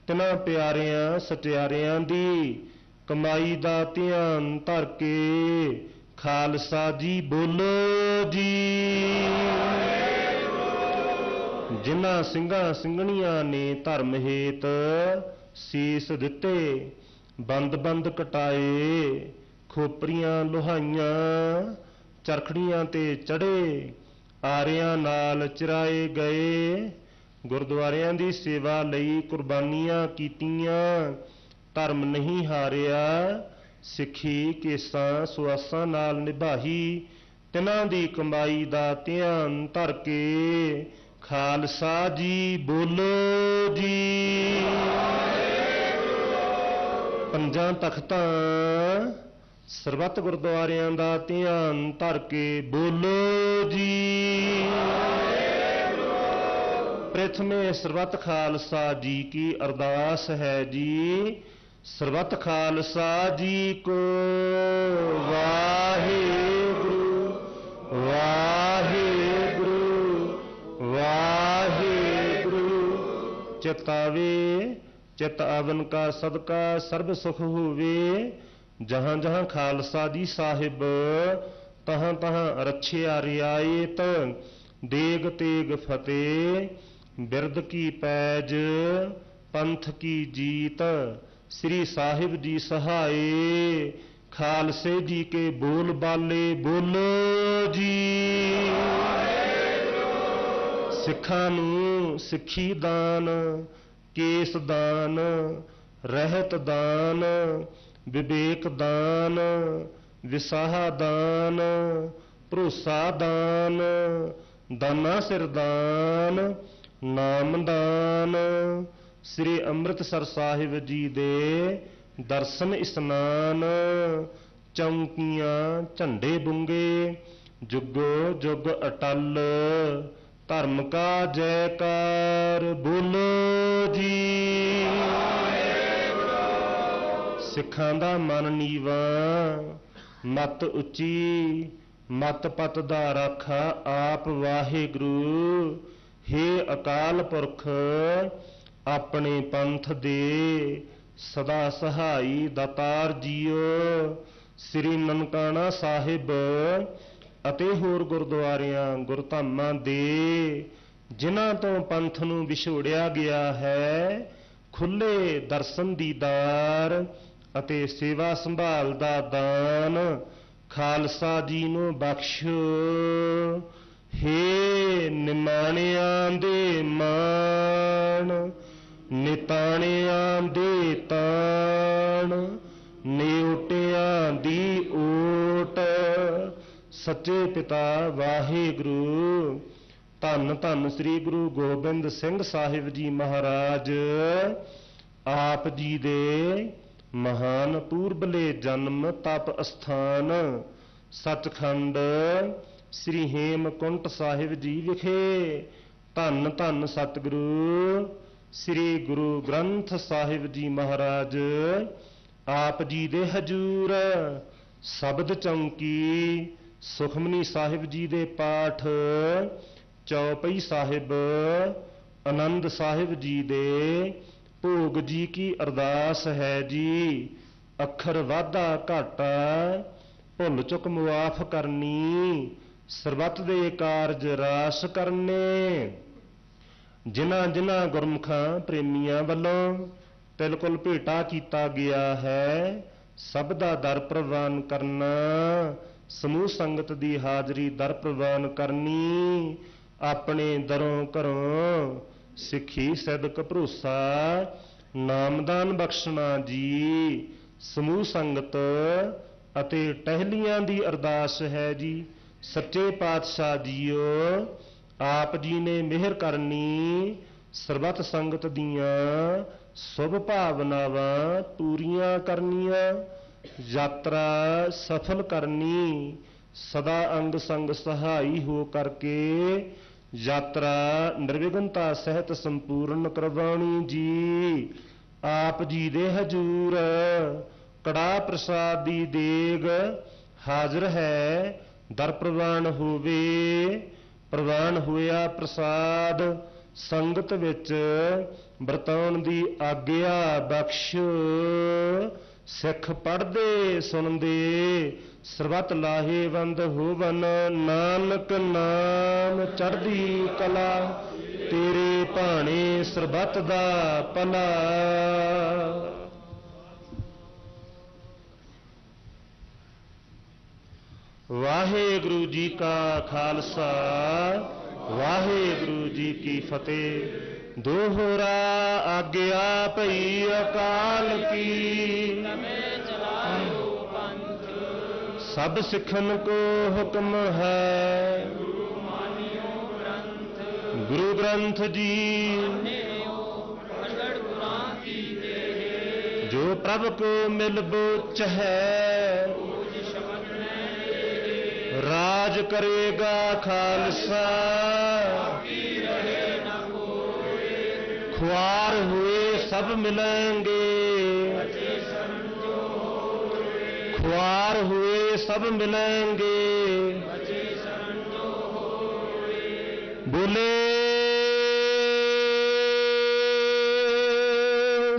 ਤਿਨਾਂ ਪਿਆਰਿਆਂ ਸਚਿਆਰਿਆਂ ਦੀ, ਕਮਾਈ ਦਾ ਧਿਆਨ ਧਰ ਕੇ। ਖਾਲਸਾ ਜੀ ਬੋਲੋ ਜੀ। ਜਿਨ੍ਹਾਂ ਸਿੰਘਾਂ ਸਿੰਘਣੀਆਂ ਨੇ ਧਰਮ ਹੇਤ ਸੀਸ ਦਿੱਤੇ, ਬੰਦ ਬੰਦ ਕਟਾਏ, ਖੋਪਰੀਆਂ ਲੋਹਾਈਆਂ, ਚਰਖੜੀਆਂ ਤੇ ਚੜ੍ਹੇ, ਆਰਿਆਂ ਨਾਲ ਚਿਰਾਏ ਗਏ। ਗੁਰਦੁਆਰਿਆਂ ਦੀ ਸੇਵਾ ਲਈ ਕੁਰਬਾਨੀਆਂ ਕੀਤੀਆਂ, ਧਰਮ ਨਹੀਂ ਹਾਰਿਆ। ਸਿੱਖੀ ਕੇਸਾਂ ਸੁਆਸਾਂ ਨਾਲ ਨਿਭਾਈ, ਤਿਨਾਂ ਦੀ ਕਮਾਈ ਦਾ ਧਿਆਨ ਧਰ ਕੇ। ਖਾਲਸਾ ਜੀ ਬੋਲੋ ਜੀ। ਪੰਜਾਂ ਤਖਤਾਂ ਸਰਬੱਤ ਗੁਰਦੁਆਰਿਆਂ ਦਾ ਧਿਆਨ ਧਰ ਕੇ ਬੋਲੋ ਜੀ। ਪ੍ਰਥਮੇ ਸਰਬੱਤ ਖਾਲਸਾ ਜੀ ਕੀ ਅਰਦਾਸ ਹੈ ਜੀ। ਸਰਬੱਤ ਖਾਲਸਾ ਜੀ ਕੋ ਵਾਹਿਗੁਰੂ ਵਾਹਿਗੁਰੂ ਵਾਹਿਗੁਰੂ। ਚਿਤ ਆਵੇ ਚਿਤ ਆਵਨ ਕਾ ਸਦਕਾ ਸਰਬ ਸੁਖ ਹੋਵੇ। ਜਹਾਂ ਜਹਾਂ ਖਾਲਸਾ ਜੀ ਸਾਹਿਬ, ਤਹਾਂ ਤਹਾਂ ਰੱਛਿਆ ਰਿਆਇਤ। ਦੇਗ ਤੇਗ ਫਤਿਹ, ਬਿਰਦ ਕੀ ਪੈਜ, ਪੰਥ ਕੀ ਜੀਤ। ਸ੍ਰੀ ਸਾਹਿਬ ਜੀ ਸਹਾਏ, ਖਾਲਸੇ ਜੀ ਕੇ ਬੋਲ ਬਾਲੇ ਬੋਲੋ ਜੀ। ਸਿੱਖਾਂ ਨੂੰ ਸਿੱਖੀ ਦਾਨ, ਕੇਸ ਦਾਨ, ਰਹਿਤ ਦਾਨ, ਵਿਵੇਕ ਦਾਨ, ਵਿਸਾਹ ਦਾਨ, ਭਰੋਸਾ ਦਾਨ, ਦਾਨਾ ਸਿਰ ਦਾਨ, ਨਾਮ ਦਾਨ। ਸ੍ਰੀ ਅੰਮ੍ਰਿਤਸਰ ਸਾਹਿਬ ਜੀ ਦੇ ਦਰਸ਼ਨ ਇਸ਼ਨਾਨ, ਚੌਂਕੀਆਂ ਝੰਡੇ ਬੁੰਗੇ, ਜੁਗੋ ਜੁਗ ਅਟਲ। ਧਰਮ ਕਾ ਜੈਕਾਰ ਬੋਲੋ ਜੀ। ਸਿੱਖਾਂ ਦਾ ਮਨ ਨੀਵਾਂ, ਮਤ ਉੱਚੀ, ਮਤ ਪਤ ਦਾ ਰਾਖਾ ਆਪ ਵਾਹਿਗੁਰੂ। ਹੇ ਅਕਾਲ ਪੁਰਖ, ਆਪਣੇ ਪੰਥ ਦੇ ਸਦਾ ਸਹਾਈ ਦਾਤਾਰ ਜੀਓ। ਸ੍ਰੀ ਨਨਕਾਣਾ ਸਾਹਿਬ ਅਤੇ ਹੋਰ ਗੁਰਦੁਆਰਿਆਂ ਗੁਰਧਾਮਾਂ ਦੇ, ਜਿਨ੍ਹਾਂ ਤੋਂ ਪੰਥ ਨੂੰ ਵਿਛੋੜਿਆ ਗਿਆ ਹੈ, ਖੁੱਲ੍ਹੇ ਦਰਸ਼ਨ ਦੀਦਾਰ ਅਤੇ ਸੇਵਾ ਸੰਭਾਲ ਦਾ ਦਾਨ ਖਾਲਸਾ ਜੀ ਨੂੰ ਬਖਸ਼ੋ। ਹੇ ਨਿਮਾਣਿਆਂ ਦੇ ਮਾਣ, ਨਿਤਾਣਿਆਂ ਦੇ ਤਾਣ, ਨਿਉਟਿਆਂ ਦੀ ਓਟ। ਸੱਚੇ ਪਿਤਾ ਵਾਹਿਗੁਰੂ। ਧੰਨ ਧੰਨ ਸ੍ਰੀ ਗੁਰੂ ਗੋਬਿੰਦ ਸਿੰਘ ਸਾਹਿਬ ਜੀ ਮਹਾਰਾਜ, ਆਪ ਜੀ ਦੇ ਮਹਾਨ ਪੂਰਬਲੇ ਜਨਮ ਤਪ ਅਸਥਾਨ ਸੱਚਖੰਡ ਸ੍ਰੀ ਹੇਮਕੁੰਟ ਸਾਹਿਬ ਜੀ ਵਿਖੇ। ਧੰਨ ਧੰਨ ਸਤਿਗੁਰੂ ਸ੍ਰੀ ਗੁਰੂ ਗ੍ਰੰਥ ਸਾਹਿਬ ਜੀ ਮਹਾਰਾਜ, ਆਪ ਜੀ ਦੇ ਹਜੂਰ ਸ਼ਬਦ ਚੌਂਕੀ ਸੁਖਮਨੀ ਸਾਹਿਬ ਜੀ ਦੇ ਪਾਠ, ਚੌਪਈ ਸਾਹਿਬ, ਆਨੰਦ ਸਾਹਿਬ ਜੀ ਦੇ ਭੋਗ ਜੀ ਕੀ ਅਰਦਾਸ ਹੈ ਜੀ। ਅੱਖਰ ਵਾਧਾ ਘਾਟਾ ਭੁੱਲ ਚੁੱਕ ਮੁਆਫ ਕਰਨੀ, ਸਰਬੱਤ ਦੇ ਕਾਰਜ ਰਾਸ ਕਰਨੇ। ਜਿਨ੍ਹਾਂ ਜਿਨ੍ਹਾਂ ਗੁਰਮੁਖਾਂ ਪ੍ਰੇਮੀਆਂ ਵੱਲੋਂ ਤਿਲਕੁਲ ਭੇਟਾ ਕੀਤਾ ਗਿਆ ਹੈ, ਸਭ ਦਾ ਦਰ ਪ੍ਰਵਾਨ ਕਰਨਾ। ਸਮੂਹ ਸੰਗਤ ਦੀ ਹਾਜ਼ਰੀ ਦਰ ਪ੍ਰਵਾਨ ਕਰਨੀ। ਆਪਣੇ ਦਰੋਂ ਘਰੋਂ ਸਿੱਖੀ ਸਦਕ ਭਰੋਸਾ ਨਾਮਦਾਨ ਬਖਸ਼ਣਾ ਜੀ। ਸਮੂਹ ਸੰਗਤ ਅਤੇ ਟਹਿਲੀਆਂ ਦੀ ਅਰਦਾਸ ਹੈ ਜੀ। ਸੱਚੇ ਪਾਤਸ਼ਾਹ ਜੀਓ, ਆਪ ਜੀ ਨੇ ਮਿਹਰ ਕਰਨੀ, ਸਰਬੱਤ ਸੰਗਤ ਦੀਆਂ ਸ਼ੁਭ ਭਾਵਨਾਵਾਂ ਪੂਰੀਆਂ ਕਰਨੀਆਂ, ਯਾਤਰਾ ਸਫਲ ਕਰਨੀ, ਸਦਾ ਅੰਗ ਸੰਗ ਸਹਾਈ ਹੋ ਕਰਕੇ ਯਾਤਰਾ ਨਿਰਵਿਘਨਤਾ ਸਹਿਤ ਸੰਪੂਰਨ ਕਰਵਾਉਣੀ ਜੀ। ਆਪ ਜੀ ਦੇ ਹਜੂਰ ਕੜਾ ਪ੍ਰਸਾਦ ਦੀ ਦੇਗ ਹਾਜ਼ਰ ਹੈ। ਦਰ ਪ੍ਰਵਾਨ ਹੋਵੇ, ਪ੍ਰਵਾਨ ਹੋਇਆ ਪ੍ਰਸਾਦ ਸੰਗਤ ਵਿੱਚ ਵਰਤਾਉਣ ਦੀ ਆਗਿਆ ਬਖਸ਼। ਸਿੱਖ ਪੜ੍ਹਦੇ ਸੁਣਦੇ ਸਰਬਤ ਲਾਹੇਵੰਦ ਹੋਵਨ, ਨਾਨਕ ਨਾਮ ਚੜ੍ਹਦੀ ਕਲਾ, ਤੇਰੇ ਭਾਣੇ ਸਰਬਤ ਦਾ ਭਲਾ। ਵਾਹਿਗੁਰੂ ਜੀ ਕਾ ਖਾਲਸਾ, ਵਾਹਿਗੁਰੂ ਜੀ ਕੀ ਫਤਿਹ। ਦੋਹਰਾ ਆਗਿਆ ਭਈ ਅਕਾਲ ਕੀ, ਸਭ ਸਿੱਖਨ ਕੋ ਹੁਕਮ ਹੈ। ਗੁਰੂ ਗ੍ਰੰਥ ਜੀ ਜੋ ਪ੍ਰਭ ਕੋ ਮਿਲ ਬੋਚ ਹੈ, ਰਾਜ ਕਰੇਗਾ ਖਾਲਸਾ। ख्वार हुए सब मिलेंगे, ख्वार हुए सब मिलेंगे। बोले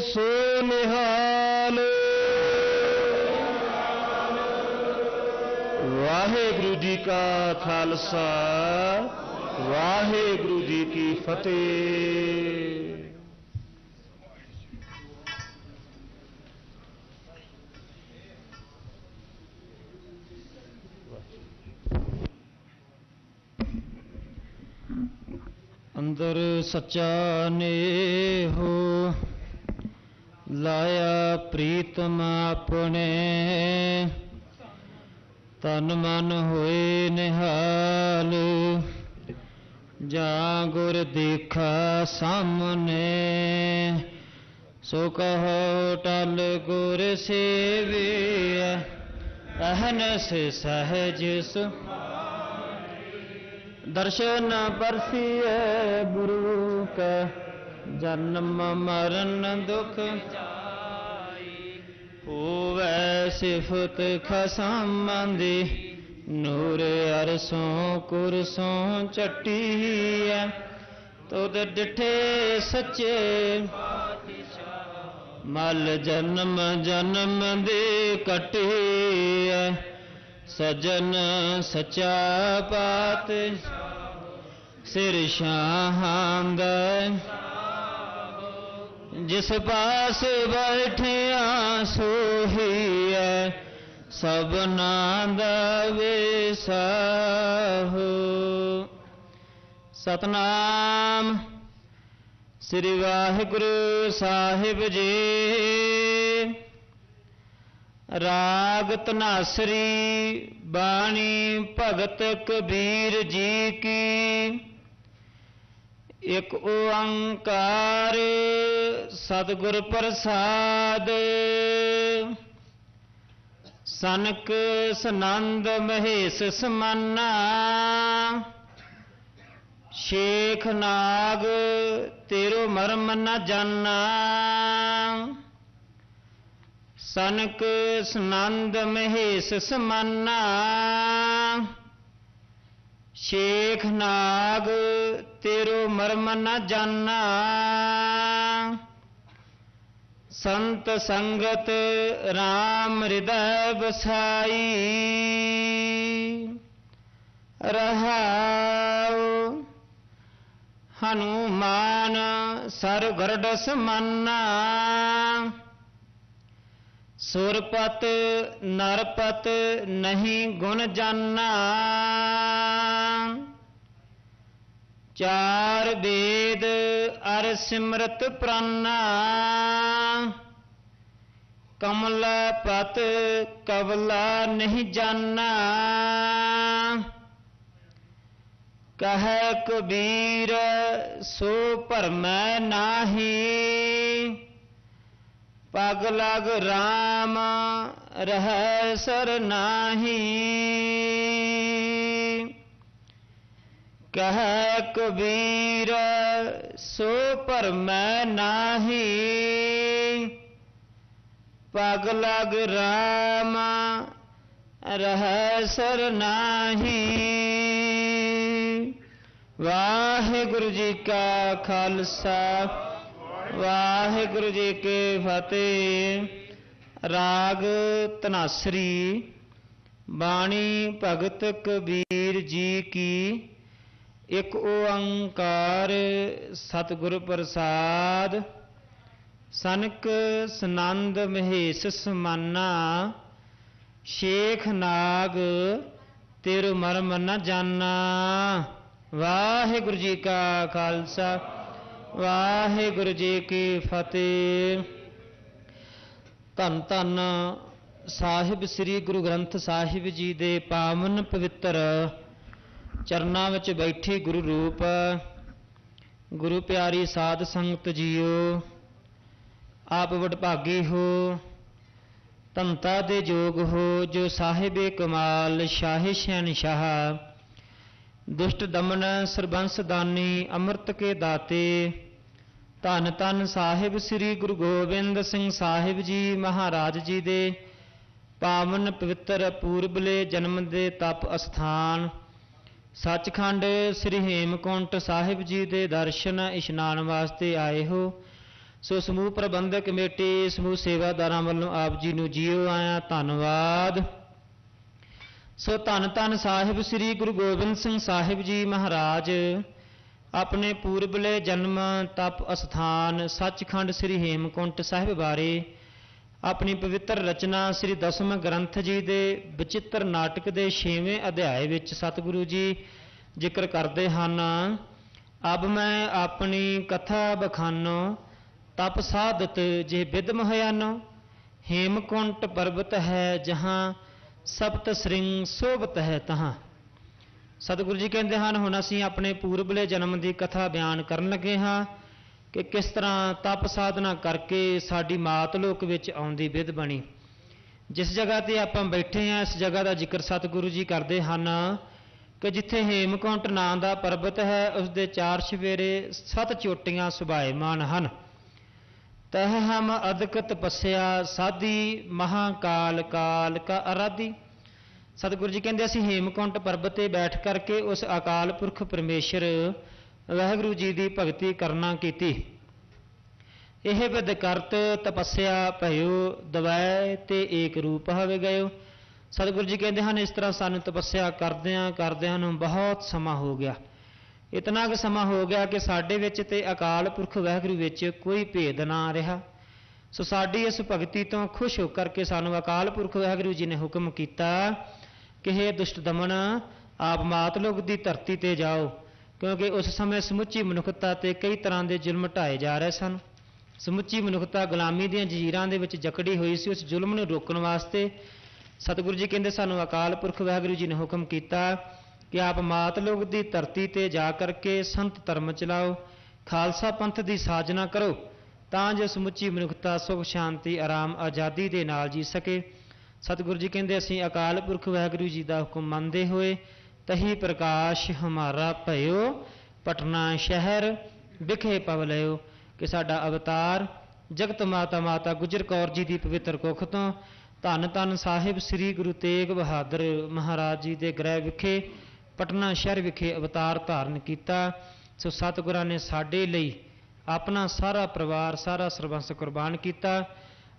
सो निहाल। वाहेगुरु जी का खालसा, वाहेगुरु जी की फतेह। ਅੰਦਰ ਸੱਚਾ ਨੇਹੋ, ਲਾਇਆ ਪ੍ਰੀਤਮ ਆਪਣੇ। ਤਨ ਮਨ ਹੋਏ ਨਿਹਾਲ, ਜਾਂ ਗੁਰ ਦੇਖਾ ਸਾਹਮਣੇ। ਸੋ ਕਹੋ ਟਲ ਗੁਰ ਸੇਵਿਆ, ਅਹਨਸ ਸਹਿਜ दर्शन परसिए। गुरु का जन्म मरण दुख होवै सिफत खसामंदी। नूर अरसों कुरसों चट्टी, तुद डिठे सच्चे मल जन्म जन्म दे कटी। सजन सच्चा पात सिर शाहांद, जिस पास बैठिया सोही सबना दा विसाहो। सतनाम श्री वाहिगुरु साहिब जी। राग धनासरी बाणी भगत कबीर जी की। एक ओंकार सतगुर प्रसाद। सनक सनंद महेश समाना। शेख नाग तेरो मर्म न जाना। सनक सनंद महेश समाना। शेख नाग तेरो मर्म न जाना। संत संगत राम हृदय बसाई। रहाओ हनुमान सर गरड समाना। सुरपत नरपत नहीं गुण जाना। चार वेद अर सिमरत प्राना। कमला पत कवला नहीं जाना। कह कबीर सो भरमै नाही। पग लग राम रह सर नाही। कह कबीर सो भरमै नाहि, पग लग राम रह सर नाही। वाहिगुरु जी का खालसा वाहिगुरु जी के फतेह। राग धनासरी। बाणी भगत कबीर जी की। एक ओंकार सतगुर प्रसाद। सनक सनंद महेश समाना, शेख नाग तेरु मरम न जाना। वाहिगुरु जी का खालसा वाहिगुरु जी की फतेह। धन धन साहिब श्री गुरु ग्रंथ साहिब जी दे पावन पवित्र चरनां विच बैठी गुरु रूप गुरु प्यारी साध संगत जीओ, आप वडभागी हो, धनता दे जोग हो, जो साहिबे कमाल शाहे शहनशाह, दुष्ट दमन सरबंस दानी अमृत के दाते। धन धन साहिब श्री गुरु गोबिंद सिंह साहिब जी महाराज जी दे पावन पवित्र पूरबले जन्म दे तप अस्थान सचखंड श्री हेमकुंट साहिब जी दे दर्शन इशनान वास्ते आए हो। सो समूह प्रबंधक कमेटी समूह सेवादारां वल्लों आप जी नूं जीओ आया धन्नवाद। सो धन धन साहिब श्री गुरु गोबिंद सिंह साहिब जी महाराज अपने पूरबले जन्म तप अस्थान सचखंड श्री हेमकुंट साहिब बारे अपनी पवित्र रचना श्री दसम ग्रंथ जी दे बचित्र नाटक दे 6वें अध्याय विच सतगुरु जी जिक्र करते हैं। अब मैं अपनी कथा बखानो, तप साधत जे बिद मोहयानो। हेमकुंट पर्वत है जहाँ सप्त श्रृंग शोभत है तहाँ। सतगुरु जी कहते हैं हुण असीं अपने पूरबले जन्म की कथा बयान करन लगे हाँ कि किस तरह तप साधना करके साडी मात लोक विच आउंदी विध बनी। जिस जगह ते आपां बैठे हैं इस जगह का जिक्र सतगुरु जी करते हैं कि जिथे हेमकुंट नां दा पर्वत है उसके 4 छफेरे 7 चोटियां सुभाएमान हन। तह हम अदक तपस्या साधी महाकाल काल का आराधी। सतगुरु जी कहते असीं हेमकुंट पर्वत ते बैठ करके उस अकाल पुरख परमेश्वर वाहिगुरू जी की भगती करना कीती। यह विद करत तपस्या भयो दवै ते एक रूप हवे गयो। सतगुरु जी कहते हैं इस तरह सानू तपस्या करदियां नूं बहुत समा हो गया। इतना कि समा हो गया कि साडे विच ते अकाल पुरख वाहिगुरू विच कोई भेद ना रहा। सो साडी इस भगती तो खुश होकर के सानू अकाल पुरख वाहिगुरू जी ने हुक्म किया कि हे दुष्ट दमन आप मातलोक की धरती ते जाओ, क्योंकि उस समय समुची मनुखता ते कई तरह के जुल्म ढाए जा रहे सन। समुची मनुखता गुलामी दी जंजीरां दे विच जकड़ी हुई सी। उस जुल्म नूं रोकण वास्ते सतगुरु जी कहते सानू अकाल पुरख वाहिगुरू जी ने हुक्म किया कि आप मातलोक की धरती ते जा करके संत धर्म चलाओ, खालसा पंथ की साजना करो, तां जो समुची मनुखता सुख शांति आराम आज़ादी दे नाल जी सके। सतगुरु जी कहते असीं अकाल पुरख वाहिगुरू जी का हुक्म मनते हुए तही प्रकाश हमारा भयो पटना शहर विखे पव लियो कि साडा अवतार जगत माता माता गुजर कौर जी की पवित्र कुख तो धन धन साहिब श्री गुरु तेग बहादुर महाराज जी के गृह विखे पटना शहर विखे अवतार धारण किया। सो सतगुरां ने साडे लई अपना सारा परिवार सारा सरबंस कुर्बान किया।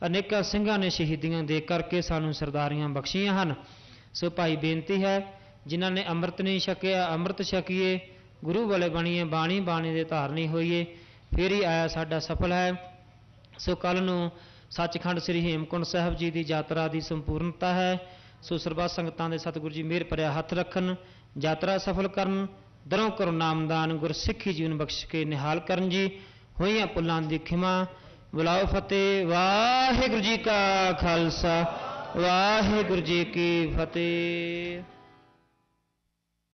अनेकों ਸਿੰਘਾਂ ने शहीदियां दे करके सानू सरदारियां बख्शियां हैं। सो भाई बेनती है जिन्हों ने अमृत नहीं छकिया अमृत छकीए, गुरु वाले बनीए, बाणी बाणी दे धारनी होईए, फिर ही आया साडा सफल है। सो कल नूं सचखंड श्री हेमकुंट साहब जी की यात्रा की संपूर्णता है। सो सरबत संगतां दे सतगुरु जी मेहर भरिया हथ रखन, यात्रा सफल करन, दरों करो नामदान, गुरसिੱਖੀ जीवन बख्श के निहाल करन जी। होईयां पुलां दी खिमा बुलाओ फतेह। वाहिगुरू जी का खालसा वाहिगुरू जी की फतेह।